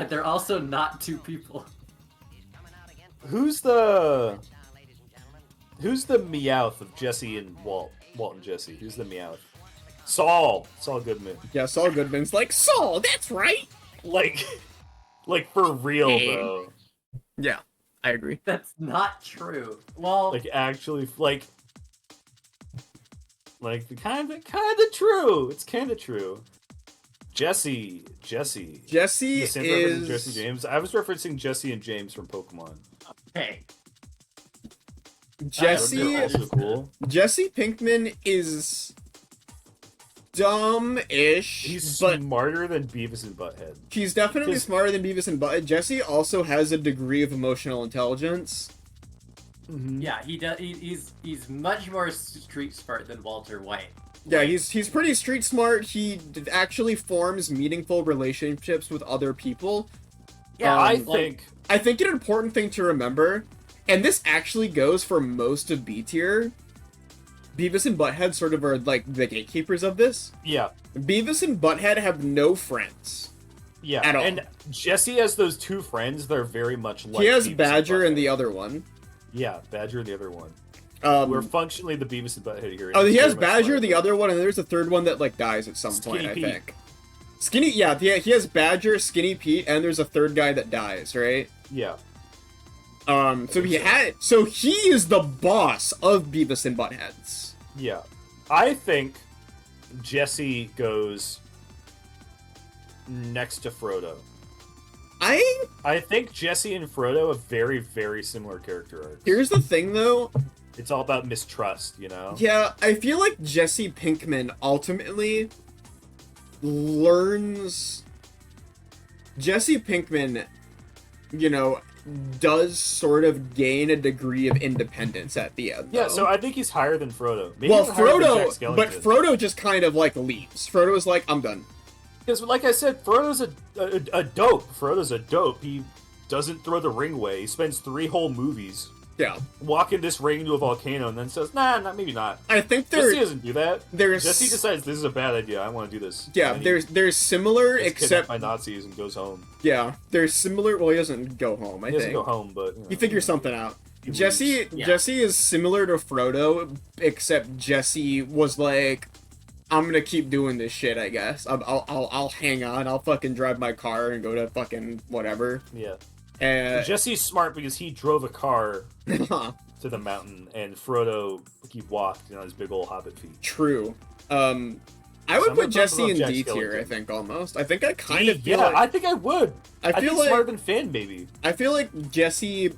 They're also not two people. Who's the Meowth of Jesse and Walt and Jesse? Who's the Meowth? Saul Goodman. Yeah, Saul Goodman's like, Saul, that's right! Like for real though. Yeah, I agree. That's not true. Well, Like actually, like kind of true. It's kind of true. Jesse. Jesse The same reference to is... Jesse James. I was referencing Jesse and James from Pokemon. hey, Jesse... They're also cool. Jesse Pinkman is... dumb-ish, He's but smarter than Beavis and Butthead. he's definitely 'Cause- smarter than Beavis and Butthead. Jesse also has a degree of emotional intelligence. yeah, he does. He's much more street smart than Walter White. Yeah, he's pretty street smart. He actually forms meaningful relationships with other people. Yeah, I like, think an important thing to remember, and this actually goes for most of B tier, Beavis and Butthead sort of are like the gatekeepers of this. Yeah. Beavis and Butthead have no friends. Yeah. At all. And Jesse has those two friends that are very much like He has Beavis Badger and Butthead. the other one. Yeah, Badger and the other one. We're functionally the Beavis and Butthead here. Oh, he It's has very much Badger, like- the other one, and there's a third one that like dies at some Skinny point, I Pete. think. Yeah, he has Badger, Skinny Pete, and there's a third guy that dies, right? Yeah. So he is the boss of Beavis and Buttheads. Yeah. I think Jesse goes next to Frodo. I think Jesse and Frodo have very, very similar character arcs. Here's the thing, though. It's all about mistrust, you know? Yeah, I feel like Jesse Pinkman ultimately learns... Jesse Pinkman, you know, does sort of gain a degree of independence at the end. Yeah, though. so I think he's higher than Frodo. Maybe Well, even higher than Jack Frodo, but Skellington. Frodo just kind of like leaves. Frodo is like, I'm done. Because, like I said, Frodo's a dope. Frodo's a dope. He doesn't throw the ring away. He spends 3 whole movies Yeah, walking this ring into a volcano and then says, nah, maybe not. I think Jesse doesn't do that. there's Jesse decides this is a bad idea. I want to do this. yeah, And he there's similar gets kidnapped except by Nazis and goes home. yeah, there's similar. Well, he doesn't go home. I He doesn't think go home, but he figures something out. he Jesse leaves. Yeah. Jesse is similar to Frodo, except Jesse was like, I'm gonna keep doing this shit. I guess I'll hang on. I'll fucking drive my car and go to fucking whatever. Yeah. And Jesse's smart because he drove a car to the mountain, and Frodo he walked on his big old hobbit feet. true. I would Some put of them Jesse love in Jack D tier. Skellington. I think almost. I think I kind of feel Yeah, like I think I would. I think feel like smarter than Finn, baby. I feel like Jesse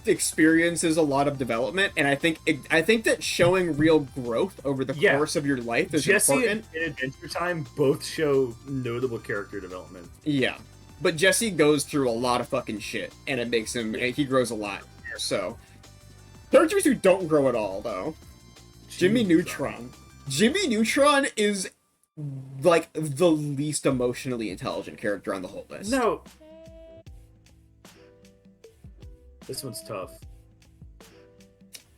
experiences a lot of development, and I think that showing real growth over the Yeah. course of your life is Jesse important. and Adventure Time both show notable character development. Yeah, but Jesse goes through a lot of fucking shit, and it makes him he grows a lot. So characters who don't grow at all, though. Jimmy Neutron. Jimmy Neutron is like the least emotionally intelligent character on the whole list. No. This one's tough.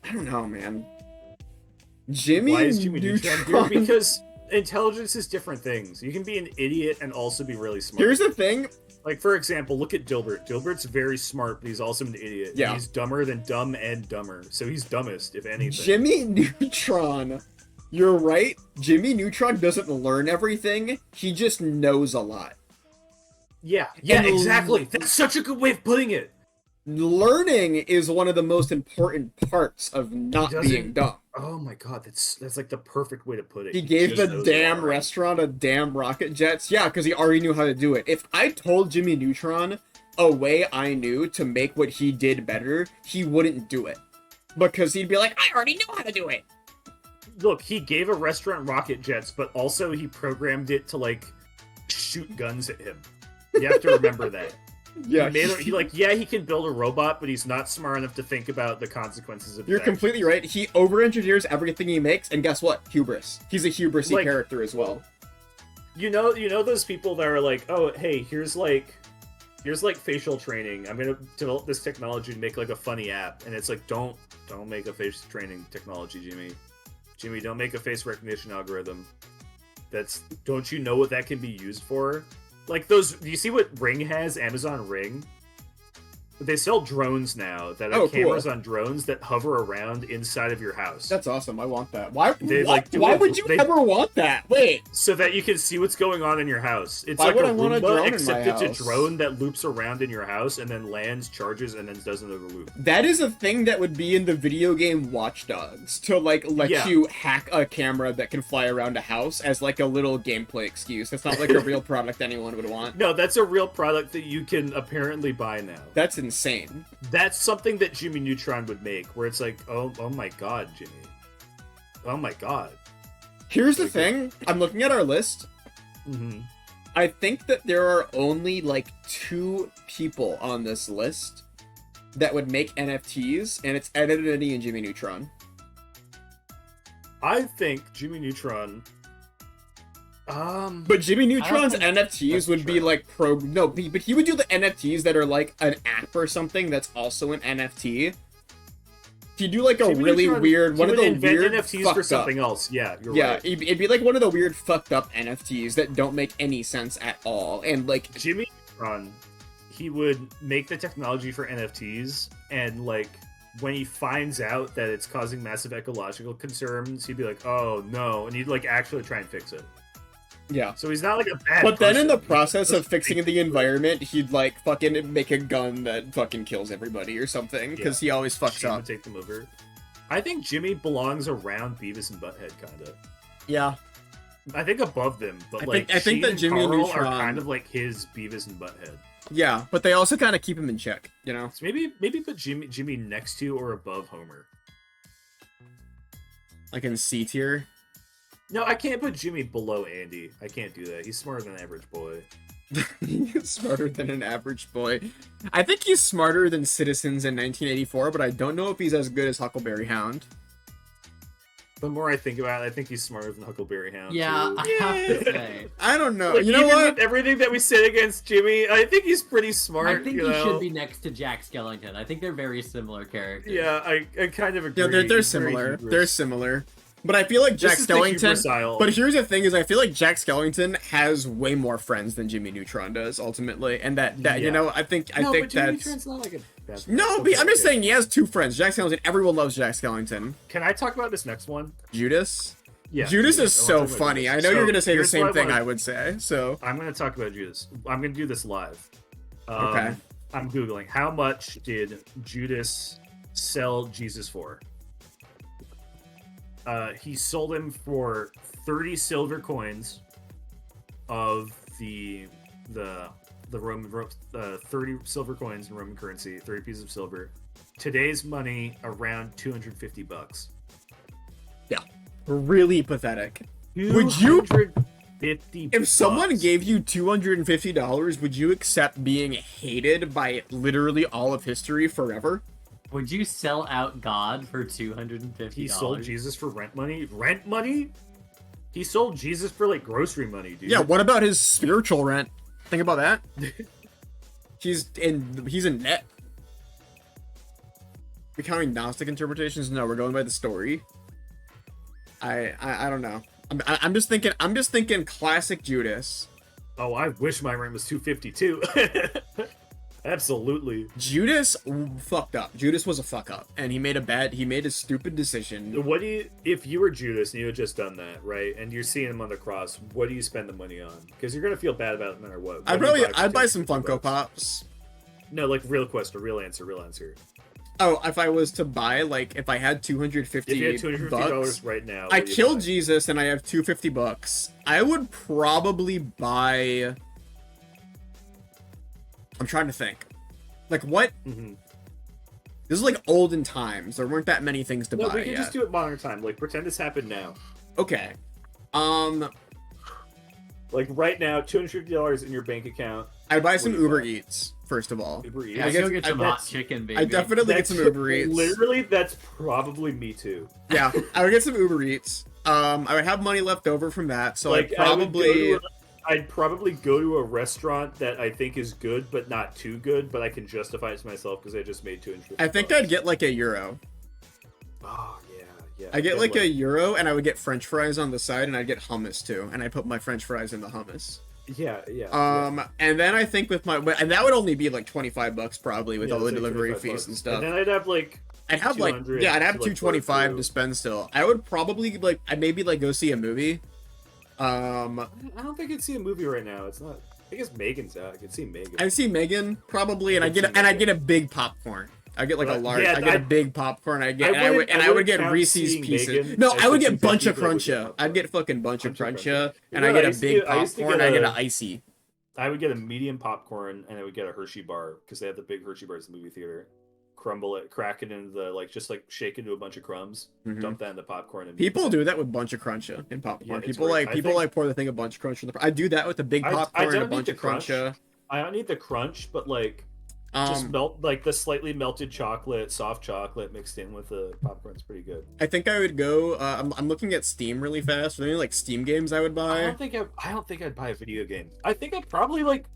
I don't know, man. Jimmy Why is Jimmy Neutron Neutron. here? Because intelligence is different things. You can be an idiot and also be really smart. Here's the thing. Like, for example, look at Dilbert. Dilbert's very smart, but he's also an idiot. Yeah. He's dumber than dumb and dumber. So he's dumbest, if anything. Jimmy Neutron. You're right. Jimmy Neutron doesn't learn everything. He just knows a lot. Yeah, And exactly. That's such a good way of putting it. Learning is one of the most important parts of not Doesn't- being dumb. Oh my god, that's like the perfect way to put it. He gave just the knows damn a lot. restaurant a damn rocket jets. Yeah, because he already knew how to do it. If I told Jimmy Neutron a way I knew to make what he did better, he wouldn't do it. Because he'd be like, I already know how to do it. Look, he gave a restaurant rocket jets, but also he programmed it to like shoot guns at him. You have to remember that. Yeah, He can build a robot, but he's not smart enough to think about the consequences of. you're his completely right. He over-engineers everything he makes, and guess what? Hubris. He's a hubrisy Like- character as well. You know those people that are like, oh, hey, here's like facial training. I'm gonna develop this technology to make like a funny app, and it's like, don't make a face training technology, Jimmy. Jimmy, don't make a face recognition algorithm. Don't you know what that can be used for? Like those, do you see what Ring has? Amazon Ring? They sell drones now that are Oh, cool. cameras on drones that hover around inside of your house. That's awesome. I want that. Why? They, Why, like, do why it- would you they- ever want that? Wait. So that you can see what's going on in your house. It's Why like would a I want a drone Roomba, in except my it's a house? drone that loops around in your house and then lands, charges, and then does another loop. That is a thing that would be in the video game Watch Dogs to like let Yeah. you hack a camera that can fly around a house as like a little gameplay excuse. That's not like a real product anyone would want. No, that's a real product that you can apparently buy now. That's insane. That's something that Jimmy Neutron would make, where it's like, oh my god, Jimmy. Oh my god. Here's the thing. I'm looking at our list. Mm-hmm. I think that there are only like 2 people on this list that would make NFTs, and it's Ed Eddie and Jimmy Neutron. I think Jimmy Neutron. But Jimmy Neutron's think NFTs that's would be true. like but he would do the NFTs that are like an app or something that's also an NFT. He'd do like a Jimmy really Neutron, weird, one he of the would invent weird NFTs fucked for up. something else. Yeah, you're Yeah, right. it'd be like one of the weird fucked up NFTs that don't make any sense at all. And like, Jimmy Neutron, he would make the technology for NFTs, and like when he finds out that it's causing massive ecological concerns, he'd be like, "Oh no," and he'd like actually try and fix it. yeah. So he's not like a bad. But then in the person. process He's of fixing the environment, he'd like fucking make a gun that fucking kills everybody or something, because he always fucks Jimmy up. would take them over. I think Jimmy belongs around Beavis and Butthead, kinda. Yeah. I think above them, but I like think Sheen that and Jimmy Carl Neutron- are kind of like his Beavis and Butthead. Yeah, but they also kind of keep him in check, you know? So maybe put Jimmy next to or above Homer. Like in C tier. No, I can't put Jimmy below Andy. I can't do that. He's smarter than an average boy. He's smarter than an average boy. I think he's smarter than Citizens in 1984, but I don't know if he's as good as Huckleberry Hound. The more I think about it, I think he's smarter than Huckleberry Hound. Yeah, too. I have to say. I don't know. Like, You know even what? with everything that we said against Jimmy, I think he's pretty smart. I think you he know? should be next to Jack Skellington. I think they're very similar characters. Yeah, I kind of agree. Yeah, they're He's very similar. hubris. They're similar. But I feel like Jack This is the hubris Skellington. aisle. But here's the thing: is I feel like Jack Skellington has way more friends than Jimmy Neutron does ultimately, and that you Yeah. know I think no, but Jimmy that's Neutron's not like a bad no. Okay, But I'm just okay. saying he has two friends. Jack Skellington. Everyone loves Jack Skellington. Can I talk about this next one? Judas. Yeah, Judas is I wanna so talk about funny. Judas. I know So, you're gonna say the here's same what thing wanna- I would say. So I'm going to talk about Judas. I'm going to do this live. Okay. I'm Googling. How much did Judas sell Jesus for? He sold him for 30 silver coins of the Roman 30 silver coins in Roman currency, 30 pieces of silver. Today's money around $250. really pathetic. Would you- $250? If someone gave you $250, would you accept being hated by literally all of history forever? Would you sell out God for $250? He sold Jesus for rent money? Rent money? He sold Jesus for like grocery money, dude. Yeah, what about his spiritual rent? Think about that. He's in net. We counting Gnostic interpretations? No, we're going by the story. I don't know. I'm just thinking classic Judas. Oh, I wish my rent was 250 too. Absolutely. Judas fucked up. Judas was a fuck up, and he made a stupid decision. What do you, if you were Judas and you had just done that, right? And you're seeing him on the cross, what do you spend the money on? Because you're gonna feel bad about it no matter what. I'd buy some Funko Pops. No, like real question, real answer. Oh, if I was to buy, like, if I had 250 If you had $250 bucks, right now, I what do you killed buy? Jesus and I have 250 bucks, I would probably buy... I'm trying to think. Like, what? Mhm. This is like olden times. There weren't that many things to No, buy we can yet. just do it modern time. Like pretend this happened now. Okay. Like right now, $250 in your bank account. I'd buy some What do you Uber buy? Eats, first of all. Uber Eats. Yeah, I go guess- get I some bet- hot chicken, baby. I definitely get some Uber Eats. Literally, that's probably me too. Yeah, I would get some Uber Eats. I would have money left over from that, so Like I'd probably go to a restaurant that I think is good, but not too good, but I can justify it to myself because I just made $250. I think I'd get like a euro. Oh yeah. I get like a euro, and I would get French fries on the side, and I'd get hummus too, and I put my French fries in the hummus. yeah. And then I think with my, and that would only be like $25 probably with Yeah, all the it's like delivery 25 fees bucks. and stuff. And then I'd have like I'd have like, 200 yeah, I'd have to, like, 225 work to through. spend still. I would probably like, I'd maybe like go see a movie. I don't think I'd see a movie right now. It's not. I guess Megan's out. I could see Megan. I'd see Megan probably, and I'd see I'd Megan. get a big popcorn. I get like a Well, large. yeah, I get a I- big popcorn. I I would wouldn't get count Reese's seeing pieces. Megan No, as I would the get bunch of 250, but I would cruncha. get I'd get fucking bunch of Bunch of cruncha, Cruncha. and You I know, get I a used to big get- I used to popcorn. get I get a- an icy. I would get a medium popcorn and I would get a Hershey bar because they have the big Hershey bars in the movie theater. Crumble it, crack it into the just like shake into a bunch of crumbs, Mhm. dump that in the popcorn. And People do that with bunch of cruncha and popcorn. Yeah, it's people weird. like I people think- like pour the thing a bunch of crunch in the. I do that with a big I popcorn and a don't need bunch the of crunch. cruncha. I don't need the crunch, but like just melt like the slightly melted chocolate, soft chocolate mixed in with the popcorn's pretty good. I think I would go. I'm looking at Steam really fast. Are there any like Steam games I would I buy? don't think I'd buy a video game. I think I'd probably like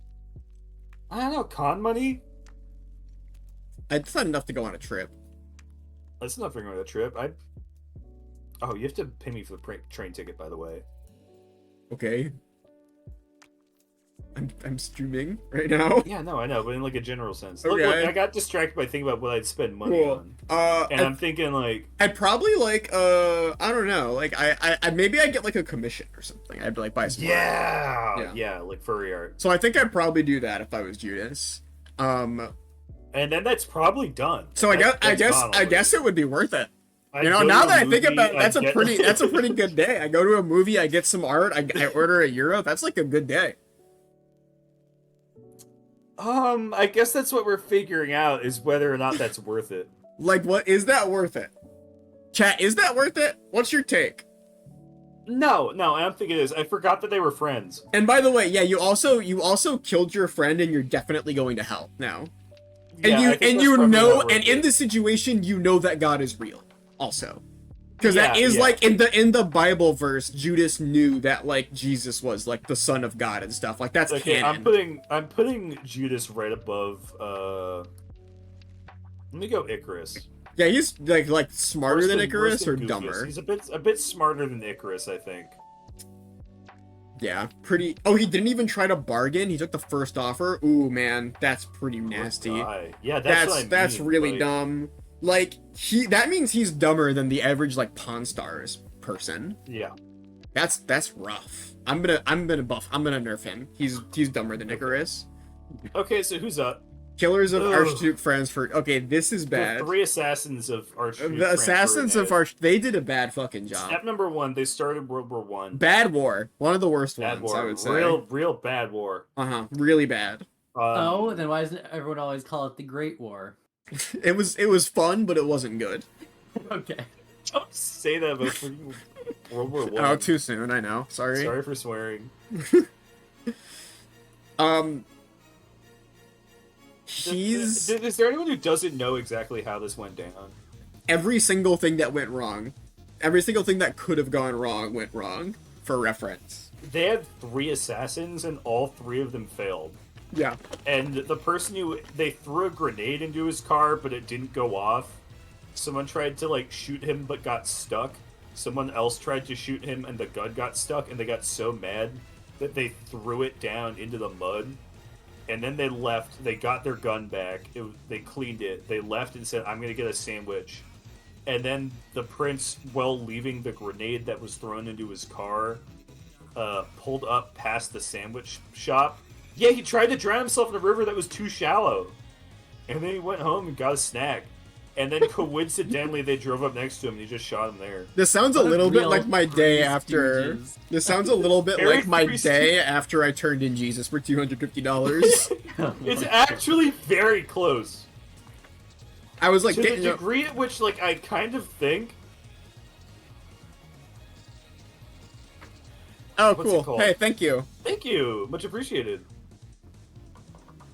I don't know, con money. It's not enough to go on a trip. That's not figuring out a trip. Oh, you have to pay me for the train ticket, by the way. Okay. I'm streaming right now. Yeah, no, I know, but in like a general sense. Okay. Look, I got distracted by thinking about what I'd spend money Cool. on, and I'm thinking like, I'd probably like I don't know, like I maybe I'd get like a commission or something. I'd like buy some art. yeah, like furry art, So I think I'd probably do that if I was Judas. and then that's probably done. So I guess it would be worth it. You know, now that I think about it, that's a pretty good day. I go to a movie, I get some art, I order a euro. That's like a good day. I guess that's what we're figuring out is whether or not that's worth it. Like, what is that worth it? Chat, is that worth it? What's your take? No, I don't think it is. I forgot that they were friends. And by the way, yeah, you also killed your friend, and you're definitely going to hell now. And Yeah, I think that's you probably know, not worth and in it. this situation, you know that God is real, also, because that Yeah, is yeah. like in the Bible verse, Judas knew that like Jesus was like the son of God and stuff. Like that's Okay, canon. I'm putting Judas right above. Let me go Icarus. Yeah, he's like smarter Worse than worse Icarus than or Goofus. dumber. He's a bit smarter than Icarus, I think. Yeah, pretty. Oh, he didn't even try to bargain. He took the first offer. Ooh, man, that's pretty nasty. Guy. Yeah, that's what I mean. That's really like, dumb. Like that means he's dumber than the average like Pawn Stars person. Yeah. That's rough. I'm gonna nerf him. He's dumber than Icarus. Okay, so who's up? Killers of Ugh. Archduke Frankfurt. Okay, this is bad. The 3 assassins of Archduke The assassins of Frankfurt. they did a bad fucking job. Step number 1, they started World War One. Bad war. One of the worst Bad ones, war. I would say. Real bad war. Really bad. Oh, then why doesn't everyone always call it the Great War? It was fun, but it wasn't good. Okay. Don't say that about freaking World War One. Oh, too soon. I know. Sorry. Sorry for swearing. Is there anyone who doesn't know exactly how this went down? Every single thing that went wrong, every single thing that could have gone wrong went wrong. For reference. They had 3 assassins, and all 3 of them failed. Yeah. And the person they threw a grenade into his car, but it didn't go off. Someone tried to like shoot him, but got stuck. Someone else tried to shoot him, and the gun got stuck, and they got so mad that they threw it down into the mud. And then they left. They got their gun back. They cleaned it. They left and said, "I'm gonna get a sandwich." And then the prince, while leaving the grenade that was thrown into his car, pulled up past the sandwich shop. Yeah, he tried to drown himself in a river that was too shallow. And then he went home and got a snack. And then coincidentally, they drove up next to him and he just shot him there. This sounds a What a little bit real like my day Three after. Stooges. This sounds a little bit Very like my Three day after I turned in Jesus for $250. It's actually very close. I was like, To the getting degree at which, like, I kind of think... oh, what's it cool. called? Hey, thank you. Thank you. Much appreciated.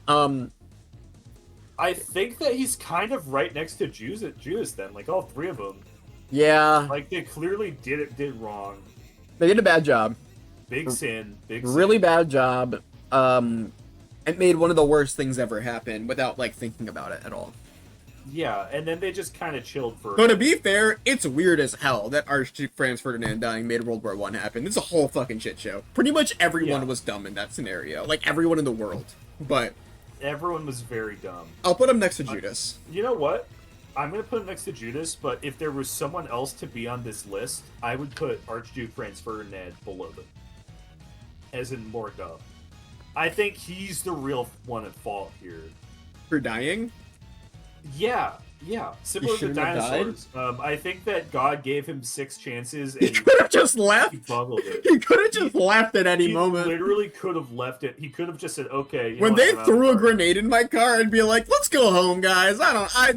I think that he's kind of right next to Judas then, like all 3 of them. Yeah, Like, they clearly did wrong. they did a bad job. Big sin. Big sin. Really bad job. It made one of the worst things ever happen without like thinking about it at all. Yeah, and then they just kind of chilled for... But to be fair, it's weird as hell that Archduke Franz Ferdinand dying made World War One happen. It's a whole fucking shit show. Pretty much everyone Yeah. was dumb in that scenario. Like everyone in the world. But Everyone was very dumb. I'll put him next to Judas. You know what? I'm going to put him next to Judas, but if there was someone else to be on this list, I would put Archduke Franz Ferdinand below them. As in more dumb. I think he's the real one at fault here. For dying? Yeah. Similar to shouldn't have died? dinosaurs. I think that God gave him 6 chances He and could have just left. he bungled it. He could have just left at any He moment. literally could have left it. He could have just said, "Okay." You When know what, they I'm out threw a of here." grenade in my car, I'd be like, "Let's go home, guys.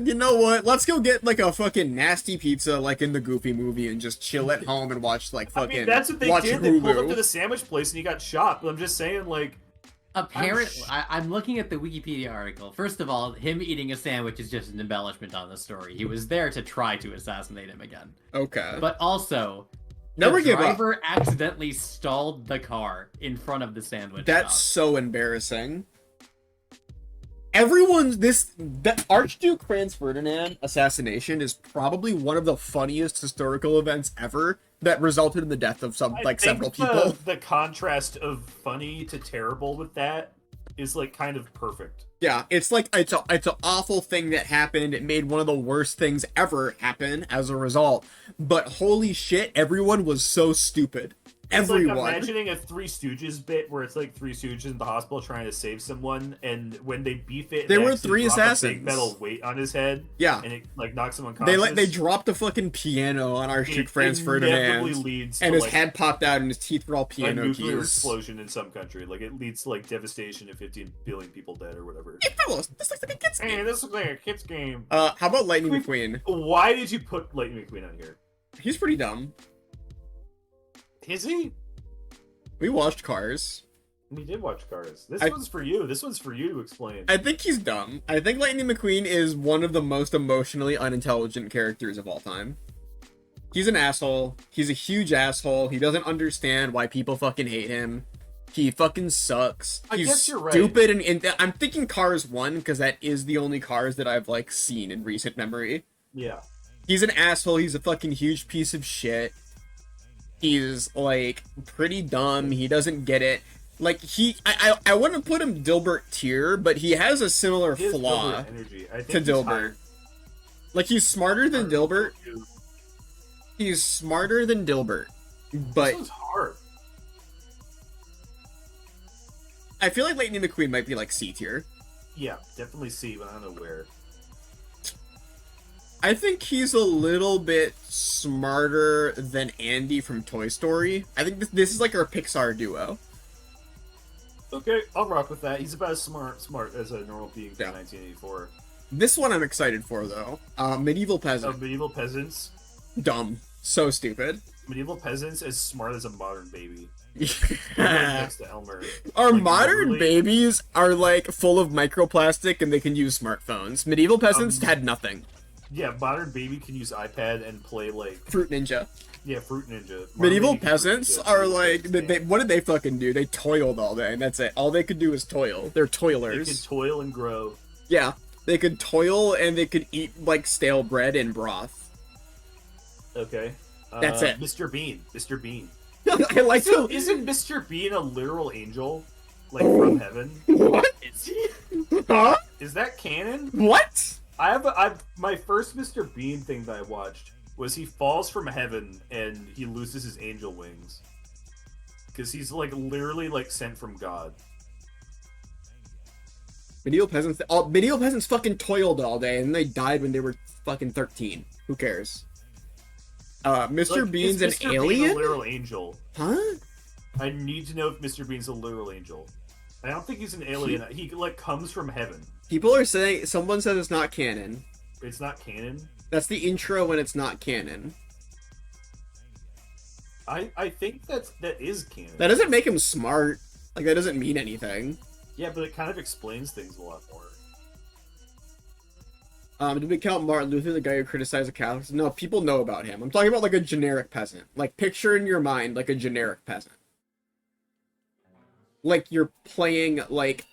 You know what? Let's go get like a fucking nasty pizza, like in the Goofy movie, and just chill at home and watch like I fucking mean, that's what they watch did. They pulled up Hulu." to the sandwich place and he got shot. But I'm just saying, like, Apparently, I'm looking at the Wikipedia article. First of all, him eating a sandwich is just an embellishment on the story. He was there to try to assassinate him again. Okay. But also, Never the give up. driver accidentally stalled the car in front of the sandwich That's shop. so embarrassing. That Archduke Franz Ferdinand assassination is probably one of the funniest historical events ever that resulted in the death of I think several people. The contrast of funny to terrible with that is like kind of perfect. Yeah, it's like it's an awful thing that happened. It made one of the worst things ever happen as a result. But holy shit, everyone was so stupid. It's Everyone. like imagining a Three Stooges bit where it's like Three Stooges in the hospital trying to save someone, and when they beef it, There they were actually 3 drop a assassins. big metal weight on his head. Yeah. And it like knocks him unconscious. They dropped a fucking piano on Archduke Franz inevitably Ferdinand, leads and to his like head popped out and his teeth were all a piano nuclear keys. explosion in some country. Like it leads to like devastation and 15 billion people dead or whatever. Hey fellas, this looks like a kid's Hey, game. this looks like a kid's game. How about Lightning McQueen? Why did you put Lightning McQueen on here? He's pretty dumb. Is he? We watched Cars. We did watch Cars. This I- one's for you. This one's for you to explain. I think he's dumb. I think Lightning McQueen is one of the most emotionally unintelligent characters of all time. He's an asshole. He's a huge asshole. He doesn't understand why people fucking hate him. He fucking sucks. I He's guess you're right. stupid, and I'm thinking Cars 1 because that is the only Cars that I've like seen in recent memory. Yeah. He's an asshole. He's a fucking huge piece of shit. He's like pretty dumb. He doesn't get it. Like I wouldn't put him Dilbert tier, but he has a similar His flaw Dilbert energy. I think to he's Dilbert. higher. Like he's smarter than Dilbert. He's smarter than Dilbert, but This one's hard. I feel like Lightning McQueen might be like C tier. Yeah, definitely C, but I don't know where. I think he's a little bit smarter than Andy from Toy Story. I think this is like our Pixar duo. Okay, I'll rock with that. He's about as smart as a normal being from Yeah. 1984. This one I'm excited for though. Medieval Peasant. Medieval peasants. Dumb. So stupid. Medieval peasants as smart as a modern baby. Our Next to Elmer. Like, modern literally- babies are like full of microplastic and they can use smartphones. Medieval peasants had nothing. Yeah, modern baby can use iPad and play like Fruit Ninja. Fruit Ninja. Modern Medieval baby can peasants Fruit Ninja. are like what did they fucking do? They toiled all day and that's it. All they could do is toil. They're They toilers. can toil and grow. Yeah, they could toil and they could eat like stale bread and broth. Okay. That's it. Mr. Bean. Mr. Bean. I like to. Isn't Mr. Bean a literal angel? Like from heaven? What? Is he? Huh? Is that canon? What? I've my first Mr. Bean thing that I watched was he falls from heaven and he loses his angel wings. Because he's like literally like sent from God. Medieval peasants fucking toiled all day and they died when they were fucking 13. Who cares? Mr. Like, Bean's is an Mr. Bean alien? a literal angel? Huh? I need to know if Mr. Bean's a literal angel. I don't think he's an alien. He like comes from heaven. People are saying someone says it's not canon. It's not canon. That's the intro when it's not canon. I think that is canon. That doesn't make him smart. Like that doesn't mean anything. Yeah, but it kind of explains things a lot more. Did we count Martin Luther, the guy who criticized the Catholics? No, people know about him. I'm talking about like a generic peasant. Like picture in your mind like a generic peasant. Like you're playing like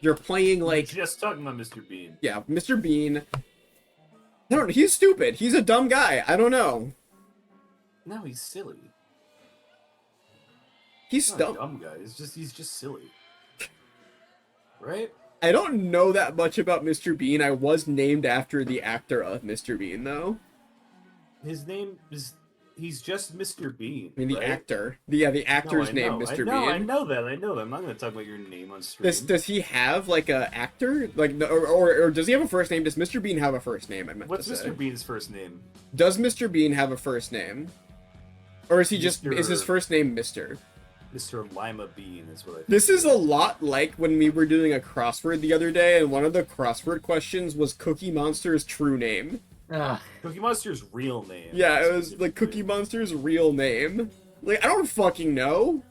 We're just talking about Mr. Bean. yeah, Mr. Bean. I don't know, he's stupid. He's a dumb guy. I don't know. No, he's silly. He's He's not a dumb. dumb guy. He's just silly. Right? I don't know that much about Mr. Bean. I was named after the actor of Mr. Bean though. His name is he's just Mr. Bean. I mean the right? actor. The actor's I named know, Mr. I Bean. know that. I'm not gonna talk about your name on stream. Does he have like a actor like or does he have a first name? Does Mr. Bean have a first name? I meant What's to say. Mr. Bean's first name? Does Mr. Bean have a first name? Or is he just is his Mr. first name Mr.? Mr. Lima Bean is what I think. This is a lot like when we were doing a crossword the other day and one of the crossword questions was Cookie Monster's true name. Cookie Monster's real name. Yeah, it was like Cookie Monster's real name. Like I don't fucking know.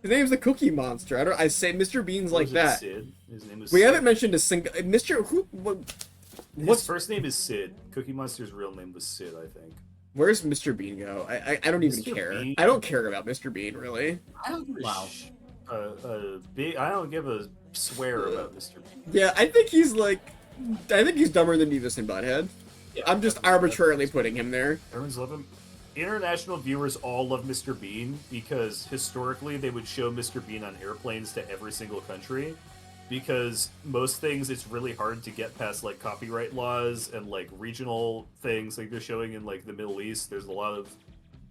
His name's the Cookie Monster. I say Mr. Bean's like Was it that. Sid? His name was We Sid. haven't mentioned a single Mr. Who His what's first name is Sid. Cookie Monster's real name was Sid, I think. where's Mr. Bean go? I don't even Mr. care. Bean? I don't care about Mr. Bean really. I don't give a Wow. I don't give a swear about Mr. Bean. Yeah, I think he's dumber than Beavis and Butthead. Yeah, I'm just definitely. arbitrarily putting him there. Everyone's love him. International viewers all love Mr. Bean because historically they would show Mr. Bean on airplanes to every single country. Because most things it's really hard to get past like copyright laws and like regional things like they're showing in like the Middle East. There's a lot of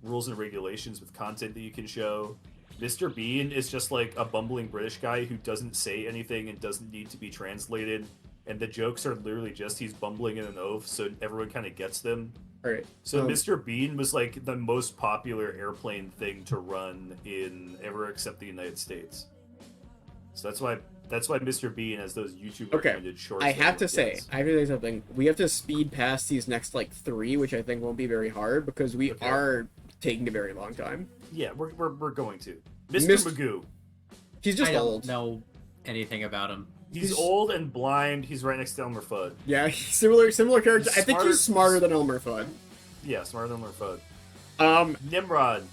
rules and regulations with content that you can show. Mr. Bean is just like a bumbling British guy who doesn't say anything and doesn't need to be translated. And the jokes are literally just he's bumbling in an oath, so everyone kind of gets them. Alright. So Mr. Bean was like the most popular airplane thing to run in ever except the United States. So that's why Mr. Bean has those YouTube Okay. recommended shorts. I that have to everyone say, gets. I have to say something. We have to speed past these next like 3, which I think won't be very hard because we Okay. are taking a very long time. Yeah, we're going to. Mist- Mr. Magoo. He's just I don't old. know anything about him. He's old and blind. He's right next to Elmer Fudd. Yeah, similar character. He's I think he's smarter than Elmer Fudd. Yeah, smarter than Elmer Fudd. Nimrod.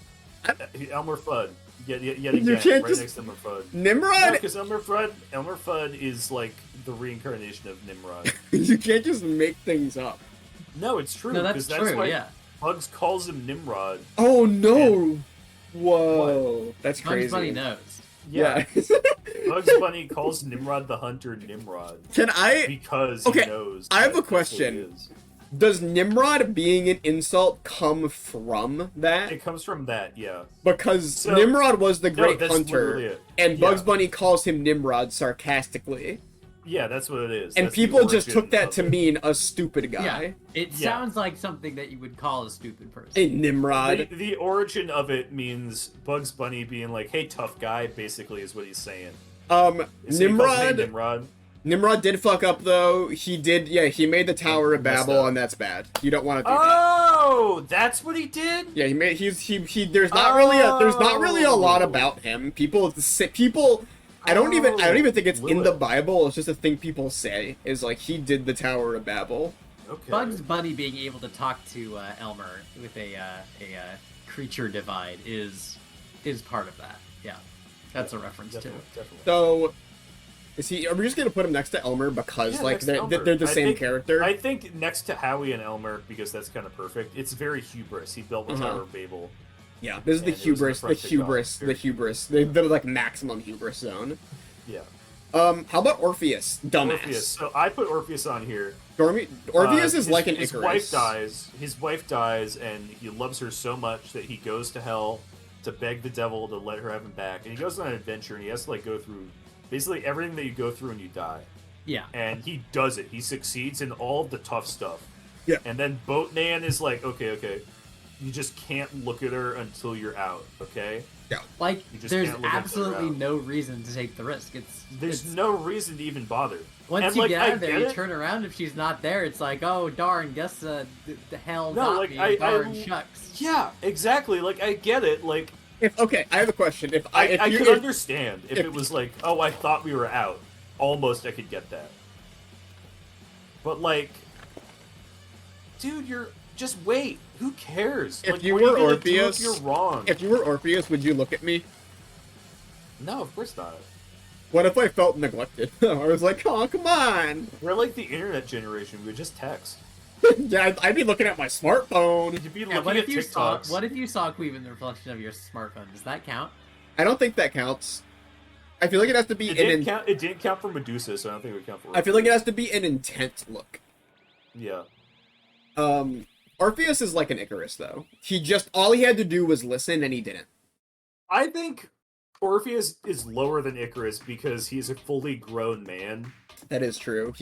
Elmer Fudd. Yet again, You can't right just- next to Elmer Fudd. Nimrod. Because Elmer Fudd is like the reincarnation of Nimrod. You can't just make things up. No, it's true. No, because that's true. why Yeah. Bugs calls him Nimrod. Oh no! Whoa, that's Bugs crazy. Bunny knows. Yeah. Bugs Bunny calls Nimrod the Hunter Nimrod. Can I? Because Okay, he knows. I have a that's what he question. is. Does Nimrod being an insult come from that? It comes from that, yeah. Because So- Nimrod was the No, great that's literally hunter, it. and Yeah. Bugs Bunny calls him Nimrod sarcastically. Yeah, that's what it is. And That's the people just origin took that of to it. mean a stupid Yeah. guy. It Yeah. sounds like something that you would call a stupid person. Hey, Nimrod. The origin of it means Bugs Bunny being like, "Hey, tough guy," basically is what he's saying. So he calls him Nimrod. Nimrod. Nimrod did fuck up though. He did. Yeah, he made the Tower of Messed Babel, up. and that's bad. You don't want to do that. Oh, that's what he did. Yeah, he made. He. There's not really a lot about him. People. I don't even think it's in the Lilith. Bible. It's just a thing people say. Is like he did the Tower of Babel. Okay. Bugs Bunny being able to talk to Elmer with a creature divide is part of that. Yeah, that's a reference Definitely. too. So, is he? Are we just gonna put him next to Elmer because Yeah, like next to Elmer. they're the I same think- character? I think next to Howie and Elmer, because that's kind of perfect. It's very hubris. He built the Tower of Babel. Yeah, this is the And it was in hubris, front the of God. hubris, the hubris, the like maximum hubris zone. Yeah. How about Orpheus? Dumbass. Orpheus. So I put Orpheus on here. Orpheus is like an his Icarus. wife dies. His wife dies, and he loves her so much that he goes to hell to beg the devil to let her have him back. And he goes on an adventure, and he has to like go through basically everything that you go through when you die. Yeah. And he does it. He succeeds in all of the tough stuff. Yeah. And then Boatman is like, okay. You just can't look at her until you're out, okay? Like, You just there's can't look at her absolutely out. no reason to take the risk. There's it's no reason to even bother. once and, you like, get out I of there, get you it. turn around. If she's not there, it's like, oh darn, guess the hell No, got like, me. Darn shucks. Yeah, exactly. Like, I get it. Like, Okay, I have a question. If I if you, could if- understand if if- it was like, oh, I thought we were out. Almost, I could get that. But like, dude, you're just wait. Who cares? If like, you what are were gonna do Orpheus- if you're wrong. if you were Orpheus, would you look at me? No, of course not. What if I felt neglected? I was like, oh, come on. We're like the internet generation. We would just text. Yeah, I'd be looking at my smartphone. You'd be Yeah, looking what at if you saw? TikToks. What if you saw Qweave in the reflection of your smartphone? Does that count? I don't think that counts. I feel like it has to be It an. didn't count. It didn't count for Medusa, so I don't think it would count for. I feel like it has to be an intent look. Yeah. Orpheus is like an Icarus, though. All he had to do was listen, and he didn't. I think Orpheus is lower than Icarus because he's a fully grown man. That is true.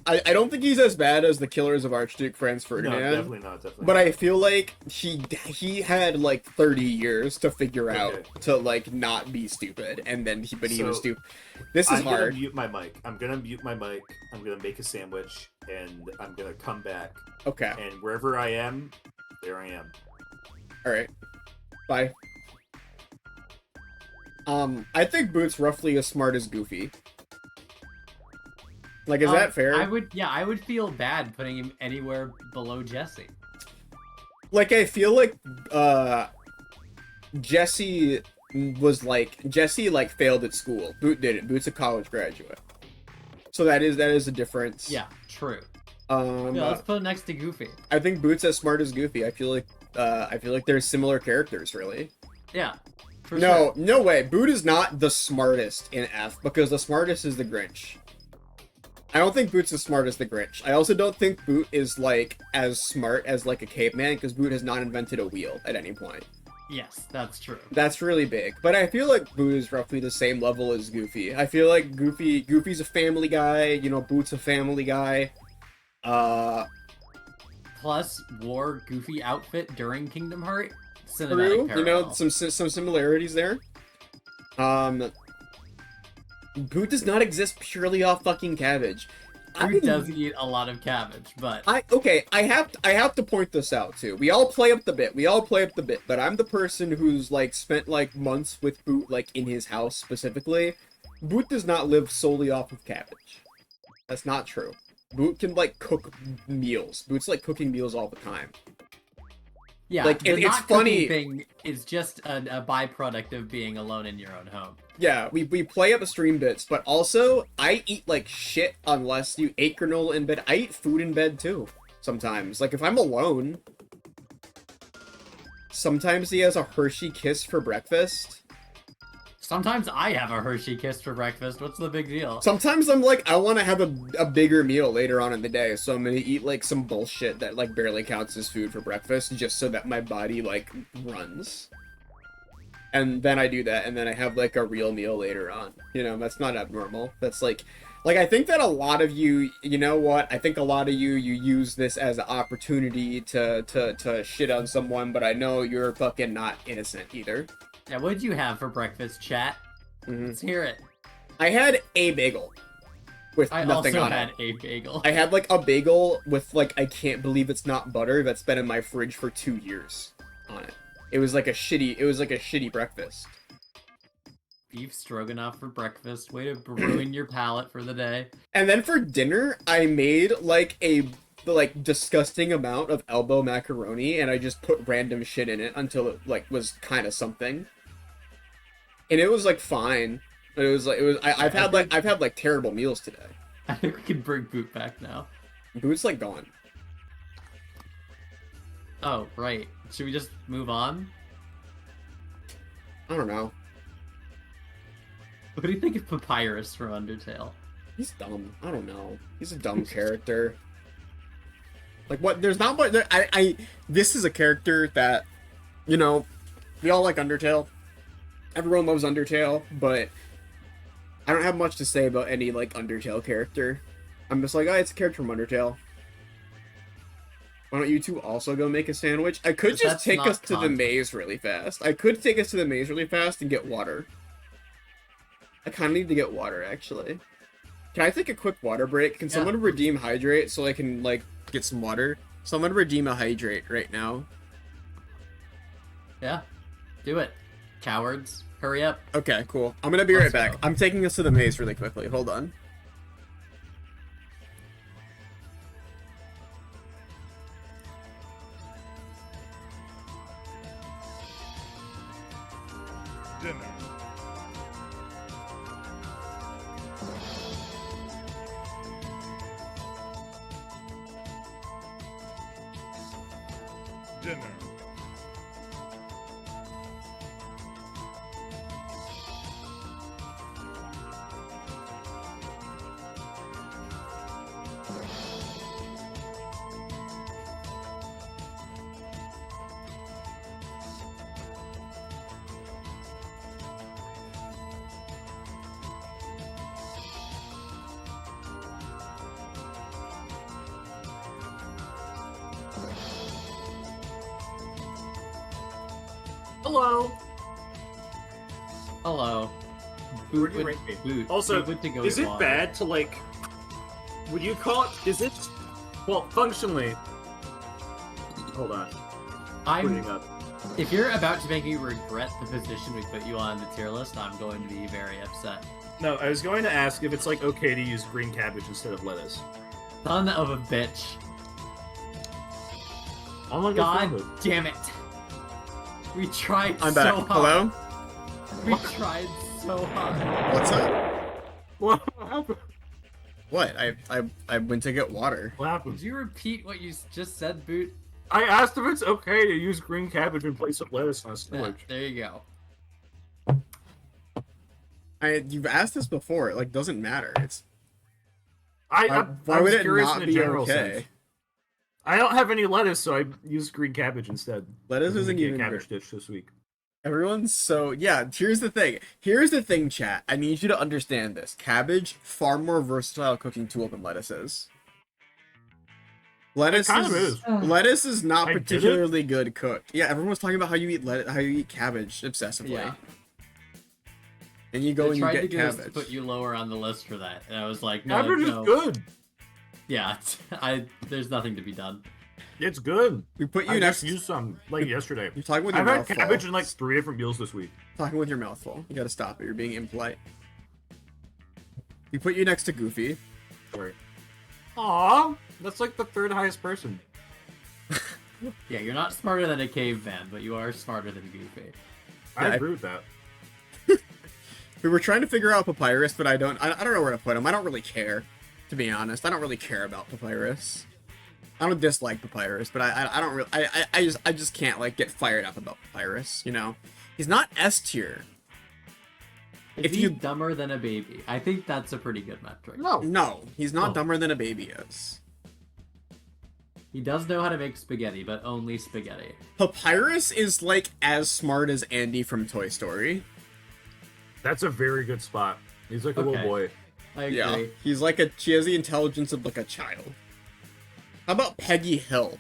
I don't think he's as bad as the killers of Archduke Franz No, Ferdinand. definitely not. Definitely. But I feel like he had like 30 years to figure out Okay. to like not be stupid, and then he was So, stupid. This is I'm hard. gonna mute my mic. I'm gonna make a sandwich, and I'm gonna come back. Okay. And wherever I am, there I am. All right. Bye. I think Boot's roughly as smart as Goofy. Like, is that fair? I would feel bad putting him anywhere below Jesse. Like, I feel like Jesse failed at school. Boot didn't. Boot's a college graduate. So that is a difference. Yeah, true. Yeah, Let's put him next to Goofy. I think Boot's as smart as Goofy. I feel like they're similar characters, really. Yeah. For No, sure. no way. Boot is not the smartest in F because the smartest is the Grinch. I don't think Boot's as smart as the Grinch. I also don't think Boot is like as smart as like a caveman because Boot has not invented a wheel at any point. Yes, that's true. That's really big. But I feel like Boot is roughly the same level as Goofy. I feel like Goofy's a family guy, Boot's a family guy. Plus, wore Goofy outfit during Kingdom Heart. True, Cinematic parallel. some similarities there. Boot does not exist purely off fucking cabbage. Boot does eat a lot of cabbage, but I have to point this out too. We all play up the bit, but I'm the person who's like spent like months with Boot like in his house specifically. Boot does not live solely off of cabbage. That's not true. Boot can like cook meals. Boot's like cooking meals all the time. yeah, like, the it's not funny- cooking thing is just a byproduct of being alone in your own home. Yeah, we play up stream bits, but also I eat like shit unless you ate granola in bed. I eat food in bed too. Sometimes, like if I'm alone. Sometimes he has a Hershey Kiss for breakfast. Sometimes I have a Hershey Kiss for breakfast. What's the big deal? Sometimes I'm like, I want to have a bigger meal later on in the day, so I'm gonna eat like some bullshit that like barely counts as food for breakfast, just so that my body like runs. And then I do that, and then I have like a real meal later on. You know, that's not abnormal. That's like I think that a lot of you, you know what? I think a lot of you use this as an opportunity to shit on someone, but I know you're fucking not innocent either. Yeah, what did you have for breakfast, chat? Let's hear it. I had a bagel with I nothing also on had it. a bagel. I had like a bagel with like, I can't believe it's not butter, that's been in my fridge for 2 years on it. It was like a shitty breakfast. Beef stroganoff for breakfast. Way to ruin your palate for the day. And then for dinner, I made like a disgusting amount of elbow macaroni, and I just put random shit in it until it like was kind of something. And it was like fine. But I've had like terrible meals today. I think we can bring Boot back now. Boot's like gone. Oh, right. Should we just move on? I don't know. What do you think of Papyrus from Undertale? He's dumb. I don't know. He's a dumb character. Like what? There's not much. This is a character that, you know, we all like Undertale. Everyone loves Undertale, but I don't have much to say about any like Undertale character. I'm just like, oh, it's a character from Undertale. Why don't you two also go make a sandwich? I could But just that's take not us to the content. maze really fast. I could take us to the maze really fast and get water. I kind of need to get water, actually. Can I take a quick water break? Can someone redeem hydrate so I can, like, get some water? Someone redeem a hydrate right now. Yeah. Do it. Cowards. Hurry up. Okay, cool. I'm gonna be right Let's back. go. I'm taking us to the maze really quickly. Hold on. Dinner. Dinner. Hello. Hello. Where Boot do you would, rank me? Boot. Also, Boot would to go is get it water. bad to like? Would you call it? Is it? Well, functionally. Hold on. Putting I'm. up. If you're about to make me regret the position we put you on the tier list, I'm going to be very upset. No, I was going to ask if it's like okay to use green cabbage instead of lettuce. Son of a bitch. Oh my God damn it. We tried I'm so back. hard. Hello? We tried so hard. What's up? What happened? What? I went to get water. What happened? Did you repeat what you just said, Boot? I asked if it's okay to use green cabbage in place of lettuce on a Yeah, sandwich. there you go. You've asked this before. It like doesn't matter. It's I why was would it curious not in a be general okay? sense. I don't have any lettuce, so I used green cabbage instead. Lettuce isn't a even cabbage dish this week. Everyone's so yeah. Here's the thing. Here's the thing, chat. I need you to understand this. Cabbage far more versatile cooking tool than lettuce is. Lettuce kind of is. Lettuce is not I did it. particularly good cooked. Yeah, everyone's talking about how you eat how you eat cabbage obsessively. Yeah. And you go I and you tried to get get us to cabbage. put you lower on the list for that, and I was like, no, Cabbage no. is good. Yeah, there's nothing to be done. It's good. We put I you just next. used some like yesterday. You're talking with your I've had mouth full. cabbage in like 3 different meals this week. Talking with your mouth full. You gotta stop it. You're being impolite. We put you next to Goofy. Sorry. Aw, that's like the 3rd highest person. Yeah, you're not smarter than a caveman, but you are smarter than Goofy. I Yeah, agree with that. We were trying to figure out Papyrus, but I don't know where to put him. I don't really care, to be honest. I don't really care about Papyrus. I don't dislike Papyrus, but I don't really I just can't like get fired up about Papyrus. You know, he's not S tier. Is he dumber than a baby? I think that's a pretty good metric. No, he's not Oh. dumber than a baby is. He does know how to make spaghetti, but only spaghetti. Papyrus is like as smart as Andy from Toy Story. That's a very good spot. He's like a Okay. little boy. I agree. Yeah, he's like she has the intelligence of like a child. How about Peggy Hill?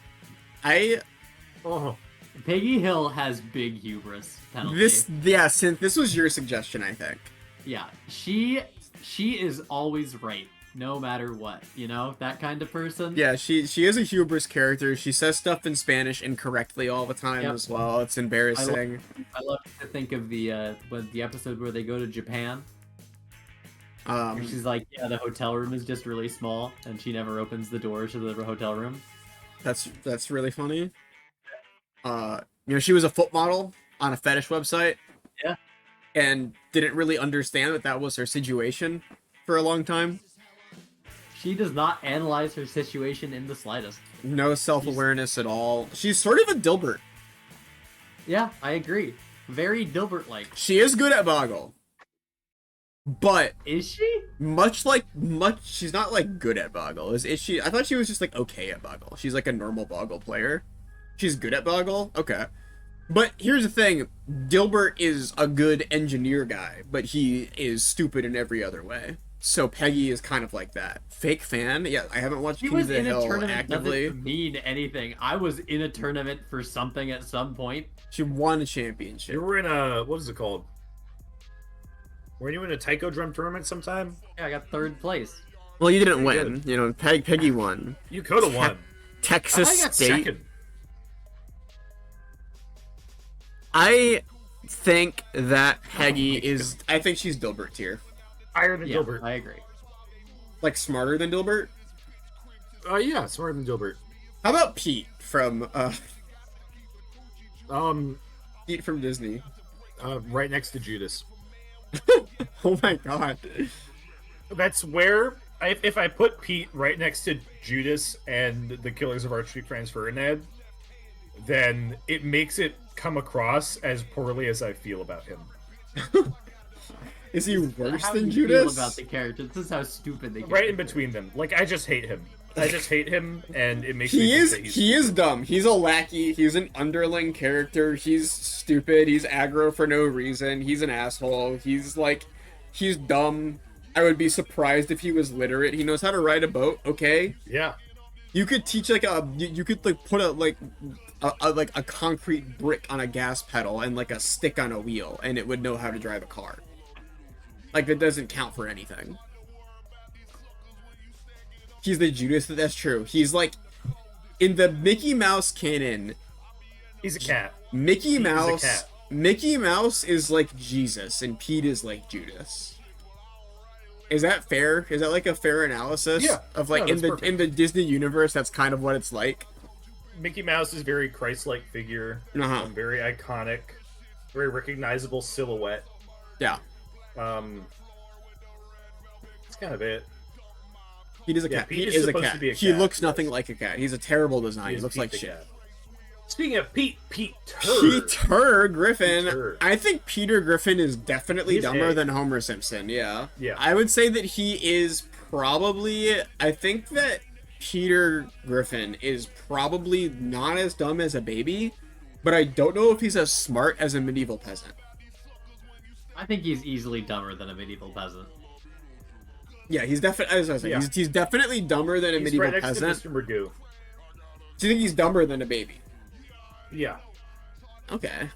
Oh, Peggy Hill has big hubris penalty. Since this was your suggestion, I think. Yeah, she is always right, no matter what. You know, that kind of person. Yeah, she is a hubris character. She says stuff in Spanish incorrectly all the time Yep. as well. It's embarrassing. I love to think of the episode where they go to Japan. And she's like, yeah, the hotel room is just really small, and she never opens the door to the hotel room. That's really funny. She was a foot model on a fetish website. Yeah. And didn't really understand that was her situation for a long time. She does not analyze her situation in the slightest. No self-awareness at all. She's sort of a Dilbert. Yeah, I agree. Very Dilbert-like. She is good at Boggle. But Is she? she's not like good at Boggle. Is she? I thought she was just like okay at Boggle. She's like a normal Boggle player. She's good at Boggle? Okay. But here's the thing, Dilbert is a good engineer guy, but he is stupid in every other way. So Peggy is kind of like that. Fake fan? Yeah, I haven't watched She King of was the in a Hill tournament actively. doesn't mean anything. I was in a tournament for something at some point. She won a championship. you were in a what is it called? Were you in a taiko drum tournament sometime? Yeah, I got 3rd place. Well, you didn't Very win. You know, Peggy won. You could have won. Texas I got State. second. I think that Peggy is. I think she's Dilbert tier. Higher than Yeah, Dilbert. I agree. Like smarter than Dilbert. Yeah, smarter than Dilbert. How about Pete from Um, Pete from Disney? right next to Judas. Oh my god. That's where if I put Pete right next to Judas and the Killers of Archduke Franz Ferdinand, then it makes it come across as poorly as I feel about him. Is he worse How than you Judas? feel about the character. This is how stupid they Right in between them. Like, I just hate him. I just hate him, and it makes me He think is that he's he is dumb. He's a lackey. He's an underling character. He's stupid. He's aggro for no reason. He's an asshole. He's dumb. I would be surprised if he was literate. He knows how to ride a boat. Okay, Yeah. you could teach you could like put a concrete brick on a gas pedal and like a stick on a wheel, and it would know how to drive a car. Like, that doesn't count for anything. He's the Judas. That's true. He's like in the Mickey Mouse canon. He's a cat. Mickey Pete is a Mouse. cat. Mickey Mouse is like Jesus, and Pete is like Judas. Is that fair? Is that like a fair analysis? Yeah. Of like No, in that's the perfect. in the Disney universe, that's kind of what it's like. Mickey Mouse is very Christ-like figure. Uh-huh. Very iconic. Very recognizable silhouette. Yeah. That's kind of it. Pete is a Yeah, cat. Pete Pete is is a supposed cat. to be a He cat, looks yes. nothing like a cat. He's a terrible design. He is looks Pete like the shit. cat. Speaking of Peter. Peter Griffin. Peter. I think Peter Griffin is definitely He's dumber A. than Homer Simpson. Yeah. Yeah. I would say that he is probably. I think that Peter Griffin is probably not as dumb as a baby, but I don't know if he's as smart as a medieval peasant. I think he's easily dumber than a medieval peasant. Yeah, he's definitely. As I was saying, Yeah. he's definitely dumber than a He's medieval right next peasant. to Mr. Magoo. Do you think he's dumber than a baby? Yeah. Okay.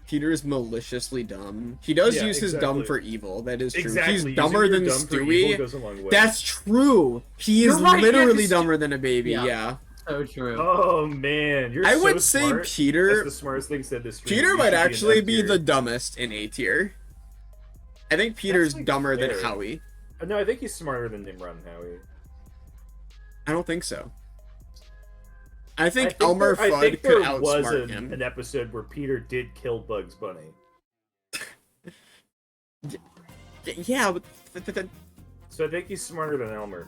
Peter is maliciously dumb. He does use his dumb for evil. That is true. Exactly. He's dumber than dumb for evil goes a Stewie. long way. That's true. He is You're right, literally yes. dumber than a baby. Yeah. Yeah. So true. Oh man, you're I so would say smart. Peter. That's the smartest thing said this stream. Peter You might should in actually F be tier. the dumbest in A tier. I think Peter's like, dumber than fair. Howie. No, I think he's smarter than Nimrod and Howie. I don't think so. I think Elmer I Fudd think could there was outsmart him. an episode where Peter did kill Bugs Bunny. Yeah, but So I think he's smarter than Elmer.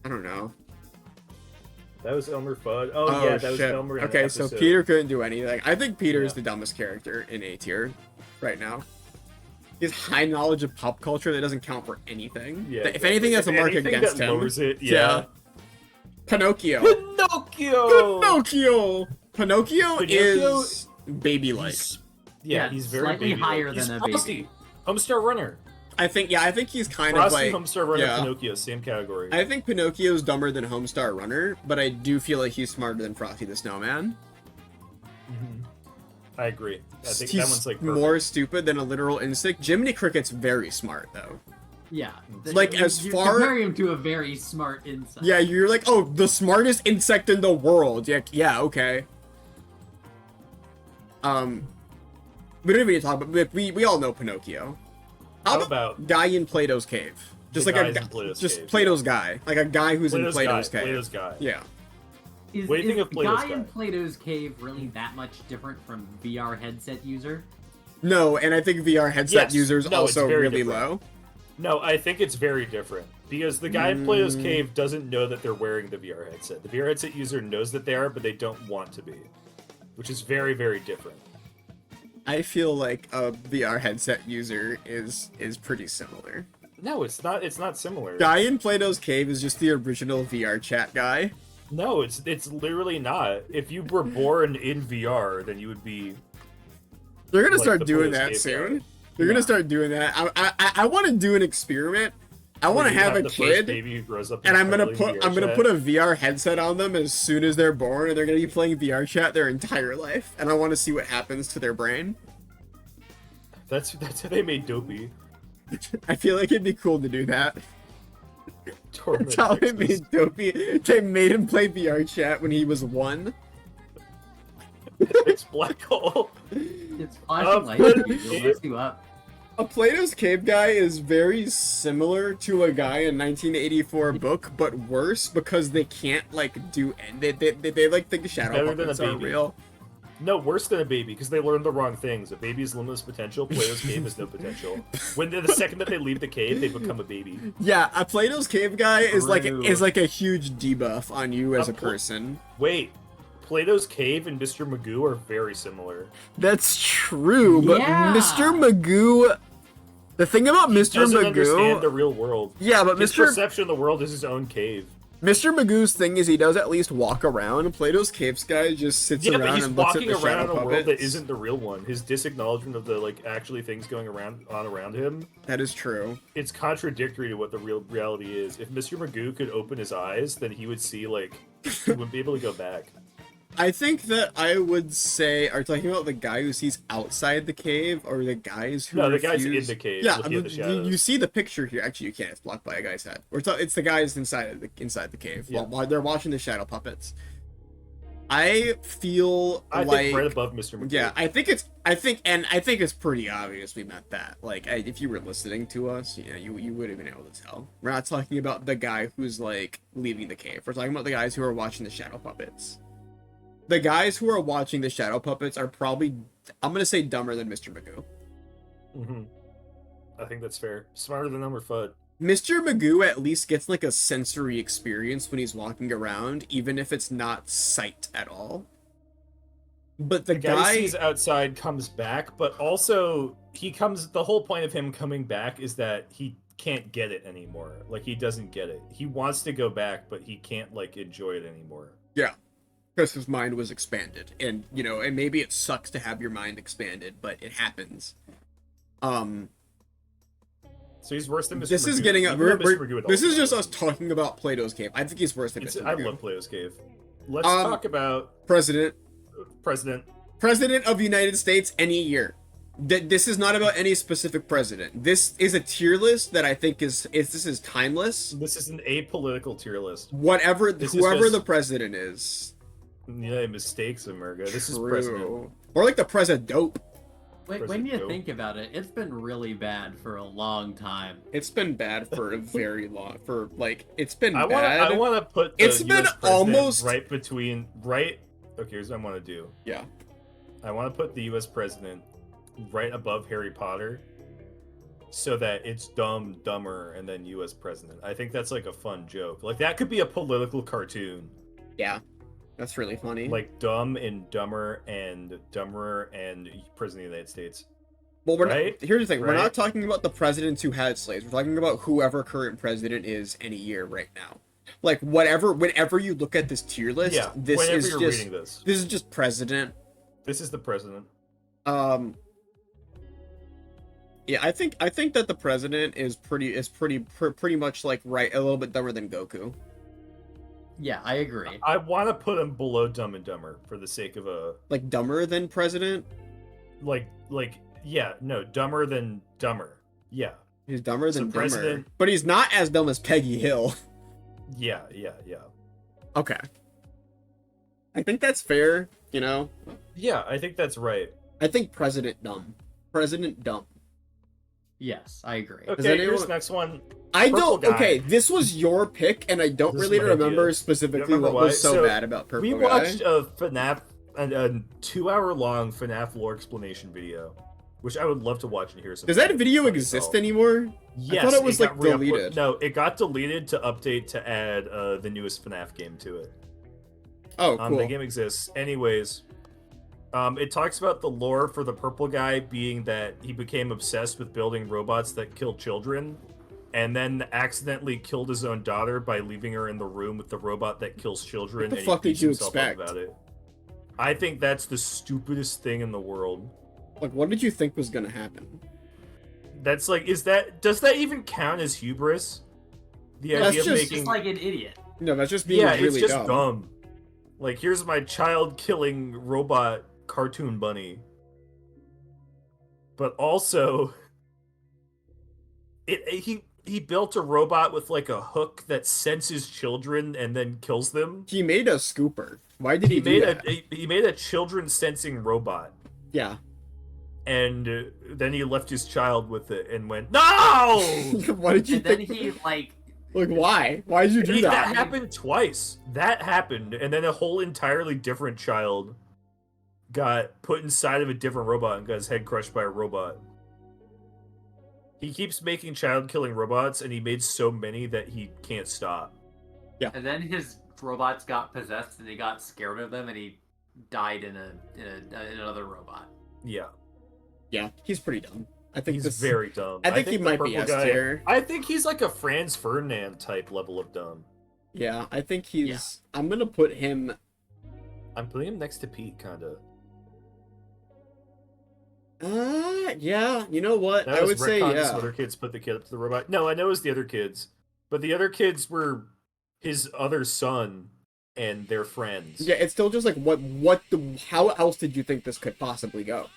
I don't know. That was Elmer Fudd. Oh yeah, that was shit. Elmer. In the Okay, so episode. Peter couldn't do anything. I think Peter is Yeah. the dumbest character in A tier right now. He has high knowledge of pop culture that doesn't count for anything. Yeah, If anything, that's a mark anything against that him. lowers it, Yeah. Pinocchio. Pinocchio. Pinocchio is baby-like. Yeah, He's very slightly baby-like. higher He's than a baby. Frosty, Homestar Runner. I think he's kind Frosty, of like Homestar Runner, yeah. Pinocchio, same category. I think Pinocchio's dumber than Homestar Runner, but I do feel like he's smarter than Frosty the Snowman. I agree. I think He's that one's like perfect. more stupid than a literal insect. Jiminy Cricket's very smart though. Yeah. Like, as You're far- comparing him to a very smart insect. Yeah, you're like, oh, the smartest insect in the world. Yeah, okay. We don't even need to talk about. We all know Pinocchio. How about guy in Plato's cave? Just The like a guys in guy, Plato's just cave, Plato's guy, like a guy who's in Plato's cave. Plato's guy. Yeah. Is, What do you think is of Plato's Guy in guy? Plato's Cave really that much different from VR headset user? No, and I think VR headset Yes. users No, it's also very really different. low. No, I think it's very different because the guy in Plato's Cave doesn't know that they're wearing the VR headset. The VR headset user knows that they are, but they don't want to be, which is very, very different. I feel like a VR headset user is pretty similar. No, it's not. It's not similar. Guy in Plato's cave is just the original VR chat guy. No, it's literally not. If you were born in VR, then you would be. They're gonna Like start the doing Plato's that cave soon. guy. They're gonna start doing that. I want to do an experiment. I want to Where you have a the first kid, baby who grows up and I'm gonna entirely put VR a chat. VR headset on them as soon as they're born, and they're gonna be playing VR chat their entire life. And I want to see what happens to their brain. That's how they made Dopey. I feel like it'd be cool to do that. Torment That's how they Xmas. made Dopey. They made him play VR chat when he was 1. It's black hole. It's flashing lights. but- It'll mess you up. A Plato's Cave guy is very similar to a guy in 1984 book, but worse because they can't like do they like think shadow Better than a puppets are baby. real. No, worse than a baby because they learned the wrong things. A baby's limitless potential. Plato's cave has no potential. When the second that they leave the cave, they become a baby. Yeah, a Plato's Cave guy is True. like a huge debuff on you as a Pl- person. Wait, Plato's cave and Mr. Magoo are very similar. That's true, but Yeah. Mr. Magoo. The thing about Mr. Doesn't understand Magoo. the real world. Yeah, but His Mr. perception of the world is his own cave. Mr. Magoo's thing is he does at least walk around. Plato's Caves guy just sits Yeah, around but he's and looks at walking the around shadow in a world that puppets. isn't the real one. His disacknowledgement of the actually things going around him. That is true. It's contradictory to what the real reality is. If Mr. Magoo could open his eyes, then he would see he wouldn't be able to go back. I think that I would say, are you talking about the guy who sees outside the cave, or the guys who No, the guys refuse- in the cave Yeah, looking at the shadows. you see the picture here. Actually, you can't. It's blocked by a guy's head. It's the guys inside the cave Yeah. while they're watching the shadow puppets. I feel I like think right above Mr. Magoo. yeah, I think it's pretty obvious we meant that. Like, if you were listening to us, yeah, you would have been able to tell. We're not talking about the guy who's like leaving the cave. We're talking about the guys who are watching the shadow puppets. The guys who are watching the shadow puppets are probably, I'm gonna say, dumber than Mr. Magoo. hmm I think that's fair. Smarter than Elmer Fudd. Mr. Magoo at least gets like a sensory experience when he's walking around, even if it's not sight at all. But the guy guy, sees outside comes back, but also the whole point of him coming back is that he can't get it anymore. Like, he doesn't get it. He wants to go back, but he can't enjoy it anymore. yeah, because his mind was expanded, and and maybe it sucks to have your mind expanded, but it happens. So he's worse than Mr. This is Magoo. getting Even though Mr. Magoo would this also is just be. us talking about Plato's Cave. I think he's worse than Mr. I Magoo. love Plato's Cave. Let's Um, talk about President. President. President of the United States any year. This is not about any specific president. This is a tier list that I think is timeless. This is an apolitical tier list. Whoever This whoever is just, the president is. Yeah, mistakes, America. This is True. president. Or like the president dope. When you think about it, it's been really bad for a long time. It's been bad for a very long it's been I bad. want to put the It's US been president almost right between Okay, here's what I want to do. Yeah. I want to put the U.S. president right above Harry Potter, so that it's dumber, and then U.S. president. I think that's like a fun joke. Like that could be a political cartoon. Yeah. That's really funny. Like Dumb and Dumber and Dumberer and President of the United States. well, we're right? not, here's the thing. We're Right? not talking about the presidents who had slaves. We're talking about whoever current president is any year right now. Like whenever you look at this tier list, Yeah, this whenever is you're just reading this. this is just president. This is the president. Yeah, I think that the president is pretty much like right a little bit dumber than Goku. Yeah, I agree. I want to put him below Dumb and Dumber for the sake of a Like dumber than president. dumber than dumber. Yeah, He's dumber So than dumber. president- But he's not as dumb as Peggy Hill. yeah. Okay. I think that's fair, you know? Yeah, I think that's right. I think President dumb. President dumb. Yes, I agree. Does Okay, anyone- here's the next one. I Purple don't. guy. Okay, this was your pick, and I don't This is really my remember idea. specifically You remember what was why? so So, bad about Purple We Guy. watched a FNAF, a 2-hour-long FNAF lore explanation video, which I would love to watch and hear some. Does that video exist anymore? Yes, I thought it was like got re-uploaded. deleted. No, it got deleted to update to add the newest FNAF game to it. Oh, cool. The game exists. Anyways, it talks about the lore for the purple guy being that he became obsessed with building robots that kill children, and then accidentally killed his own daughter by leaving her in the room with the robot that kills children. What the and fuck he did beats you himself up expect? about it. I think that's the stupidest thing in the world. Like, what did you think was gonna happen? That's like, does that even count as hubris? The That's idea of just- It's making just like an idiot. No, that's just being yeah, really it's just dumb. dumb. Like, here's my child-killing robot cartoon bunny. But also, he built a robot with like a hook that senses children and then kills them. He made a scooper. Why did he do made that? he made a children-sensing robot, Yeah. and then he left his child with it and went, no. Why did you And then think? he like Like, why? Why did you do That that? happened twice. That happened, and then a whole entirely different child got put inside of a different robot and got his head crushed by a robot. He keeps making child-killing robots, and he made so many that he can't stop. and then his robots got possessed and he got scared of them and he died in another robot. Yeah, Yeah, he's pretty dumb. I think he's this. very dumb. I think he the might be purple S guy- tier. I think he's like a Franz Ferdinand type level of dumb. Yeah, I think he's. I'm gonna put him. I'm putting him next to Pete, kinda. Yeah. You know what? That I was would say retcon, some yeah. other kids put the kid up to the robot. No, I know it was the other kids, but the other kids were his other son and their friends. Yeah, it's still just like how else did you think this could possibly go?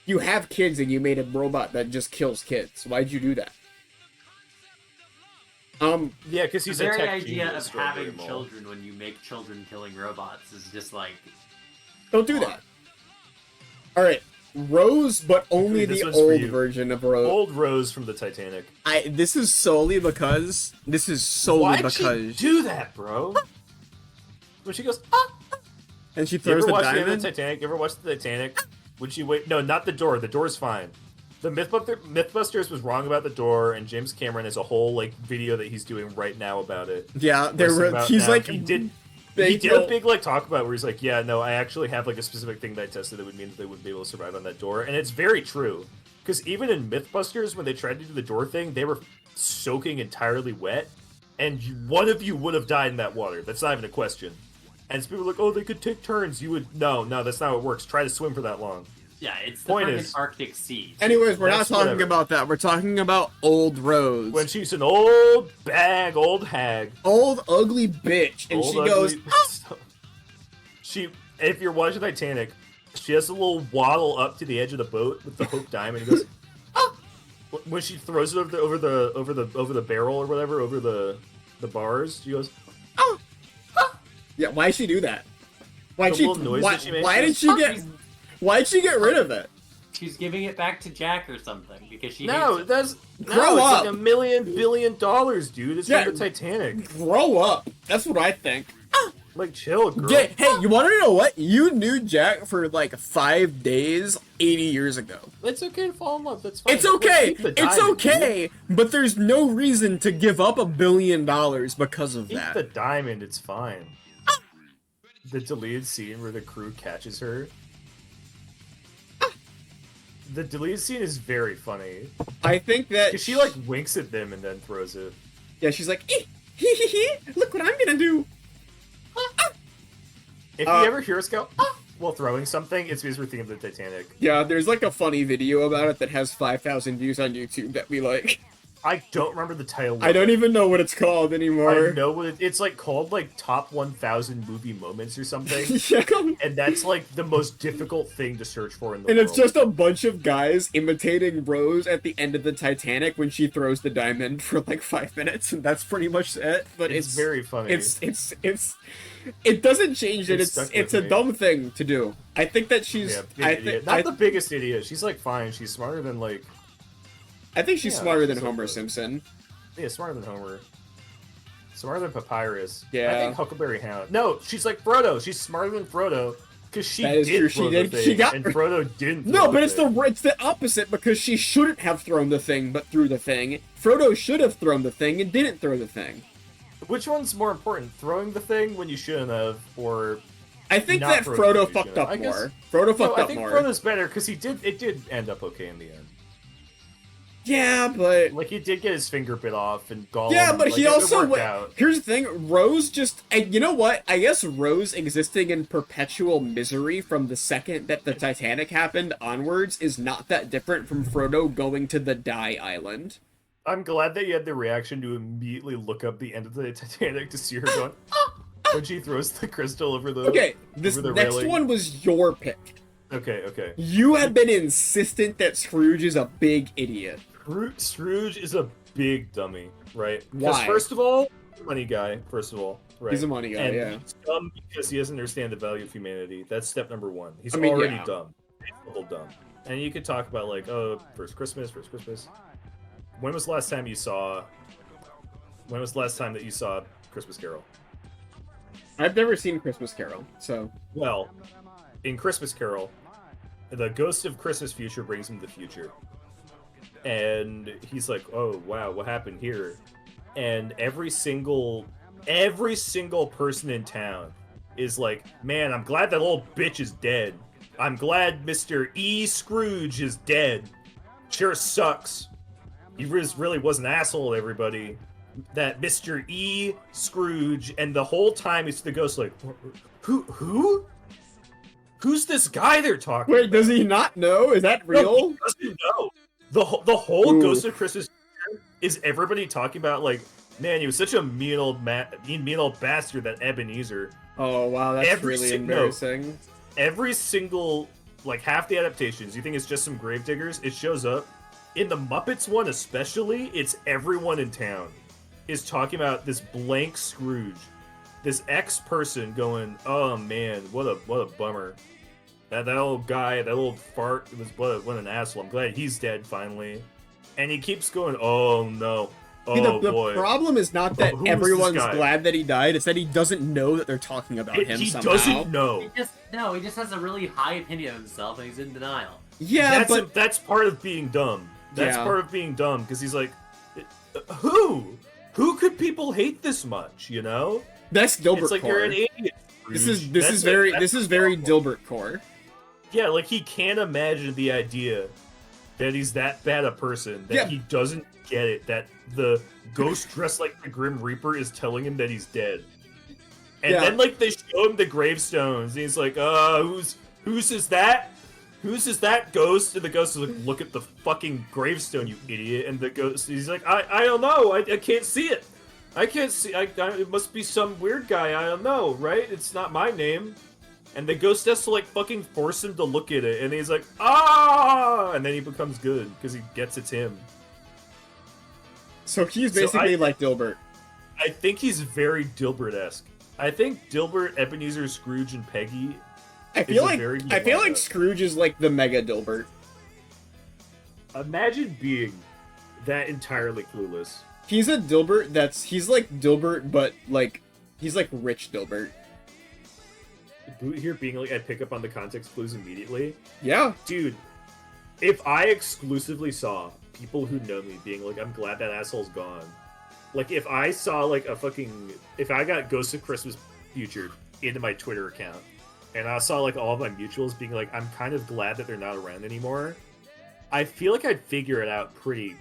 You have kids and you made a robot that just kills kids. Why'd you do that? Yeah, because he's the a very tech idea genius, of don't having blame him all. children when you make children killing robots is just like Don't do that. Alright. Rose, but only This the one's for old you. version of Rose. Old Rose from the Titanic. This is solely because Why'd she do that, bro? When she goes, and she you throws ever the watch the end of diamond. the Titanic? You ever watch the Titanic? When she wait, no, not the door. The door's fine. The Mythbusters was wrong about the door, and James Cameron has a whole like video that he's doing right now about it. Yeah, Posting about he's now. like he did big a big like talk about it where he's like, yeah, no, I actually have like a specific thing that I tested that would mean that they wouldn't be able to survive on that door, and it's very true. Because even in Mythbusters, when they tried to do the door thing, they were soaking entirely wet, and one of you would have died in that water. That's not even a question. And people are like, oh, they could take turns. You would no, that's not how it works. Try to swim for that long. yeah, it's the Point freaking is- Arctic Sea. Anyways, we're not That's talking whatever. about that. We're talking about old Rose. When she's an old bag, old hag, old ugly bitch, and old she goes, ugly- she. If you're watching Titanic, She has a little waddle up to the edge of the boat with the hope diamond and goes, ah! When she throws it over the barrel or whatever, over the bars, she goes, ah! Ah! Yeah, why'd she do that? Why did she get rid of it? She's giving it back to Jack or something because she Grow it's up. like $1 billion, dude. It's from the Titanic. Grow up. That's what I think. Like, chill, girl. Yeah, hey, you want to know what? You knew Jack for like 5 days 80 years ago. It's okay to fall in love. That's fine. It's okay. It's It's okay. But there's no reason to give up $1 billion because of Keep that. the diamond. It's fine. The deleted scene where the crew catches her. The deleted scene is very funny. I think that Cause she like winks at them and then throws it. Yeah, she's like, look what I'm gonna do. If you ever hear us go while throwing something, it's because we're thinking of the Titanic. Yeah, there's like a funny video about it that has 5,000 views on YouTube that we like. I don't remember the title. I don't even know what it's called anymore. I know what it's like called, like top 1,000 movie moments or something. Yeah. And that's like the most difficult thing to search for in the world. And it's just a bunch of guys imitating Rose at the end of the Titanic when she throws the diamond for like 5 minutes, and that's pretty much it. But it's very funny. It doesn't change it. It's a me. dumb thing to do. I think that she's not the biggest idiot. She's like fine. She's smarter than like. I think she's smarter than she's Homer okay. Simpson. Yeah, smarter than Homer. Smarter than Papyrus. Yeah. I think Huckleberry Hound. No, she's like Frodo. She's smarter than Frodo because she That is did true. throw She the did. thing, She got and Frodo didn't. No, throw but it's thing. the opposite because she shouldn't have thrown the thing, but threw the thing. Frodo should have thrown the thing and didn't throw the thing. Which one's more important, throwing the thing when you shouldn't have, or? I think not that throwing the Frodo thing fucked you up shouldn't have? more. Frodo fucked I up think more. Frodo's better because it did end up okay in the end. Yeah, but Like he did get his finger bit off and Gollum. yeah, but like, he it also worked out. Here's the thing: Rose just, and you know what? I guess Rose existing in perpetual misery from the second that the Titanic happened onwards is not that different from Frodo going to the Die Island. I'm glad that you had the reaction to immediately look up the end of the Titanic to see her going when she throws the crystal over the. Okay, this over the next railing. one was your pick. Okay. You had been insistent that Scrooge is a big idiot. Scrooge is a big dummy, right? Why? First of all, money guy. First of all, right? He's a money guy, and yeah. He's dumb because he doesn't understand the value of humanity. That's step number one. He's I mean, already yeah. dumb. He's a little dumb. And you could talk about like, oh, first Christmas. When was the last time you saw? When was the last time that you saw Christmas Carol? I've never seen Christmas Carol, so Well, in Christmas Carol, the ghost of Christmas future brings him to the future. And he's like, oh, wow, what happened here? And every single person in town is like, man, I'm glad that old bitch is dead. I'm glad Mr. E. Scrooge is dead. Sure sucks. He really was an asshole to everybody. That Mr. E. Scrooge, and the whole time it's the ghost like, who? Who's this guy they're talking wait, about? does he not know? Is that real? No, he doesn't know. The whole Ooh. Ghost of Christmas is everybody talking about like, man, he was such a mean old bastard, that Ebenezer. Oh wow, that's Every really sing- embarrassing. Every single, like half the adaptations, you think it's just some gravediggers? It shows up in the Muppets one, especially. It's everyone in town is talking about this blank Scrooge, this ex-person going, oh man, what a bummer. That old guy, that old fart, what an asshole. I'm glad he's dead finally. And he keeps going, oh no. Oh, See, the boy. problem is not that Who is this everyone's guy? glad that he died, it's that he doesn't know that they're talking about him He somehow. doesn't know. He just has a really high opinion of himself, and he's in denial. Yeah, but That's part of being dumb. That's Yeah. part of being dumb, because he's like, who? Who could people hate this much, you know? that's Dilbert It's like core. you're an idiot. This Scrooge. is very Dilbert core. Yeah, like he can't imagine the idea that he's that bad a person, that Yeah. he doesn't get it, that the ghost dressed like the Grim Reaper is telling him that he's dead. And Yeah. then like they show him the gravestones, and he's like, whose is that? Whose is that ghost? And the ghost is like, look at the fucking gravestone, you idiot. And the ghost, he's like, I don't know, I can't see it. I can't see, it must be some weird guy, I don't know, right? It's not my name. And the ghost has to, like, fucking force him to look at it, and he's like, ah! And then he becomes good, because he gets it's him. So he's basically like Dilbert. I think he's very Dilbert-esque. I think Dilbert, Ebenezer, Scrooge, and Peggy. I feel like Scrooge is like the mega Dilbert. Imagine being that entirely clueless. He's a Dilbert he's like Dilbert, but like he's like rich Dilbert. Boot here being like, I pick up on the context clues immediately. Yeah. Dude, if I exclusively saw people who know me being like, I'm glad that asshole's gone. Like, if I saw, like, if I got Ghost of Christmas Future into my Twitter account, and I saw, like, all of my mutuals being like, I'm kind of glad that they're not around anymore, I feel like I'd figure it out pretty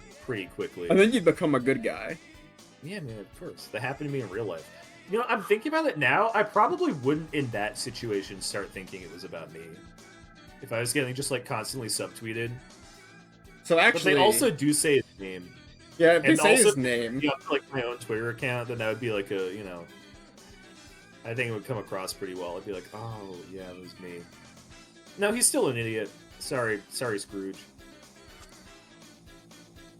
quickly. And then you'd become a good guy. Yeah, man, of course. That happened to me in real life. You know, I'm thinking about it now, I probably wouldn't, in that situation, start thinking it was about me. If I was getting just, like, constantly subtweeted. So actually... But they also do say his name. Yeah, if they say also, his name. You know, like my own Twitter account, then that would be like a, you know, I think it would come across pretty well. I'd be like, oh, yeah, it was me. No, he's still an idiot. Sorry, Scrooge.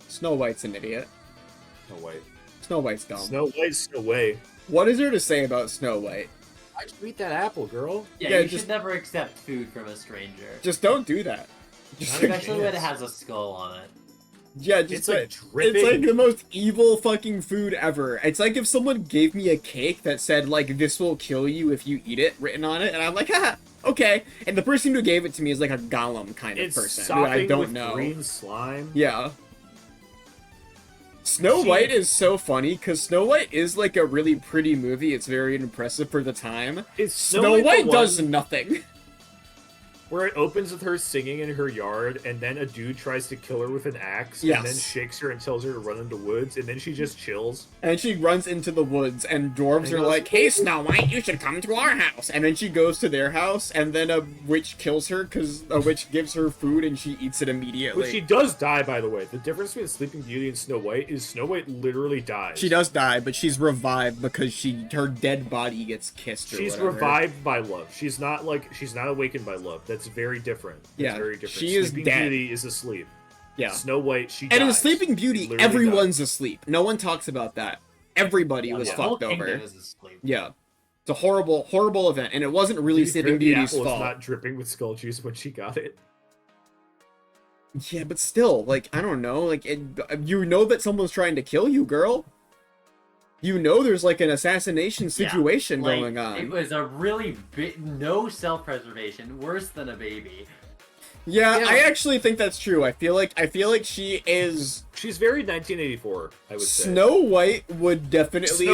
Snow White's an idiot. Snow White. Snow White's dumb. Snow White's no way. What is there to say about Snow White? I just eat that apple, girl. Yeah, you should never accept food from a stranger. Just don't do that. Especially when it has a skull on it. Yeah, just it's like dripping. It's like the most evil fucking food ever. It's like if someone gave me a cake that said, like, this will kill you if you eat it, written on it, and I'm like, haha, okay. And the person who gave it to me is like a golem kind of person who I don't with know. Green slime. Yeah. Snow White is so funny, because Snow White is like a really pretty movie. It's very impressive for the time. Snow White does nothing. Where it opens with her singing in her yard, and then a dude tries to kill her with an axe, yes. and then shakes her and tells her to run into woods, and then she just chills. And she runs into the woods, and dwarves are like, hey, Snow White, you should come to our house. And then she goes to their house, and then a witch kills her, because a witch gives her food, and she eats it immediately. But she does die, by the way. The difference between Sleeping Beauty and Snow White is Snow White literally dies. She does die, but she's revived because her dead body gets kissed or She's whatever. revived by love. She's not awakened by love. That's very different. Yeah, very different. She is Sleeping dead. Beauty is asleep. Yeah. Snow White, she dies. And in Sleeping Beauty, everyone's asleep. No one talks about that. Everybody was fucked over. Yeah. It's a horrible, horrible event, and it wasn't really Sleeping Beauty's fault. The apple was not dripping with skull juice when she got it. Yeah, but still, like, I don't know, like, you know that someone's trying to kill you, girl. You know there's, like, an assassination situation going on. It was a really no self-preservation, worse than a baby. Yeah, I actually think that's true. I feel like she is... She's very 1984, I would say. Snow White would definitely,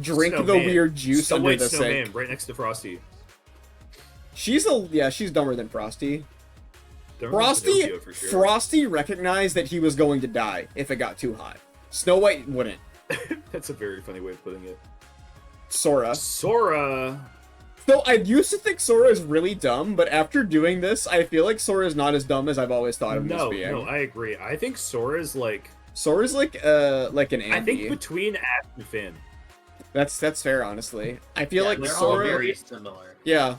drink the weird juice under the sink. Right next to Frosty. She's dumber than Frosty. Frosty recognized that he was going to die if it got too hot. Snow White wouldn't. That's a very funny way of putting it. Sora. So I used to think Sora is really dumb, but after doing this, I feel like Sora is not as dumb as I've always thought of him as being. No, I agree. I think Sora's like an Andy. I think between Ash and Finn. That's fair, honestly. I feel like they're Sora all very similar. Yeah.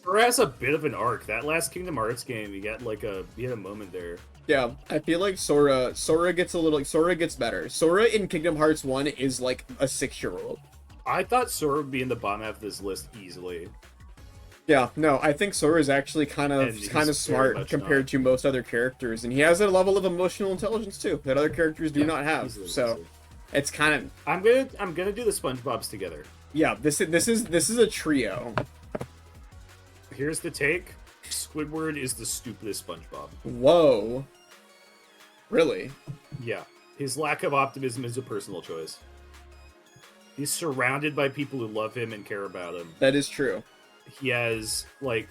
Sora has a bit of an arc. That last Kingdom Hearts game, you had a moment there. Yeah, I feel like Sora gets better. Sora in Kingdom Hearts 1 is like a 6-year-old. I thought Sora would be in the bottom half of this list easily. Yeah, no, I think Sora is actually kind of smart compared to most other characters, and he has a level of emotional intelligence too that other characters do not have. Easily. It's kind of. I'm gonna do the SpongeBob's together. Yeah, this is a trio. Here's the take. Squidward is the stupidest SpongeBob. Whoa. Really? Yeah. His lack of optimism is a personal choice. He's surrounded by people who love him and care about him. That is true. He has, I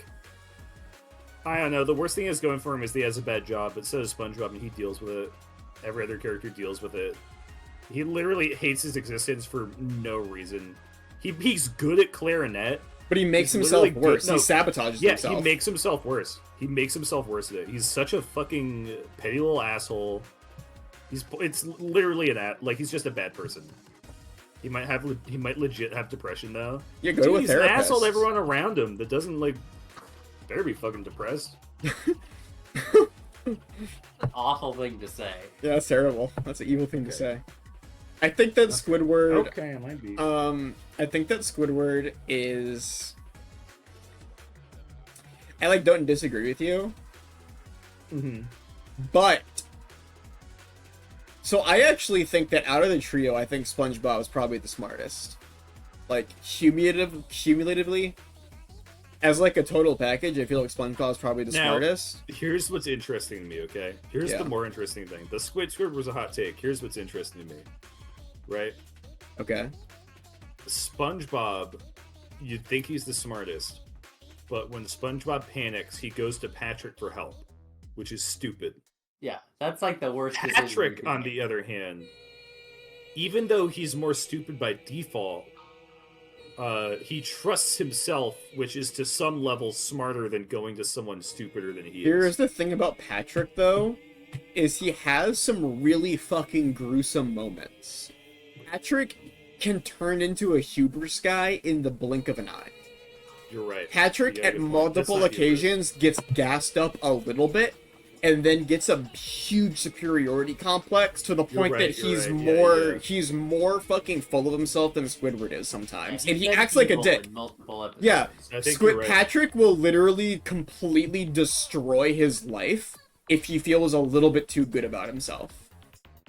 don't know, the worst thing is going for him is he has a bad job, but so does SpongeBob, and he deals with it. Every other character deals with it. He literally hates his existence for no reason. He's good at clarinet. But he makes himself worse. He sabotages himself. Yeah, he makes himself worse. He makes himself worse at it. He's such a fucking petty little asshole. It's literally he's just a bad person. He might legit have depression though. Yeah, go to a He's an therapist. asshole to everyone around him that doesn't like. Better be fucking depressed. An awful thing to say. Yeah, that's terrible. That's an evil thing to say. I think that Squidward. Okay, it might be. I think that Squidward is. I like don't disagree with you. Mm-hmm. But so I actually think that out of the trio, I think SpongeBob is probably the smartest. Like cumulatively, as like a total package, I feel like SpongeBob is probably the smartest. Here's what's interesting to me, okay? Here's the more interesting thing. The Squidward was a hot take. Here's what's interesting to me. Right? Okay. SpongeBob, you'd think he's the smartest, but when SpongeBob panics, he goes to Patrick for help, which is stupid. Yeah, that's like the worst. Patrick, on the other hand, even though he's more stupid by default, he trusts himself, which is to some level smarter than going to someone stupider than he is. Here's the thing about Patrick, though, is he has some really fucking gruesome moments. Patrick can turn into a hubris guy in the blink of an eye. You're right. Patrick, at multiple occasions, gets gassed up a little bit, and then gets a huge superiority complex to the point that he's more fucking full of himself than Squidward is sometimes, and he acts like a dick. Yeah, Patrick will literally completely destroy his life if he feels a little bit too good about himself.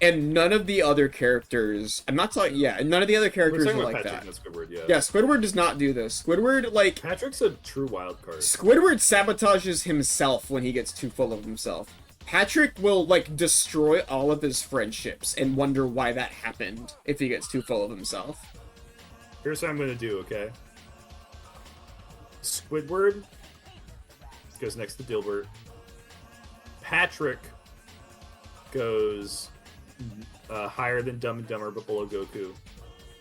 And none of the other characters, I'm not talking, none of the other characters are like that. Squidward, yeah, Squidward does not do this. Squidward, like... Patrick's a true wild card. Squidward sabotages himself when he gets too full of himself. Patrick will, like, destroy all of his friendships and wonder why that happened if he gets too full of himself. Here's what I'm gonna do, okay? Squidward goes next to Dilbert. Patrick goes... higher than Dumb and Dumber, but below Goku.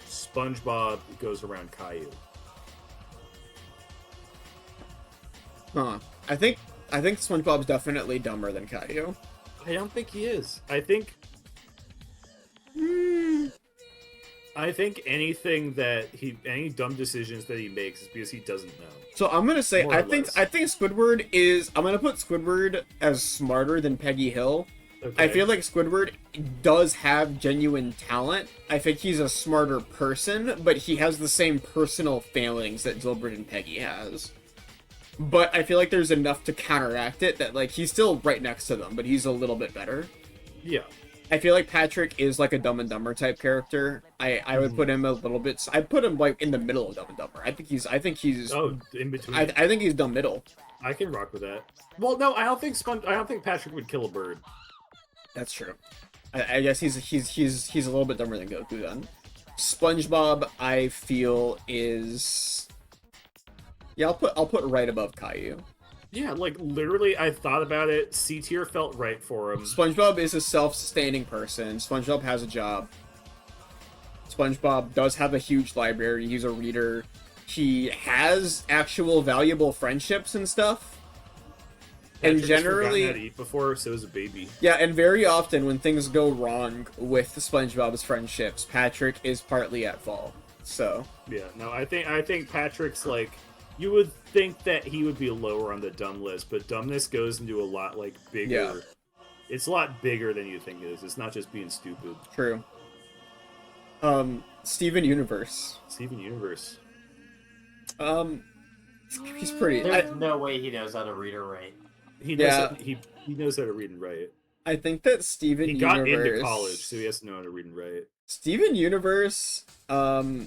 SpongeBob goes around Caillou. Huh. I think SpongeBob's definitely dumber than Caillou. I don't think he is. I think any dumb decisions that he makes is because he doesn't know. So I'm gonna say I think Squidward is. I'm gonna put Squidward as smarter than Peggy Hill. Okay. I feel like Squidward does have genuine talent. I think he's a smarter person, but he has the same personal failings that Dilbert and Peggy has. But I feel like there's enough to counteract it that, like, he's still right next to them, but he's a little bit better. Yeah. I feel like Patrick is like a Dumb and Dumber type character. I would put him a little bit. I'd put him like in the middle of Dumb and Dumber. I think he's in between. I think he's dumb middle. I can rock with that. Well, no, I don't think Patrick would kill a bird. That's true. I guess he's a little bit dumber than Goku then. SpongeBob, I feel, is... Yeah, I'll put right above Caillou. Yeah, like, literally, I thought about it. C tier felt right for him. SpongeBob is a self-sustaining person. SpongeBob has a job. SpongeBob does have a huge library. He's a reader. He has actual valuable friendships and stuff. And generally, had to eat before, so is a baby. Yeah, and very often when things go wrong with SpongeBob's friendships, Patrick is partly at fault. So yeah, no, I think Patrick's like, you would think that he would be lower on the dumb list, but dumbness goes into a lot like bigger. Yeah. It's a lot bigger than you think it is. It's not just being stupid. True. Steven Universe. Steven Universe. He's pretty. There's no way he knows how to read or write. He knows he knows how to read and write. I think that Steven Universe... He got into college, so he has to know how to read and write. Steven Universe, I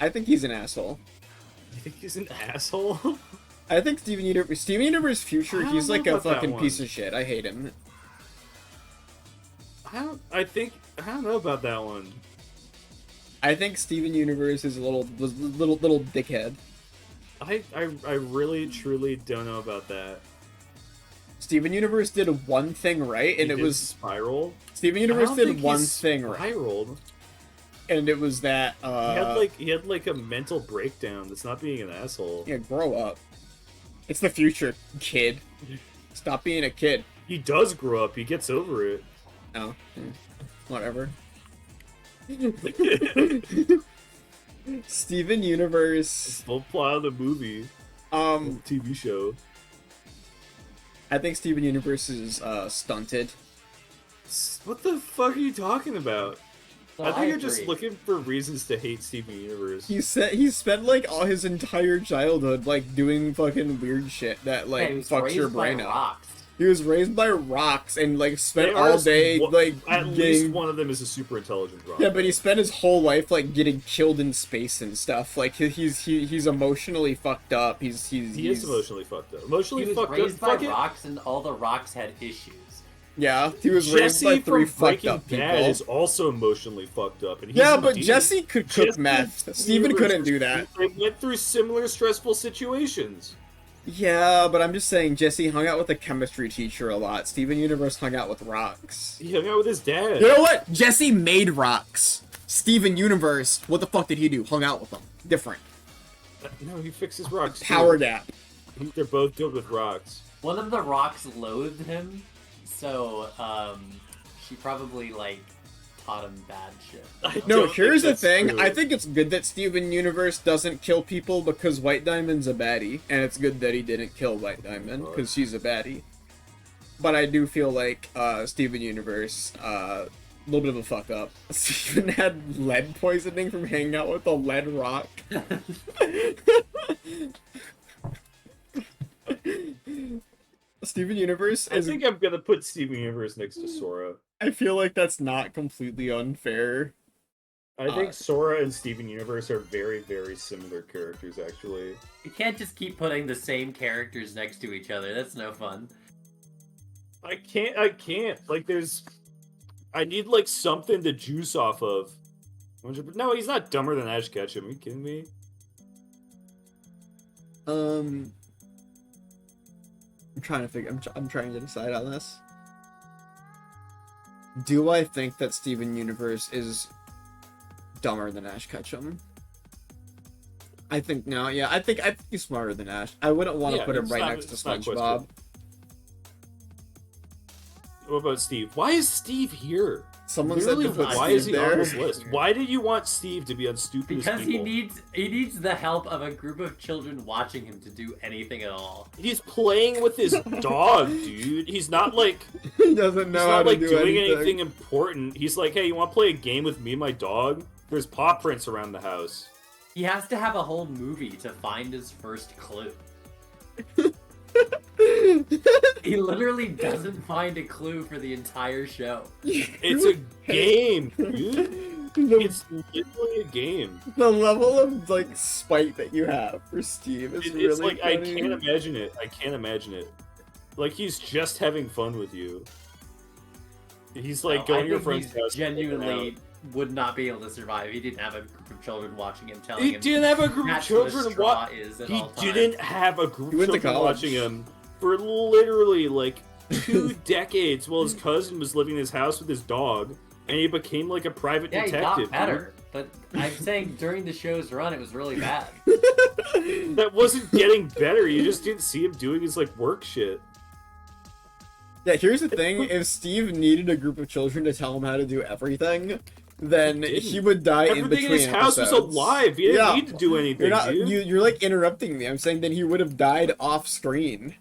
think he's an asshole. You think he's an asshole? I think Steven Universe future, he's like a fucking piece of shit. I hate him. I don't know about that one. I think Steven Universe is a little dickhead. I really truly don't know about that. Steven Universe did one thing right, and it was Spiral. Steven Universe did one thing right, spiraled, and it was that he had like a mental breakdown. That's not being an asshole. Yeah, grow up. It's the future, kid. Stop being a kid. He does grow up. He gets over it. Oh. Whatever. Steven Universe. Full plot of the movie. TV show. I think Steven Universe is stunted. What the fuck are you talking about? No, I think you're agree. just looking for reasons to hate Steven Universe. He spent like all his entire childhood like doing fucking weird shit that like Hey, he was fucks your raised by brain up. rocks. He was raised by rocks and like spent They are all day like at least getting. one of them is a super intelligent rock. Yeah, but he spent his whole life like getting killed in space and stuff. Like he's emotionally fucked up. He is emotionally fucked up. Emotionally He was fucked raised up. by rocks, and all the rocks had issues. Yeah, he was raised Jesse by three from fucked Breaking up people. Bad is also emotionally fucked up. And he's Yeah, a but demon. Jesse could cook Jesse meth. and Steven Universe couldn't do that. They went through similar stressful situations. Yeah, but I'm just saying Jesse hung out with a chemistry teacher a lot. Steven Universe hung out with rocks. He hung out with his dad. You know what? Jesse made rocks. Steven Universe, what the fuck did he do? Hung out with them. Different. No, he fixes rocks. Power too. nap. They're both filled with rocks. One of the rocks loathed him, so she probably like taught him bad shit. I No, don't here's the think that's thing. true. I think it's good that Steven Universe doesn't kill people because White Diamond's a baddie, and it's good that he didn't kill White Diamond because she's a baddie. But I do feel like Steven Universe, a little bit of a fuck up. Steven had lead poisoning from hanging out with a lead rock. Steven Universe I is. think I'm gonna put Steven Universe next to Sora. I feel like that's not completely unfair. I think Sora and Steven Universe are very, very similar characters, actually. You can't just keep putting the same characters next to each other. That's no fun. I can't. Like, I need, like, something to juice off of. No, he's not dumber than Ash Ketchum. Are you kidding me? I'm trying to figure. I'm trying to decide on this. Do I think that Steven Universe is dumber than Ash Ketchum? I think no. Yeah, I think he's smarter than Ash. I wouldn't want to put him it's right not- next to it's not SpongeBob. question. What about Steve? Why is Steve here? Someone Literally, said to put why Steve is he there. on this list? Why did you want Steve to be on Stupidest Because People? he needs the help of a group of children watching him to do anything at all. He's playing with his dog, dude. He's not like He doesn't know he's how not to like do doing anything. anything important. He's like, hey, you want to play a game with me and my dog? There's paw prints around the house. He has to have a whole movie to find his first clue. He literally doesn't find a clue for the entire show. It's a game, dude. It's literally a game. The level of like spite that you have for Steve is It's really like funny. I can't imagine it. I can't imagine it. Like he's just having fun with you. He's like No, going I to your think friend's he house. genuinely would not be able to survive. He didn't have a group of children watching him, telling He him didn't have a group of that's what a children. straw What? is at He all times. didn't have a group He of went to children college. watching him for literally like 2 decades while his cousin was living in his house with his dog, and he became like a private Yeah, he detective. got better. But I'm saying during the show's run, it was really bad. Dude. That wasn't getting better. You just didn't see him doing his like work shit. Yeah, here's the thing. If Steve needed a group of children to tell him how to do everything, then He he didn't. would die in Everything between in his house was episodes. alive. He didn't Yeah. need to do anything, dude. You're like interrupting me. I'm saying that he would have died off screen.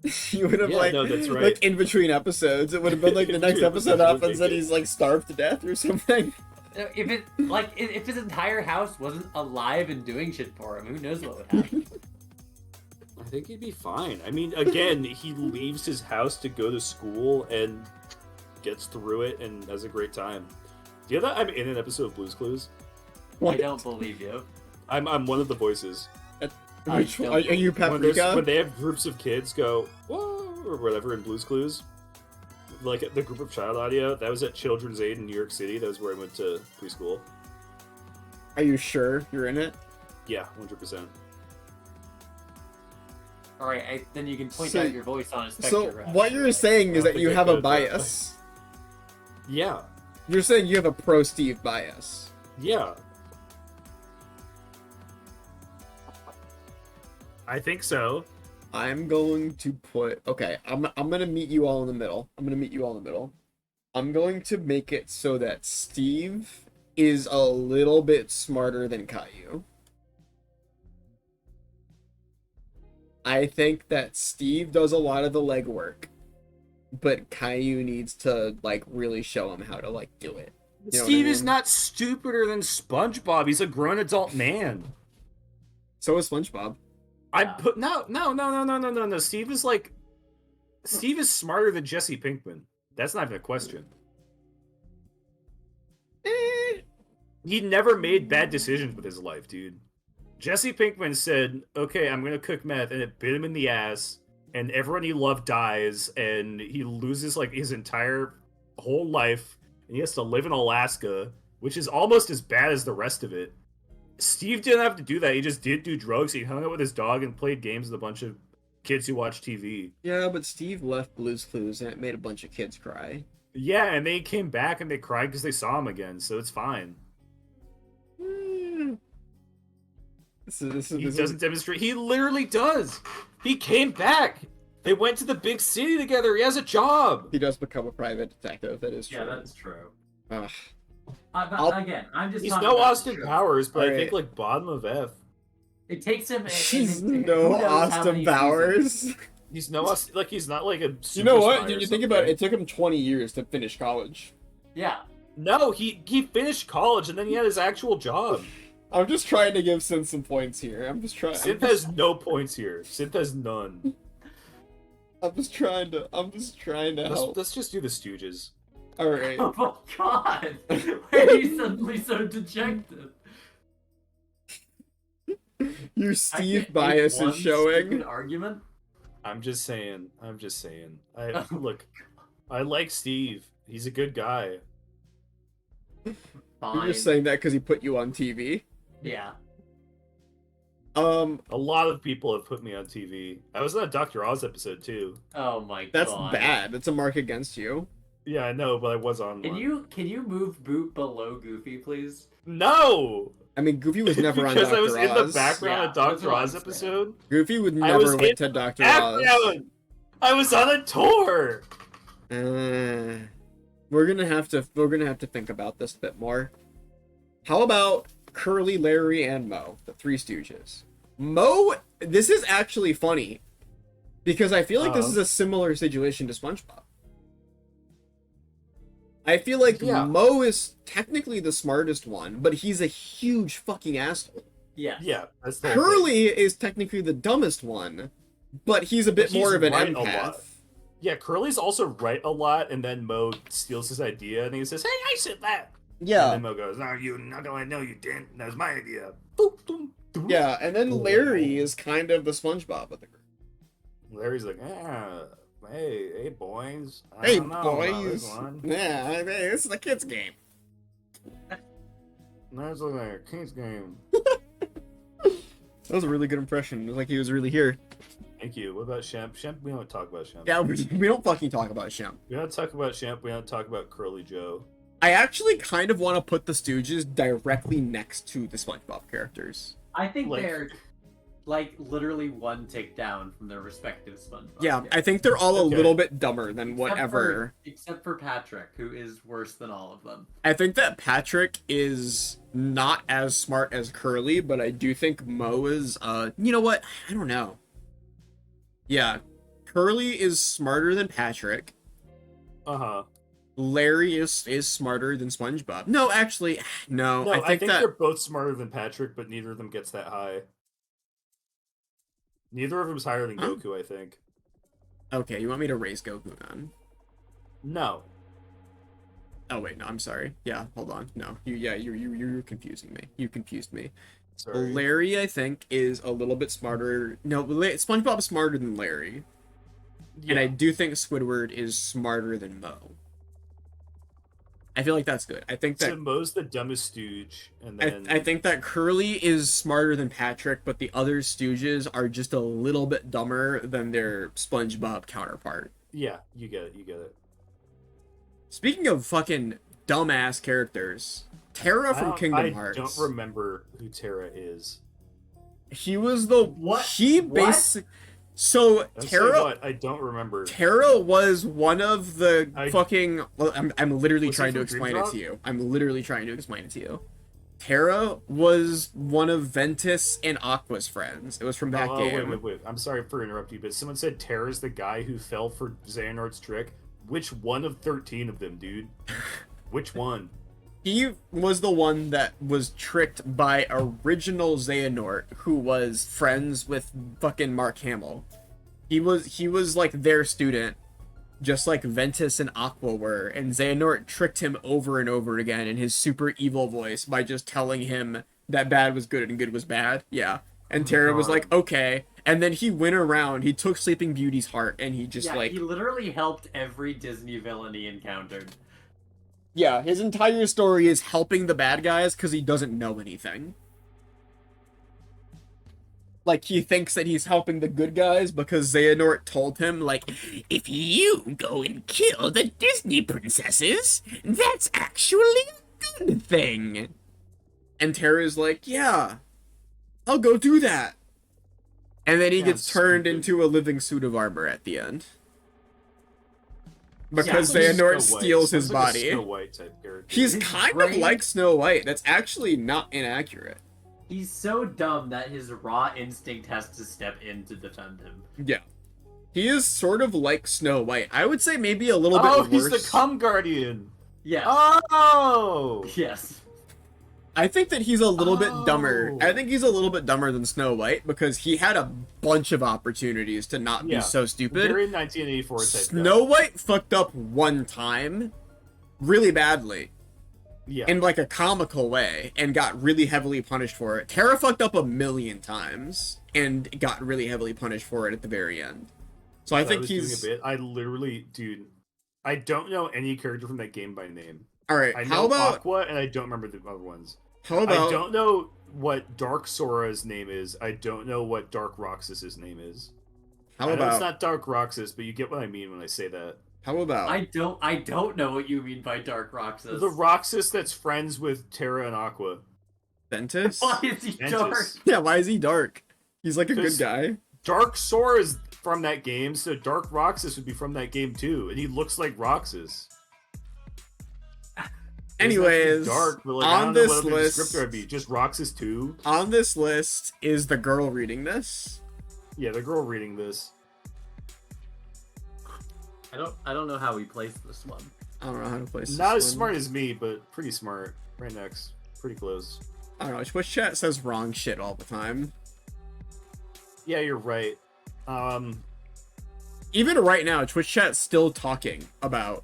He would have Yeah, no, that's right. like in between episodes. It would have been like the In next between episode episodes, happens and he's like starved to death or something. If his entire house wasn't alive and doing shit for him, who knows what would happen? I think he'd be fine. I mean, again, he leaves his house to go to school and gets through it and has a great time. Do you know that I'm in an episode of Blue's Clues? I don't believe you. I'm one of the voices. Which, don't are you Paprika? When they have groups of kids go, whoa, or whatever in Blue's Clues, like the group of child audio, that was at Children's Aid in New York City. That was where I went to preschool. Are you sure you're in it? Yeah, 100%. Alright, then you can point So- out your voice on a So spectrum. what you're saying is I don't that you think I have a could, bias. Yeah, You're saying you have a pro Steve bias. yeah. I think so. I'm going to put. Okay, I'm gonna meet you all in the middle. I'm gonna meet you all in the middle. I'm going to make it so that Steve is a little bit smarter than Caillou. I think that Steve does a lot of the legwork, but Caillou needs to, like, really show him how to, like, do it. You know Steve what I is mean? not stupider than SpongeBob. He's a grown adult man. So is SpongeBob. No. Steve is smarter than Jesse Pinkman. That's not even a question. He never made bad decisions with his life, dude. Jesse Pinkman said, okay, I'm gonna cook meth, and it bit him in the ass, and everyone he loved dies, and he loses, like, his entire whole life, and he has to live in Alaska, which is almost as bad as the rest of it. Steve didn't have to do that. He just did do drugs. He hung out with his dog and played games with a bunch of kids who watch TV. Yeah, but Steve left Blue's Clues, and it made a bunch of kids cry. Yeah, and they came back and they cried because they saw him again, so it's fine. He doesn't demonstrate. He literally does. He came back. They went to the big city together. He has a job. He does become a private detective. That is true. Yeah, that's true. Ugh. Again, I'm just. He's talking no about Austin the show. Powers, but I Alright. think like bottom of F. It takes him. He's who no knows how Austin many Powers. seasons. He's no Austin. Like he's not like a. You know what? superstar Did or you think about it? something. It took him 20 years to finish college. Yeah. No, he finished college and then he had his actual job. I'm just trying to give Synth some points here. I'm just trying. Synth has no points here. Synth has none. I'm just trying to help. Let's just do the Stooges. All right. Oh my god! Why are you suddenly so dejected? Your I Steve can't bias make one is showing. stupid argument. I'm just saying. Look, I like Steve. He's a good guy. Fine. You're just saying that because he put you on TV. Yeah. A lot of people have put me on TV. I was on a Dr. Oz episode too. Oh my That's god. bad. That's a mark against you. Yeah, I know, but I was on Can one. you move Boot below Goofy, please? No! I mean, Goofy was never on because Dr. I was Oz. in the background Yeah, of that's Dr. what I'm Oz saying. episode. Goofy would I was never went in to Dr. Oz. Background! I was on a tour! We're gonna have to think about this a bit more. How about Curly, Larry, and Moe, the Three Stooges? Moe, this is actually funny because I feel like this is a similar situation to SpongeBob. I feel like Moe is technically the smartest one, but he's a huge fucking asshole. Yeah. Yeah, that's the whole thing. Curly is technically the dumbest one, but he's a bit But he's more of an right a empath. lot. Yeah, Curly's also right a lot, and then Moe steals his idea, and he says, "Hey, I said that." Yeah. And then Moe goes, "No, you're not gonna know you didn't. That was my idea." Boop, boom, boom. Yeah, and then Larry is kind of the SpongeBob of the group. Larry's like, hey, boys. I Hey, don't know about this boys. one. Yeah, hey, this is a kid's game. That's like a King's game. That was a really good impression. It was like he was really here. Thank you. What about Shemp? Shemp, we don't talk about Shemp. Yeah, we don't fucking talk about Shemp. We don't talk about Shemp. We don't talk about Curly Joe. I actually kind of want to put the Stooges directly next to the SpongeBob characters. I think Like- they're like literally one tick down from their respective SpongeBob. Yeah, I think they're all a Okay. little bit dumber than whatever. Except for Patrick, who is worse than all of them. I think that Patrick is not as smart as Curly, but I do think Moe is, you know what? I don't know. Yeah, Curly is smarter than Patrick. Uh-huh. Larry is smarter than SpongeBob. No, actually, no. No, I think that they're both smarter than Patrick, but neither of them gets that high. Neither of them's higher than Huh? Goku, I think. Okay, you want me to raise Goku then? No. Oh wait, no, I'm sorry. Yeah, hold on. No, you're confusing me. You confused me. Sorry. Larry, I think, is a little bit smarter. No, SpongeBob's smarter than Larry, Yeah. and I do think Squidward is smarter than Moe. I feel like that's good. I think So that Moe's the dumbest stooge, and then I think that Curly is smarter than Patrick, but the other Stooges are just a little bit dumber than their SpongeBob counterpart. yeah, you get it. Speaking of fucking dumbass characters, Terra from Kingdom Hearts. I don't remember who Terra is. He was the What? He What? basically. So Terra, what? I don't remember. Terra was one of the fucking. Well, I'm literally Was trying he to from explain Dream it Drop? to you. I'm literally trying to explain it to you. Terra was one of Ventus and Aqua's friends. It was from that game. Wait. I'm sorry for interrupting you, but someone said Terra's the guy who fell for Xehanort's trick. Which one of 13 of them, dude? Which one? He was the one that was tricked by original Xehanort, who was friends with fucking Mark Hamill. He was like their student, just like Ventus and Aqua were, and Xehanort tricked him over and over again in his super evil voice by just telling him that bad was good and good was bad. Yeah. And Terra was like, okay. And then he went around, he took Sleeping Beauty's heart, and he just he literally helped every Disney villain he encountered. Yeah, his entire story is helping the bad guys because he doesn't know anything. Like, he thinks that he's helping the good guys because Xehanort told him, like, if you go and kill the Disney princesses, that's actually a good thing. And Terra's like, yeah, I'll go do that. And then he gets turned into a living suit of armor at the end. Because Xehanort steals his body. Snow White type character. He's kind of like Snow White. That's actually not inaccurate. He's so dumb that his raw instinct has to step in to defend him. Yeah. He is sort of like Snow White. I would say maybe a little bit worse. Oh, he's the Cum Guardian! Yes. Oh! Yes. I think that he's a little bit dumber. I think he's a little bit dumber than Snow White because he had a bunch of opportunities to not be so stupid. Very 1984 type Snow White fucked up one time really badly. Yeah. In like a comical way and got really heavily punished for it. Terra fucked up 1,000,000 times and got really heavily punished for it at the very end. So I think he's doing a bit. I literally, dude, I don't know any character from that game by name. All right. I know how about Aqua, and I don't remember the other ones. How about I don't know what Dark Sora's name is. I don't know what Dark Roxas's name is. How I know about it's not Dark Roxas, but you get what I mean when I say that. How about I don't know what you mean by Dark Roxas. The Roxas that's friends with Terra and Aqua. Ventus? Why is he dark? Yeah, why is he dark? He's like a good guy. Dark Sora is from that game, so Dark Roxas would be from that game too, and he looks like Roxas. Anyways, dark, but like, on this what list, descriptor would be just Roxas 2. On this list is the girl reading this. Yeah, the girl reading this. I don't know how we placed this one. I don't know how to place this Not as one. smart as me, but pretty smart. Right next. Pretty close. I don't know. Twitch chat says wrong shit all the time. Yeah, you're right. Even right now, Twitch chat's still talking about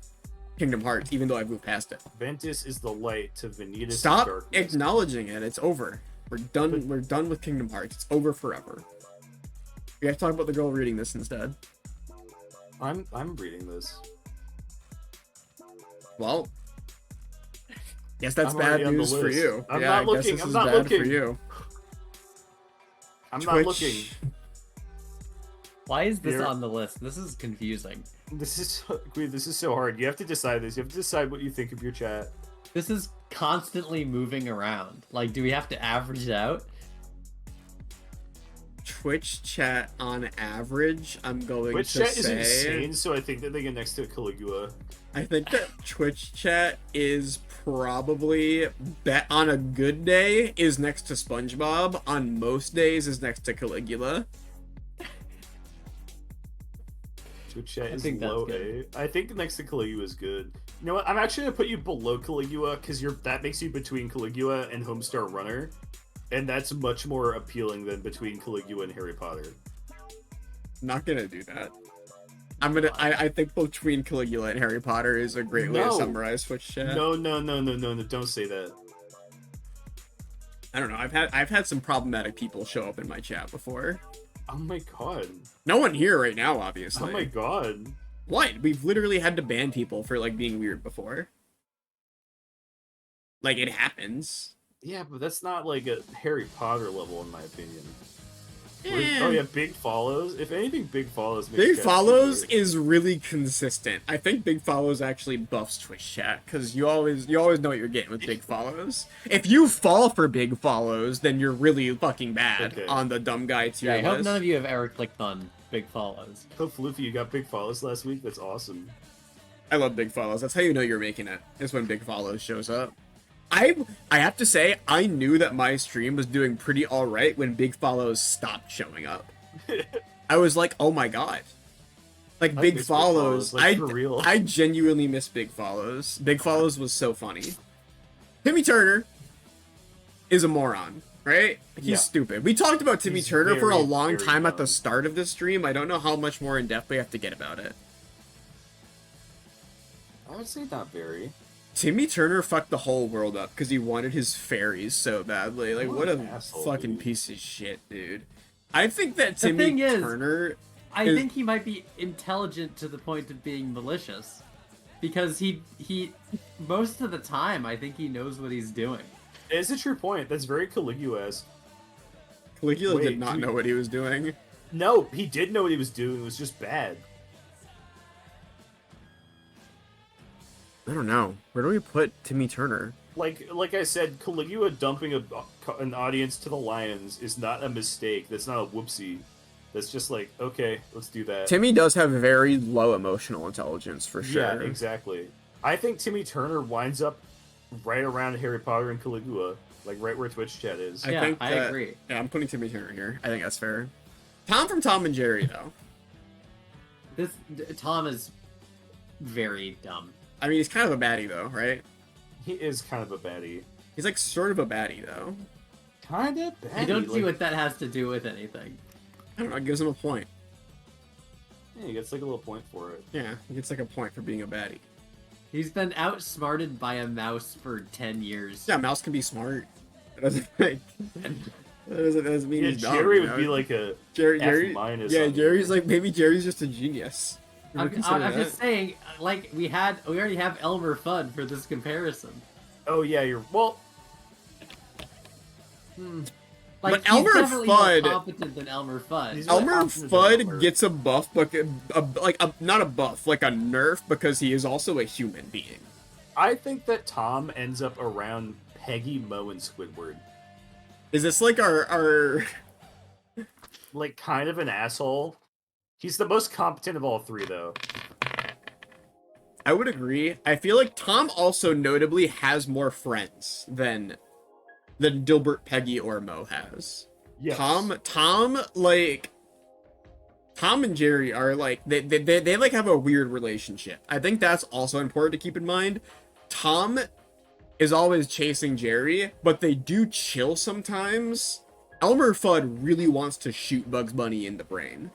Kingdom Hearts, even though I've moved past it. Ventus is the light to Vanitas' Stop darkness. acknowledging it. It's over. We're done. We're done with Kingdom Hearts. It's over forever. We have to talk about the girl reading this instead. I'm reading this. Well, guess that's I'm bad already on the news for list. you. I'm yeah, not I guess looking, this I'm is not bad looking. for you. I'm Twitch. not looking. Why is this Here. on the list? This is confusing. This is so hard. You have to decide this. You have to decide what you think of your chat. This is constantly moving around. Like, do we have to average it out? Twitch chat on average, I'm going Twitch to chat say... is insane, so I think that they get next to Caligula. I think that Twitch chat is probably, on a good day, is next to SpongeBob. On most days, is next to Caligula. Twitch chat I is think that's low good. A. I think next to Caligula is good. You know what? I'm actually gonna put you below Caligula because that makes you between Caligula and Homestar Runner, and that's much more appealing than between Caligula and Harry Potter. Not gonna do that. I think between Caligula and Harry Potter is a great way to summarize Twitch chat. No, don't say that. I don't know. I've had some problematic people show up in my chat before. Oh my god. No one here right now, obviously. Oh my god. What? We've literally had to ban people for like being weird before. Like, it happens. Yeah, but that's not like a Harry Potter level in my opinion. Eh. Oh yeah, Big Follows. If anything, Big Follows. Makes Big chat Follows super. is really consistent. I think Big Follows actually buffs Twitch chat because you always know what you're getting with Big Follows. If you fall for Big Follows, then you're really fucking bad Okay. on the dumb guy tier Yeah, I hope list. none of you have ever clicked on big follows. Oh, Floofy, you got big follows last week? That's awesome. I love big follows. That's how you know you're making it. Is when big follows shows up. I have to say, I knew that my stream was doing pretty alright when big follows stopped showing up. I was like, oh my god. Like, big follows. Like, for real. I genuinely miss big follows. Big follows was so funny. Timmy Turner is a moron, right? He's stupid. We talked about Timmy Turner for a long time at the start of this stream. I don't know how much more in depth we have to get about it. I would say not very. Timmy Turner fucked the whole world up because he wanted his fairies so badly. Like, what a fucking piece of shit, dude. I think that Timmy Turner... I think he might be intelligent to the point of being malicious. Because he most of the time, I think he knows what he's doing. It's a true point. That's very Caligula-esque. Caligula did not know what he was doing. No, he did know what he was doing. It was just bad. I don't know. Where do we put Timmy Turner? Like I said, Caligula dumping an audience to the lions is not a mistake. That's not a whoopsie. That's just like, okay, let's do that. Timmy does have very low emotional intelligence, for sure. Yeah, exactly. I think Timmy Turner winds up right around Harry Potter and Caligula, like right where Twitch chat is. I agree. Yeah, I'm putting Timmy Turner here. I think that's fair. Tom from Tom and Jerry, though. Tom is very dumb. I mean, he's kind of a baddie, though, right? He is kind of a baddie. He's like sort of a baddie, though. Kind of baddie. I don't see what that has to do with anything. I don't know. It gives him a point. Yeah, he gets like a little point for it. Yeah, he gets like a point for being a baddie. He's been outsmarted by a mouse for 10 years. Yeah, mouse can be smart. It doesn't like. That doesn't mean he's dumb. Jerry would be like a Jerry. F-minus. Yeah, Jerry's like, maybe Jerry's just a genius. I'm just saying, like, we already have Elmer Fudd for this comparison. Oh yeah, well. Like, but Elmer Fudd, more competent than Elmer Fudd. Elmer Fudd gets a buff, but not a buff, like a nerf, because he is also a human being. I think that Tom ends up around Peggy, Mo, and Squidward. Is this like our like kind of an asshole? He's the most competent of all three, though. I would agree. I feel like Tom also notably has more friends than Dilbert, Peggy, or Mo has. Yes. Tom and Jerry are like they like have a weird relationship. I think that's also important to keep in mind. Tom is always chasing Jerry, but they do chill sometimes. Elmer Fudd really wants to shoot Bugs Bunny in the brain.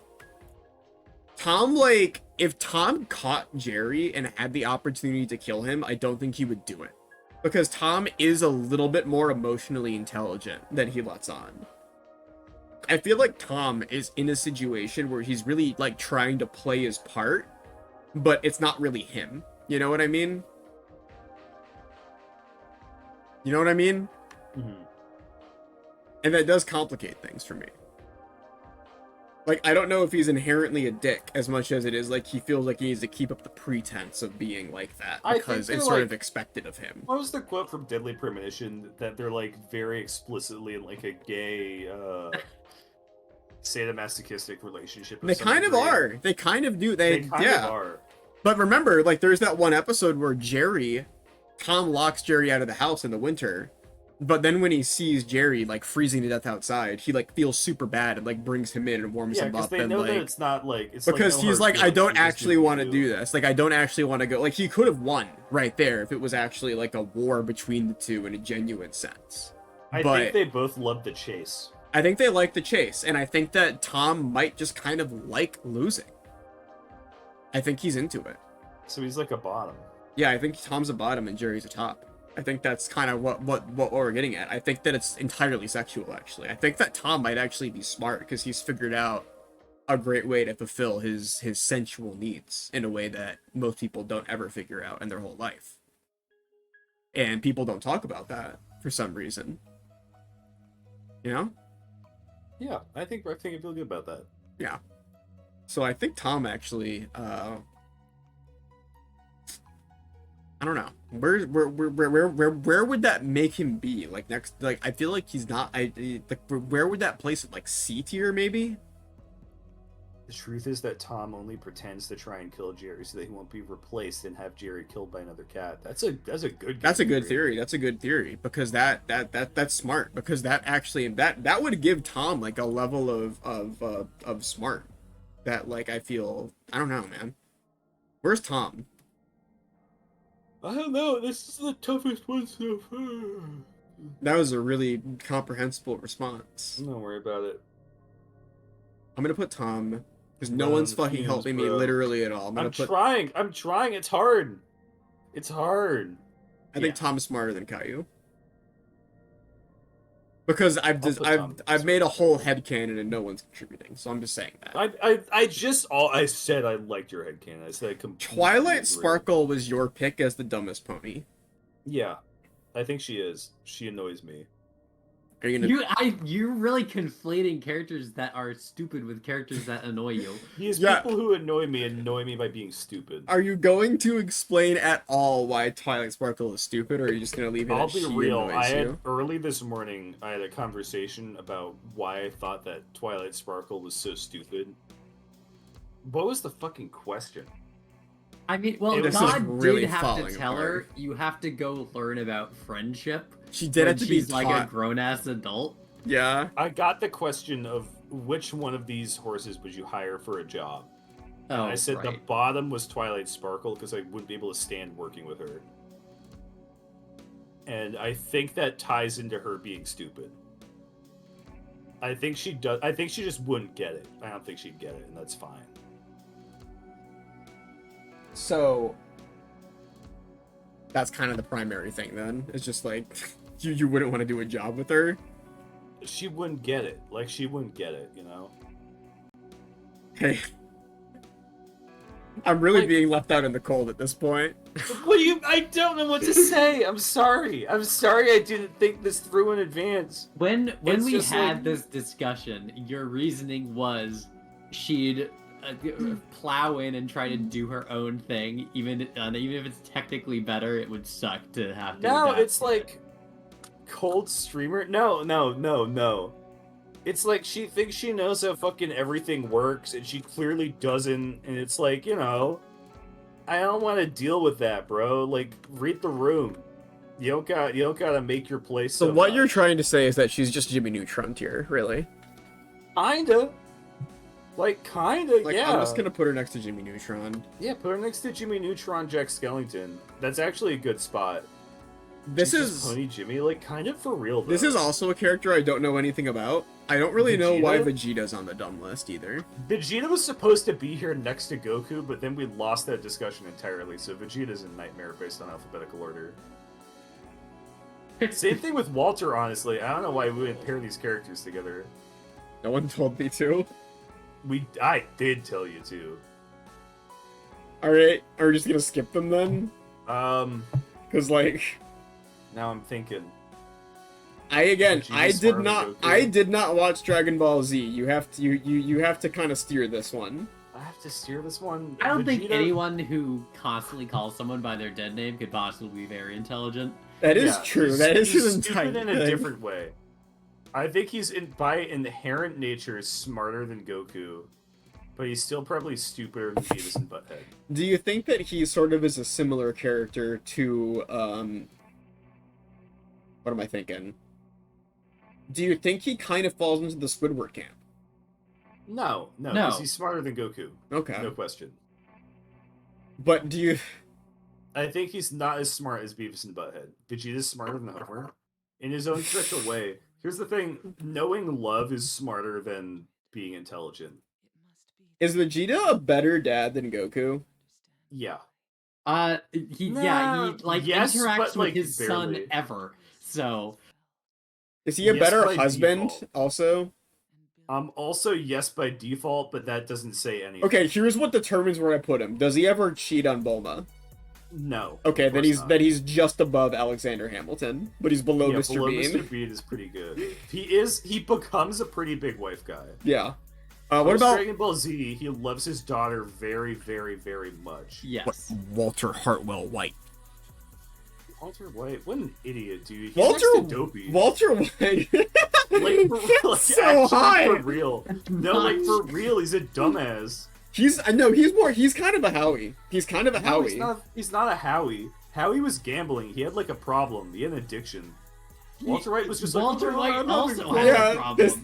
Tom, like, if Tom caught Jerry and had the opportunity to kill him, I don't think he would do it. Because Tom is a little bit more emotionally intelligent than he lets on. I feel like Tom is in a situation where he's really, like, trying to play his part, but it's not really him. You know what I mean? You know what I mean? Mm-hmm. And that does complicate things for me. Like, I don't know if he's inherently a dick as much as it is like he feels like he needs to keep up the pretense of being like that because it's sort of expected of him. What was the quote from Deadly Premonition that they're like very explicitly in like a gay sadomasochistic relationship? They kind of are. They kind of do. They kind of are. But remember, like, there's that one episode where Tom locks Jerry out of the house in the winter. But then when he sees Jerry, like, freezing to death outside, he, like, feels super bad and, like, brings him in and warms him up. Yeah, because they know that it's not, like... It's because like no he's like, I don't actually want to do do this. Like, I don't actually want to go... Like, he could have won right there if it was actually, like, a war between the two in a genuine sense. I think they both love the chase. I think they like the chase, and I think that Tom might just kind of like losing. I think he's into it. So he's like a bottom. Yeah, I think Tom's a bottom and Jerry's a top. I think that's kind of what we're getting at. I think that it's entirely sexual, actually. I think that Tom might actually be smart because he's figured out a great way to fulfill his sensual needs in a way that most people don't ever figure out in their whole life. And people don't talk about that for some reason. You know? Yeah, I think I feel good about that. Yeah. So I think Tom actually, I don't know. Where would that make him be? Like next, like I feel like he's not. Like where would that place it? Like C tier maybe? The truth is that Tom only pretends to try and kill Jerry so that he won't be replaced and have Jerry killed by another cat. That's a good. That's a good theory. That's a good theory because that's smart because that actually that would give Tom like a level of smart that like I feel I don't know, man. Where's Tom? I don't know. This is the toughest one so far. That was a really comprehensible response. Don't worry about it. I'm gonna put Tom because no one's fucking helping me literally at all. I'm trying. It's hard. It's hard. I think Tom's smarter than Caillou. Because I've made a whole headcanon and no one's contributing, so I'm just saying that. I said I liked your headcanon. I said I completely Twilight agree. Sparkle was your pick as the dumbest pony. Yeah. I think she is. She annoys me. Are you gonna... You're really conflating characters that are stupid with characters that annoy you. People who annoy me by being stupid. Are you going to explain at all why Twilight Sparkle is stupid, or are you just gonna leave it I'll as be she real. annoys Early this morning, I had a conversation about why I thought that Twilight Sparkle was so stupid. What was the fucking question? I mean, well, God really did have to tell her, you have to go learn about friendship. She did have to be like a grown-ass adult. Yeah. I got the question of which one of these horses would you hire for a job? Oh, and I said the bottom was Twilight Sparkle because I wouldn't be able to stand working with her. And I think that ties into her being stupid. I think she does. I think she just wouldn't get it. I don't think she'd get it, and that's fine. So that's kind of the primary thing then. It's just like you wouldn't want to do a job with her. She wouldn't get it. Like she wouldn't get it, you know? Hey. I'm really being left out in the cold at this point. I don't know what to say. I'm sorry. I didn't think this through in advance. When we had this discussion, your reasoning was she'd plow in and try to do her own thing, even if it's technically better, it would suck to have to. No, it's like cold streamer. No. It's like she thinks she knows how fucking everything works, and she clearly doesn't. And it's like, you know, I don't want to deal with that, bro. Like, read the room. You don't gotta make your place. So what you're trying to say is that she's just Jimmy Neutron tier, really? Kinda. Like, yeah. I'm just gonna put her next to Jimmy Neutron. Yeah, put her next to Jimmy Neutron, Jack Skellington. That's actually a good spot. This is Pony Jimmy, like, kind of for real, though. This is also a character I don't know anything about. I don't really know why Vegeta's on the dumb list, either. Vegeta was supposed to be here next to Goku, but then we lost that discussion entirely, so Vegeta's a nightmare based on alphabetical order. Same thing with Walter, honestly. I don't know why we would pair these characters together. No one told me to. I did tell you to. Alright, are we just gonna skip them then? Cause like... Now I'm thinking. I did not watch Dragon Ball Z. You have to kind of steer this one. I have to steer this one? I don't think anyone who constantly calls someone by their dead name could possibly be very intelligent. That is true. That is he's stupid in a different way. I think he's by inherent nature smarter than Goku, but he's still probably stupider than Beavis and Butthead. Do you think that he sort of is a similar character to what am I thinking? Do you think he kind of falls into the Squidward camp? No, because he's smarter than Goku. Okay. No question. But do you... I think he's not as smart as Beavis and Butthead. Vegeta's smarter than Homer. In his own special way. Here's the thing, knowing love is smarter than being intelligent. Is Vegeta a better dad than Goku? Yeah. He interacts with his son ever. So, is he a better husband default. Also? Also yes by default, but that doesn't say anything. Okay, here's what determines where I put him. Does he ever cheat on Bulma? No. Okay, then he's just above Alexander Hamilton, but he's below Mr. Bean. Mr. Bean is pretty good. He becomes a pretty big wife guy. Yeah. What about Dragon Ball Z? He loves his daughter very, very, very much. Yes. Walter Hartwell White. Walter White, what an idiot, dude. Walter White. Like, like so actually high. for real. No, like for real, he's a dumbass. He's kind of a Howie. He's kind of a No, Howie. he's not a Howie. Howie was gambling. He had like a problem. He had an addiction. Walter White was just Walter like, White I'm also having had fun." a problem.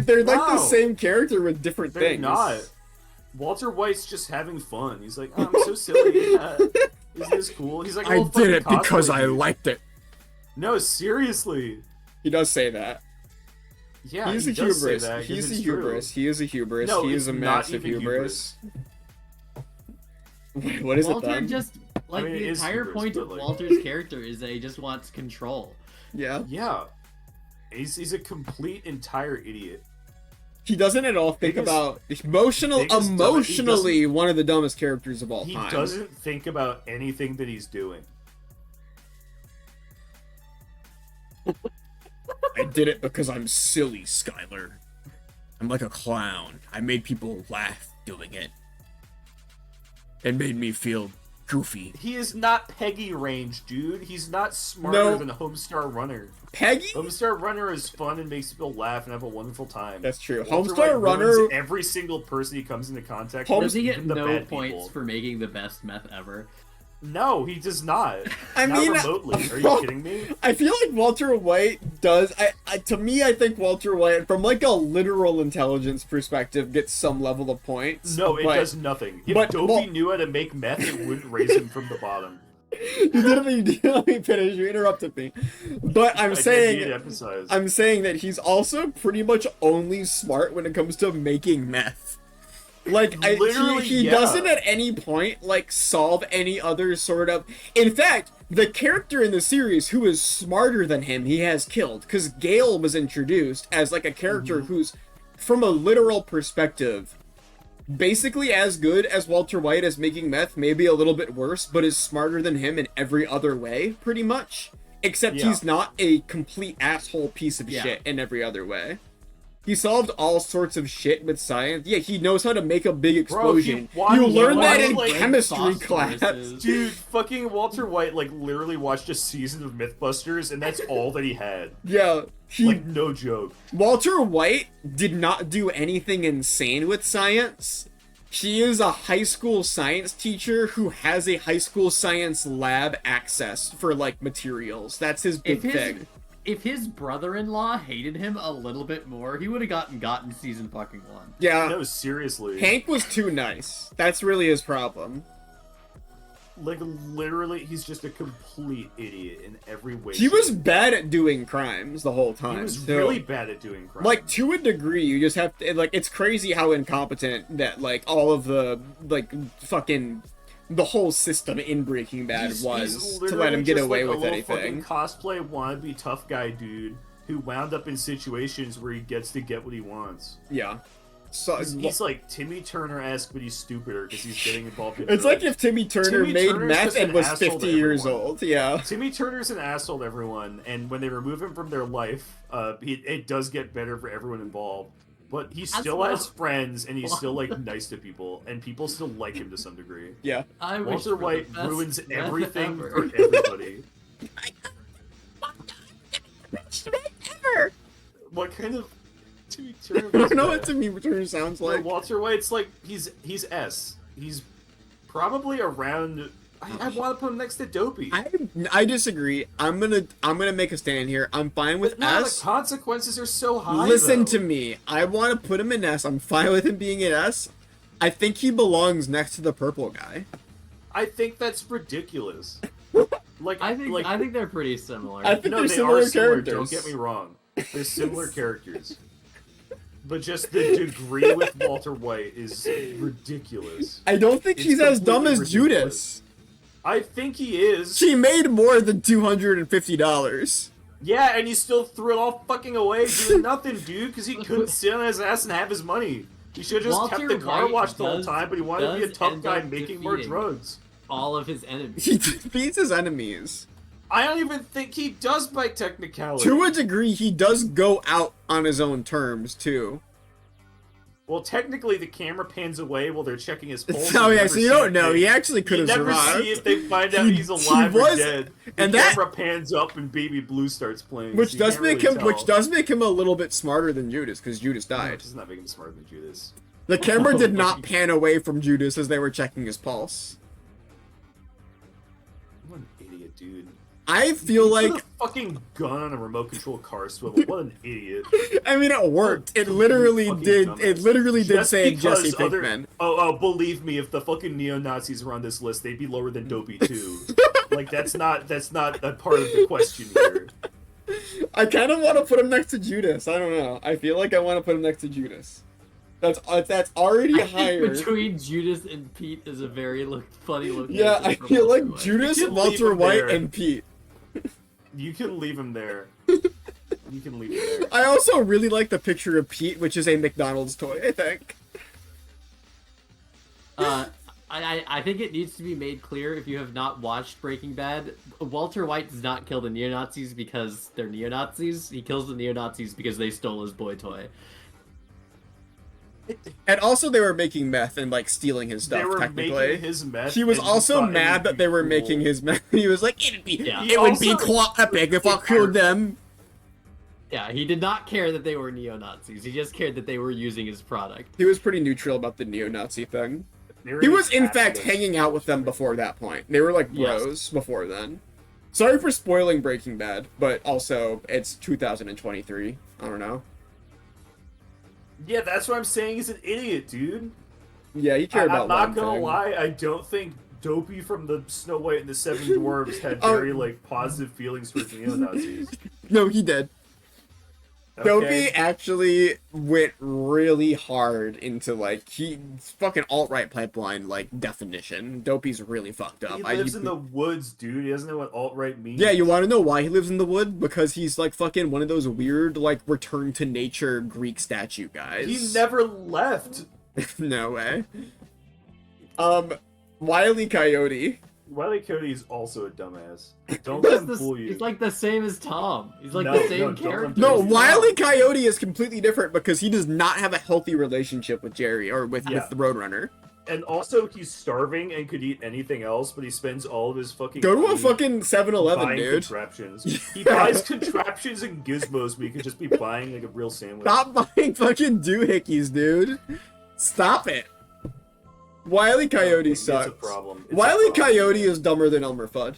They're like the No. same character with different They're things. not. Walter White's just having fun. He's like, oh, I'm so silly. Isn't this cool? He's like, I "Oh, did fucking it because cosplay I dude." liked it. No, seriously. He does say that. Yeah, He's he a does say hubris. that 'cause He's a it's hubris. true. He is a hubris. No, he it's is a not massive even hubris. Wait, what is Walter it then? just like I mean, it the is entire hubris, point but, of like- Walter's character is that he just wants control. Yeah. Yeah. He's a complete entire idiot. He doesn't at all think Biggest- about biggest emotionally one of the dumbest characters of all He time. doesn't think about anything that he's doing. I did it because I'm silly, Skylar. I'm like a clown. I made people laugh doing it. It made me feel goofy. He is not Peggy range, dude. He's not smarter No. than Homestar Runner. Peggy? Homestar Runner is fun and makes people laugh and have a wonderful time. That's true. Walter Homestar White Runner. ruins every single person he comes into contact with. Does he get even the no bad points people. for making the best meth ever? No, he does not. I Not mean, remotely. Are you kidding me? I feel like Walter White does. To me, I think Walter White, from like a literal intelligence perspective, gets some level of points. No, it but does nothing. If but- Dopey well- knew how to make meth, it wouldn't raise him from the bottom. You didn't let me finish. You interrupted me. But I'm I need to saying, emphasize. I'm saying that he's also pretty much only smart when it comes to making meth. Like, Literally, he yeah. doesn't at any point, like, solve any other sort of... In fact, the character in the series who is smarter than him, he has killed. Because Gale was introduced as, like, a character who's, from a literal perspective, basically as good as Walter White as making meth, maybe a little bit worse, but is smarter than him in every other way, pretty much. Except Yeah. he's not a complete asshole piece of Yeah. shit in every other way. He solved all sorts of shit with science. Yeah, he knows how to make a big Bro, he explosion. watched- You he learn that watched, in like, chemistry class. phosphoruses. Dude, fucking Walter White, like, literally watched a season of Mythbusters, and that's all that he had. Yeah, Like, no joke. Walter White did not do anything insane with science. He is a high school science teacher who has a high school science lab access for, like, materials. That's his big thing. If his brother-in-law hated him a little bit more, he would have gotten season fucking 1. Yeah, No, seriously. Hank was too nice. That's really his problem. Like, literally, he's just a complete idiot in every way. He was shape. bad at doing crimes the whole time. He was so- really bad at doing crime. Like, to a degree, you just have to, like, it's crazy how incompetent that, like, all of the, like, fucking, the whole system in Breaking Bad He's was to let literally him get just away like with a anything. little fucking cosplay wannabe tough guy dude who wound up in situations where he gets to get what he wants. Yeah. So, He's like Timmy Turner-esque, but he's stupider because he's getting involved in it's like drugs. if Timmy Turner Timmy made Turner's meth just and an was asshole to 50 years everyone. old. Yeah. Timmy Turner's an asshole to everyone, and when they remove him from their life, it does get better for everyone involved. But he still well. has friends, and he's still like nice to people, and people still like him to some degree. Yeah. I wish Walter for White the best ruins meth everything ever. for everybody. Ever. What kind of Timmy Turner? I was don't know that? what Timmy Turner sounds No, like. Walter White's like he's S. He's probably around. I want to put him next to Dopey. I disagree. I'm gonna make a stand here. I'm fine with But no, the S. consequences are so high. Listen though. to me. I want to put him in S. I'm fine with him being in S. I think he belongs next to the purple guy. I think that's ridiculous. Like I think they're pretty similar. I think no, they're they similar are similar. characters. Don't get me wrong. They're similar characters. But just the degree with Walter White is ridiculous. I don't think It's he's as dumb as completely ridiculous. Judas. I think he is. She made more than $250. Yeah, and he still threw it all fucking away doing nothing, dude, because he couldn't sit on his ass and have his money. He should have just kept the Walter car White wash the whole does- time, but he wanted to be a does tough end guy up making more defeating drugs. all of his enemies. He defeats his enemies. I don't even think he does by technicality. To a degree, he does go out on his own terms, too. Well, technically, the camera pans away while they're checking his pulse. Oh and yeah, never so you see don't if know. they- He actually could You have never survived. see if they find out He- he's he alive or was- dead. The and that- camera pans up and Baby Blue starts playing. Which so you does can't make really him, which tell. does make him a little bit smarter than Judas, because Judas No, died. it does not make him smarter than Judas. The camera did not pan away from Judas as they were checking his pulse. What an idiot, dude. I feel He like, put a fucking gun on a remote control car swivel. What an idiot. I mean, it worked. It literally Fucking did. dumbass. It literally did Just save because Jesse other- Pinkman. Oh, believe me, if the fucking neo-Nazis were on this list, they'd be lower than Dopey too. Like that's not a part of the question here. I kind of want to put him next to Judas. I don't know. I feel like I want to put him next to Judas. That's already I higher. think between Judas and Pete is a very funny location. Yeah, I for feel like Walter White. Judas, You can Walter leave him White, there. and Pete. You can leave him there. You can leave him there. I also really like the picture of Pete, which is a McDonald's toy, I think. I think it needs to be made clear, if you have not watched Breaking Bad, Walter White does not kill the neo-Nazis because they're neo-Nazis. He kills the neo-Nazis because they stole his boy toy. And also they were making meth and, like, stealing his stuff, They were technically. making his meth. He was and also thought it mad would that be they were cool. making his meth. He was like, Yeah. it would be Also- quite epic if I killed them. Yeah, he did not care that they were neo-Nazis. He just cared that they were using his product. He was pretty neutral about the neo-Nazi thing. They were He was, in just fact, activists. hanging out with them before that point. They were, like, Yes. bros before then. Sorry for spoiling Breaking Bad, but also, it's 2023. I don't know. Yeah, that's what I'm saying. He's an idiot, dude. Yeah, he cared about I'm not one gonna thing. lie. I don't think Dopey from the Snow White and the Seven Dwarves had Oh. very like positive feelings towards neo-Nazis. No, he did. Okay. Dopey actually went really hard into, like, fucking alt-right pipeline, like, definition. Dopey's really fucked up. He lives in the woods, dude. He doesn't know what alt-right means. Yeah, you want to know why he lives in the wood? Because he's, like, fucking one of those weird, like, return to nature Greek statue guys. He never left. No way. Wile E. Coyote. Wile E. Coyote is also a dumbass. Don't let him fool you. He's like the same as Tom. He's like No, the no, same don't character. No, He's Wile E. not. Coyote is completely different because he does not have a healthy relationship with Jerry or with Yeah. the Roadrunner. And also, he's starving and could eat anything else, but he spends all of his fucking Go to a money fucking 7-Eleven, buying dude. contraptions. He buys contraptions and gizmos, but he could just be buying like a real sandwich. Stop buying fucking doohickeys, dude. Stop it. Wile E. Coyote It's sucks. a problem. It's a Wile E. problem. Coyote is dumber than Elmer Fudd.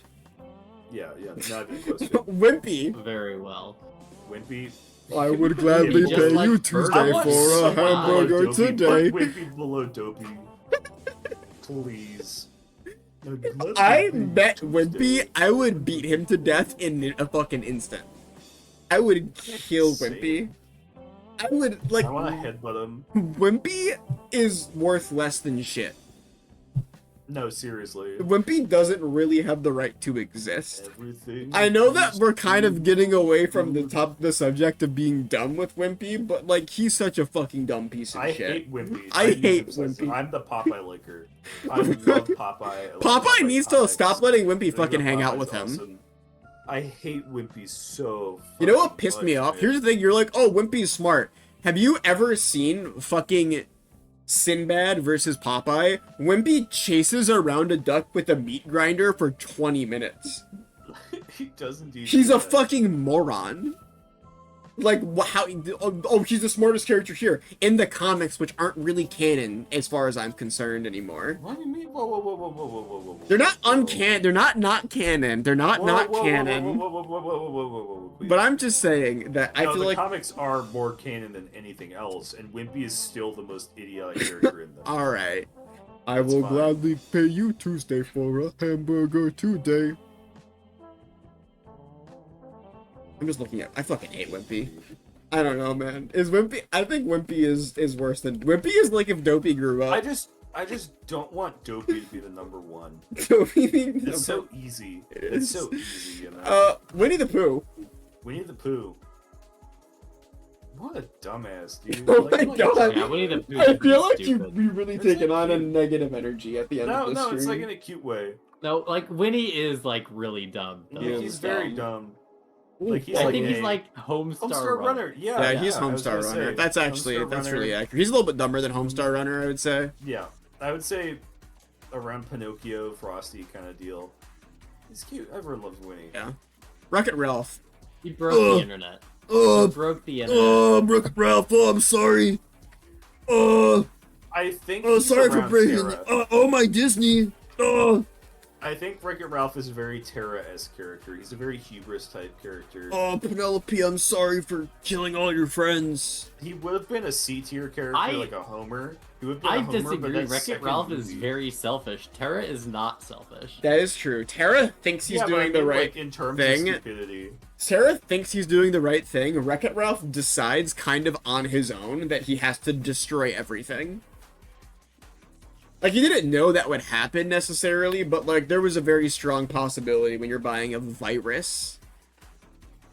Yeah, not even close. Wimpy. Very well. Wimpy. I would He gladly just pay likes you burgers. Tuesday I want for a someone below hamburger Dopey. today. Put Wimpy below Dopey. Please. I met Wimpy, I would beat him to death in a fucking instant. I would kill Same. Wimpy. I would, like, I want to headbutt him. Wimpy is worth less than shit. No, seriously. Wimpy doesn't really have the right to exist. Everything. I know that is we're kind of good. getting away from the subject of being dumb with Wimpy, but, like, he's such a fucking dumb piece of I shit. hate Wimpy. I I'm hate obsessed. Wimpy. I'm the Popeye liker. I love Popeye. I love Popeye needs to comics. stop letting Wimpy I think fucking that hang out Popeye's with him. awesome. I hate Wimpy so. You know what fucking pissed me much, off? man. Here's the thing, you're like, oh, Wimpy's smart. Have you ever seen fucking Sinbad versus Popeye? Wimpy chases around a duck with a meat grinder for 20 minutes. He does indeed. He's do a that. fucking moron. Like, how? Oh, he's the smartest character here in the comics, which aren't really canon as far as I'm concerned anymore. What do you mean? Whoa, whoa, whoa, whoa, whoa, whoa, whoa, whoa. They're not uncan. They're not canon. They're not canon. Whoa, whoa, whoa, whoa, whoa, whoa, whoa, whoa, please. But I'm just saying that I No, feel the like. comics are more canon than anything else, and Wimpy is still the most idiotic character in them. All right. I That's will fine. gladly pay you Tuesday for a hamburger today. I'm just looking at. I fucking hate Wimpy. I don't know, man. Is Wimpy? I think Wimpy is worse than Wimpy is like if Dopey grew I up. just don't want Dopey to be the number one. Dopey being the It's so easy. It It's is. so easy, you know. Winnie the Pooh. Winnie the Pooh. What a dumbass, dude. Oh Like, my like- God. Yeah, Winnie the Pooh I would be feel like stupid. you'd be really It's taking like on a cute. negative energy at the end No, of the no, stream. it's like in a cute way. No, like Winnie is like really dumb. though, Yeah, He's so- very dumb. Like he's I like think he's a like Homestar Homestar Runner. Runner. Yeah, Yeah, he's I was Homestar gonna Runner. say, That's actually Homestar that's Runner. really accurate. He's a little bit dumber than Homestar Runner, I would say. Yeah, I would say around Pinocchio, Frosty kind of deal. He's cute. Everyone loves Winnie. Yeah. Wreck-It Ralph. He broke the internet. He broke the internet. Wreck-It Ralph. Oh, I'm sorry. I think. Oh, he's sorry for around breaking. Terra. Oh, my Disney. Oh. I think Wreck-It Ralph is a very Terra-esque character. He's a very hubris type character. Oh, Penelope, I'm sorry for killing all your friends. He would have been a C-tier character, like a Homer. He would have been I a Homer, disagree. but that's Wreck-It second Ralph is movie. very selfish. Terra is not selfish. That is true. Tara thinks he's Yeah, but doing I mean, the right like, in terms thing. of stupidity. Sarah thinks he's doing the right thing. Wreck-It Ralph decides kind of on his own that he has to destroy everything. Like, he didn't know that would happen necessarily, but, like, there was a very strong possibility when you're buying a virus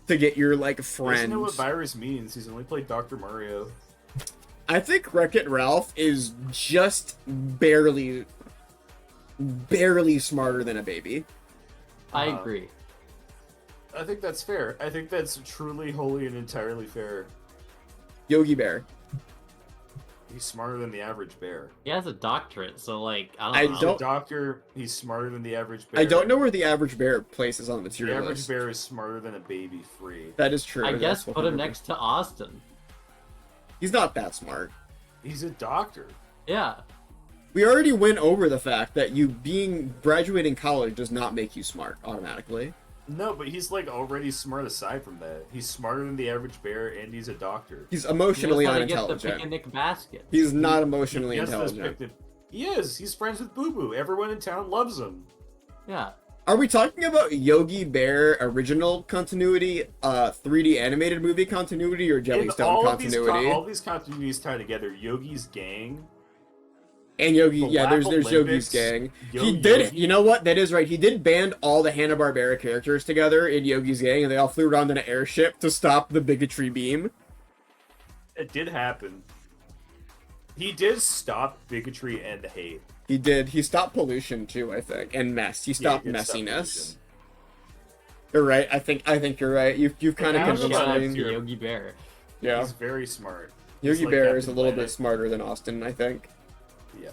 to get your, like, He friend. doesn't know what virus means. He's only played Dr. Mario. I think Wreck-It Ralph is just barely smarter than a baby. I agree. I think that's fair. I think that's truly, wholly, and entirely fair. Yogi Bear. He's smarter than the average bear. He has a doctorate, so like I I don't know. He's a don't- doctor. He's smarter than the average bear. I don't know where the average bear places on the The tier average list. bear is smarter than a baby free. That is true. I guess That's put him 100%. next to Austin. He's not that smart. He's a doctor. Yeah. We already went over the fact that you graduating college does not make you smart automatically. No, but he's like already smart aside from that. He's smarter than the average bear, and he's a doctor. He's He emotionally knows how to get the unintelligent. picnic basket. He's not emotionally Yes, this intelligent. picnic- He is. He's friends with Boo Boo. Everyone in town loves him. Yeah. Are we talking about Yogi Bear original continuity, 3D animated movie continuity, or And Jellystone all continuity? all these continuities tie together. Yogi's gang. And Yogi, The yeah, Lab there's Olympics, Yogi's gang. Yo He did, Yogi. you know what? That is right. He did band all the Hanna-Barbera characters together in Yogi's gang, and they all flew around in an airship to stop the bigotry beam. It did happen. He did stop bigotry and hate. He did. He stopped pollution too, I think, and mess. He stopped did stop messiness. pollution. You're right. I think you're right. You've kind of now convinced Shout out me. to Yogi Bear. Yeah, He's very smart. Yogi He's like Bear Captain is a little Planet. bit smarter than Austin, I think. Yeah.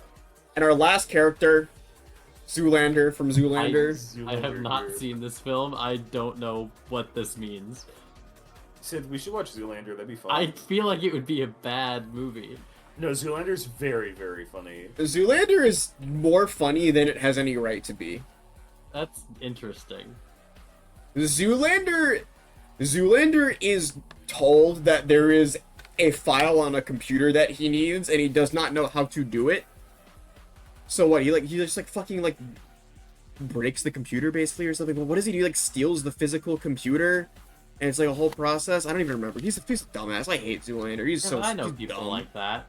And our last character, Zoolander from Zoolander. I have Zoolander not here. seen this film. I don't know what this means. Sid, we should watch Zoolander. That'd be fun. I feel like it would be a bad movie. No, Zoolander's very, very funny. Zoolander is more funny than it has any right to be. That's interesting. Zoolander is told that there is a file on a computer that he needs, and he does not know how to do it. So what? He just fucking breaks the computer basically or something. Well, what does he do? He steals the physical computer, and it's a whole process. I don't even remember. He's a dumbass. I hate Zoolander. He's Yeah, I know he's people dumb. like that.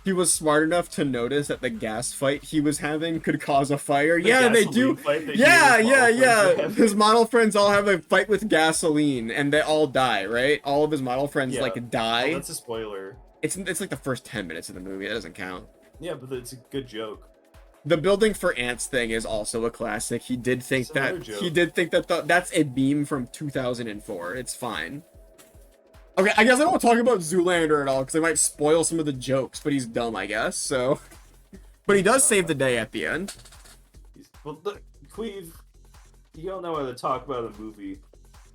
He was smart enough to notice that the gas fight he was having could cause a fire. Yeah, they do. gasoline fight that he Yeah, and his yeah, model friends yeah. were having. His model friends all have a fight with gasoline, and they all die. Right? All of his model friends Yeah. die. Oh, that's a spoiler. It's like the first 10 minutes of the movie. That doesn't count. Yeah, but it's a good joke. The building for ants thing is also a classic. He did think It's another joke. that's a beam from 2004. It's fine. Okay, I guess I don't want to talk about Zoolander at all because I might spoil some of the jokes, but he's dumb, I guess. So, but he does save the day at the end. Well, look, Qweave, you don't know how to talk about a movie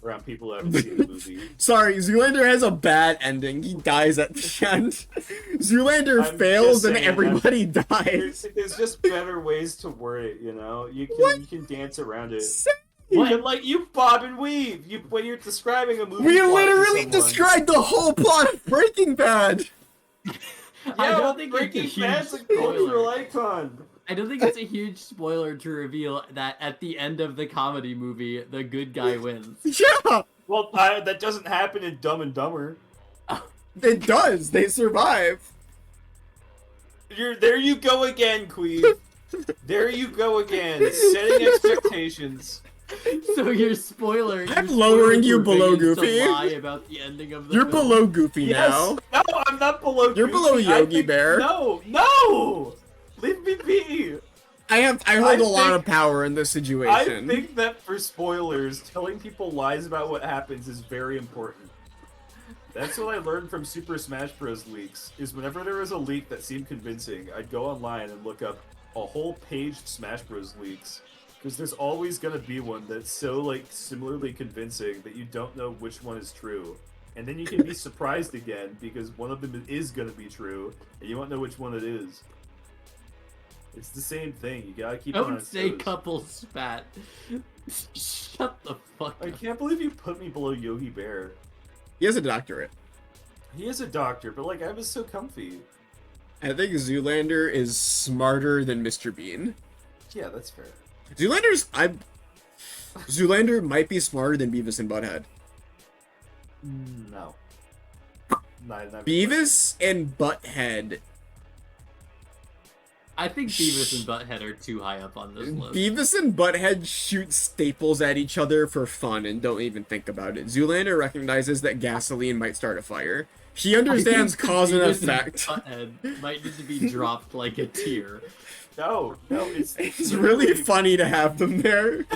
around people who haven't seen the movie. Sorry, Zoolander has a bad ending. He dies at the end. Zoolander I'm fails just and saying, everybody dies. There's just better ways to word it, you know? You can dance around it. What? You can, you bob and weave. When you're describing a movie We plot to literally someone. described the whole plot of Breaking Bad. Yeah, I don't think it's a Breaking huge Bad's a cultural spoiler. icon. I don't think it's a huge spoiler to reveal that at the end of the comedy movie, the good guy wins. Yeah, Well, that doesn't happen in Dumb and Dumber. it does. They survive. There you go again, Qweave. There you go again, setting expectations. So your spoiler. I'm your lowering spoiler you below provision is Goofy. To lie about the ending of the You're film. below Goofy Yes. now. No, I'm not below. You're Goofy. below I Yogi think- Bear. No, no. Leave me be. I hold a lot of power in this I situation. think that for spoilers, telling people lies about what happens is very important. That's what I learned from Super Smash Bros. Leaks, is whenever there was a leak that seemed convincing, I'd go online and look up a whole paged Smash Bros. Leaks. Because there's always gonna be one that's so, like, similarly convincing that you don't know which one is true. And then you can be surprised again, because one of them is gonna be true, and you won't know which one it is. It's the same thing, you gotta keep on Don't its say toes. couple spat. Shut the fuck I up. can't believe you put me below Yogi Bear. He has a doctorate. He is a doctor, but, like, I was so comfy. I think Zoolander is smarter than Mr. Bean. Yeah, that's fair. Zoolander might be smarter than Beavis and Butthead. No. Not Beavis and Butthead. I think Beavis and Butthead are too high up on this list. Beavis and Butthead shoot staples at each other for fun and don't even think about it. Zoolander recognizes that gasoline might start a fire. He understands cause and Beavis effect. Butthead might need to be dropped like a tier. No, it's really funny to have them there.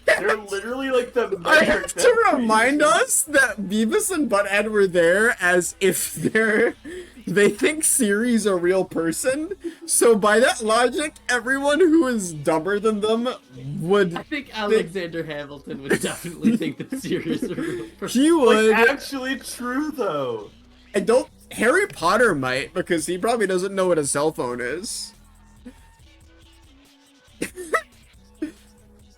They're literally like the. I have to remind us that Beavis and Butthead were there as if they think Siri's a real person. So by that logic, everyone who is dumber than them would. I think Alexander Hamilton would definitely think that Sirius is a real person. He would. Like, actually true though. I don't. Harry Potter might, because he probably doesn't know what a cell phone is.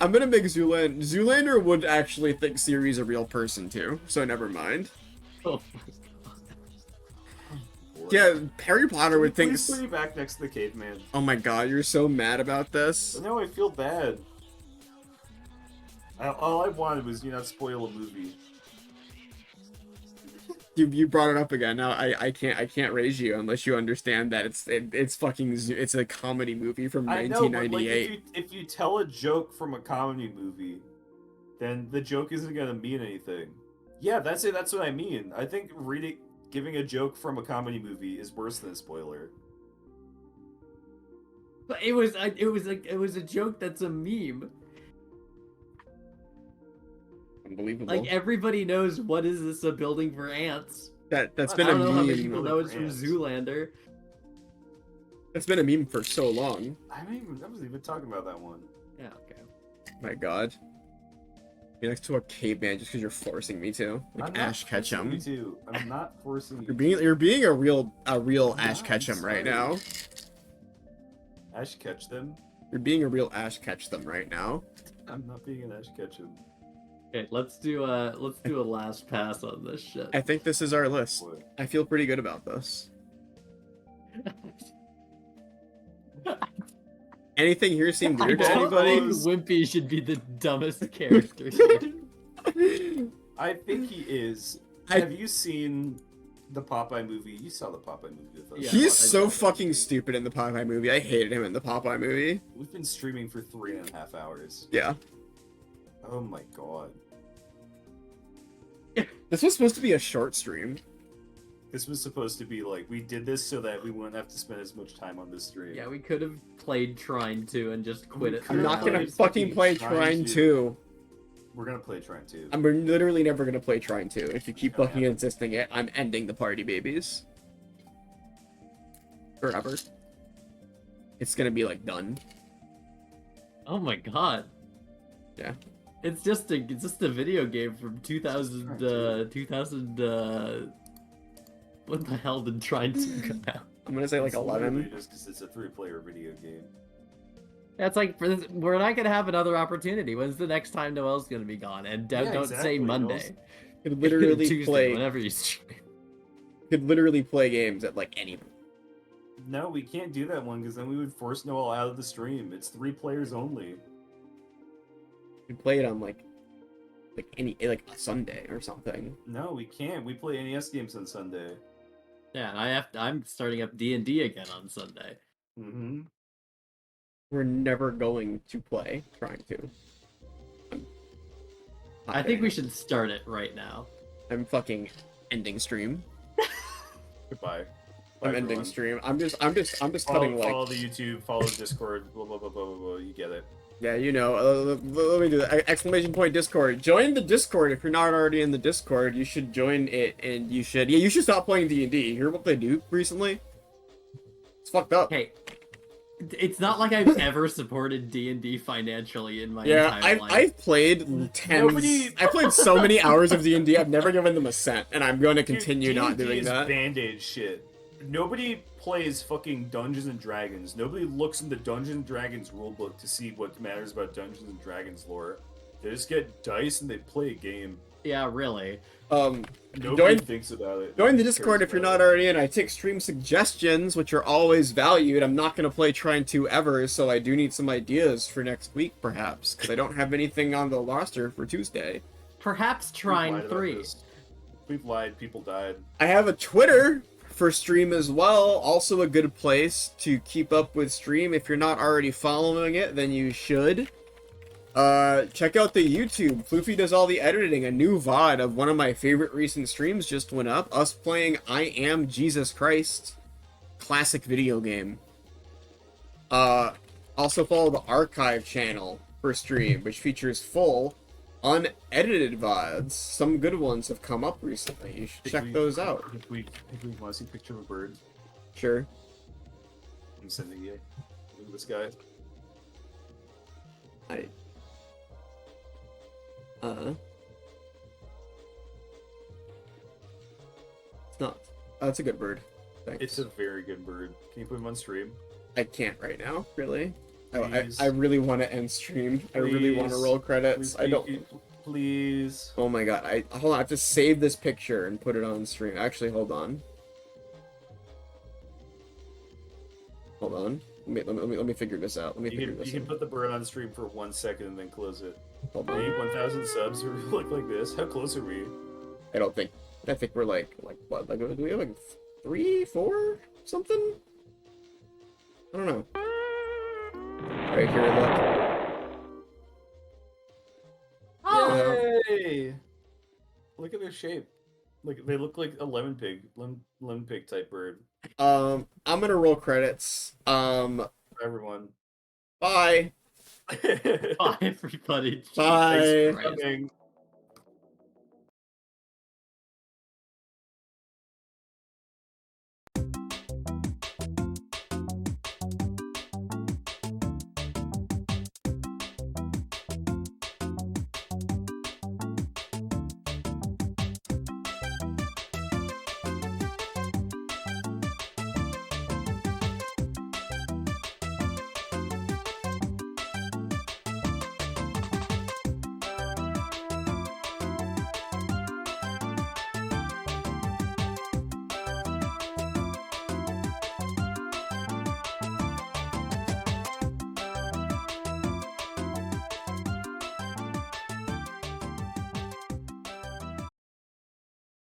I'm gonna make Zoolander. Zoolander would actually think Siri's a real person too, so never mind. Oh Yeah, Harry Potter would think. Please put me back next to the caveman. Oh my god, you're so mad about this. No, I feel bad. All I wanted was, not spoil a movie. You brought it up again. Now I can't raise you unless you understand that it's a comedy movie from I know, but, like, 1998. if you tell a joke from a comedy movie, then the joke isn't gonna mean anything. Yeah, that's it. That's what I mean. I think giving a joke from a comedy movie is worse than a spoiler. But it was a joke that's a meme. Unbelievable. Like, everybody knows what is this, a building for ants. That's I been a don't know how many people meme. know it's from Ants. Zoolander. That's been a meme for so long. I wasn't even talking about that one. Yeah, okay. My god. Be next to a caveman just because you're forcing me to. Like I'm not Ash forcing you Ketchum. to. I'm not forcing you. You're being a real Ash not, Ketchum I'm right sorry. now. Ash catch them. You're being a real Ash Ketchum right now. I'm not being an Ash Ketchum. Okay, let's do a last pass on this shit. I think this is our list. Boy. I feel pretty good about this. Anything here seem I weird to don't anybody? think Wimpy should be the dumbest character here. I think he is. I- Have you seen the Popeye movie? You saw the Popeye movie with us. Yeah. He's I so know. fucking stupid in the Popeye movie. I hated him in the Popeye movie. We've been streaming for 3.5 hours. Yeah. Oh my god. This was supposed to be a short stream. This was supposed to be like, we did this so that we wouldn't have to spend as much time on this stream. Yeah, we could have played Trine 2 and just quit it. I'm Sure, not no, gonna it's fucking play Trine Trine 2. 2. We're gonna play Trine 2. I'm literally never gonna play Trine 2. If you keep Okay. fucking insisting it, I'm ending the party, babies. Forever. It's gonna be like done. Oh my god. Yeah. It's just a video game from 2000 what the hell did Trine 2 come out? I'm gonna say like It's literally 11. just because it's a 3-player video game. That's like we're not gonna have another opportunity. When's the next time Noel's gonna be gone? And Yeah, don't say exactly. Monday. Could literally Tuesday, play. whenever you stream. Could literally play games at like any. No, we can't do that one because then we would force Noel out of the stream. It's 3 players only. Could play it on like a Sunday or something. No, we can't. We play NES games on Sunday. Yeah, and I'm starting up D&D again on Sunday. Mm-hmm. We're never going to play Trine 2. I think we should start it right now. I'm fucking ending stream. Goodbye. I'm ending everyone. stream. I'm just cutting Follow like. the YouTube, follow the Discord, blah blah blah blah blah. Blah. You get it. Yeah, you know. Let me do that. Exclamation point Discord. Join the Discord if you're not already in the Discord. You should join it, and you should stop playing D&D. You hear what they do recently? It's fucked up. Hey, it's not like I've ever supported D&D financially in my Yeah, entire life. I've played I played so many hours of D&D. I've never given them a cent, and I'm going to continue not D&D doing is that. Band-Aid shit. Nobody plays fucking Dungeons and Dragons. Nobody looks in the Dungeons and Dragons rulebook to see what matters about Dungeons and Dragons lore. They just get dice and they play a game. Yeah, really. Nobody thinks about it. Join the Discord if you're not already in. I take stream suggestions, which are always valued. I'm not going to play Trine 2 ever, so I do need some ideas for next week, perhaps, because I don't have anything on the roster for Tuesday. Perhaps Trine 3. We've lied. People died. I have a Twitter for stream as well, also a good place to keep up with stream. If you're not already following it, then you should. Check out the YouTube. Floofy does all the editing. A new VOD of one of my favorite recent streams just went up. Us playing I Am Jesus Christ. Classic video game. Also follow the archive channel for stream, which features full, unedited VODs. Some good ones have come up recently. You should check those out. If we want to see a picture of a bird, Sure. I'm sending you. Look at this guy. It's not. Oh, it's a good bird. Thanks. It's a very good bird. Can you put him on stream? I can't right now, really. Please. I really want to end stream. I really want to roll credits. I don't. Please. Oh my god! Hold on. I have to save this picture and put it on stream. Actually, hold on. Hold on. Let me figure this out. You can put the bird on stream for 1 second and then close it. Hold We on. need 1,000 subs. We look like this. How close are we? I don't think. I think we're like what? Like do we have like 3, 4, something? I don't know. Right here, look. Yay! Look at their shape. Like they look like a lemon pig type bird. I'm gonna roll credits. For everyone. Bye. Bye, everybody. Bye. Jesus Thanks Christ. for coming.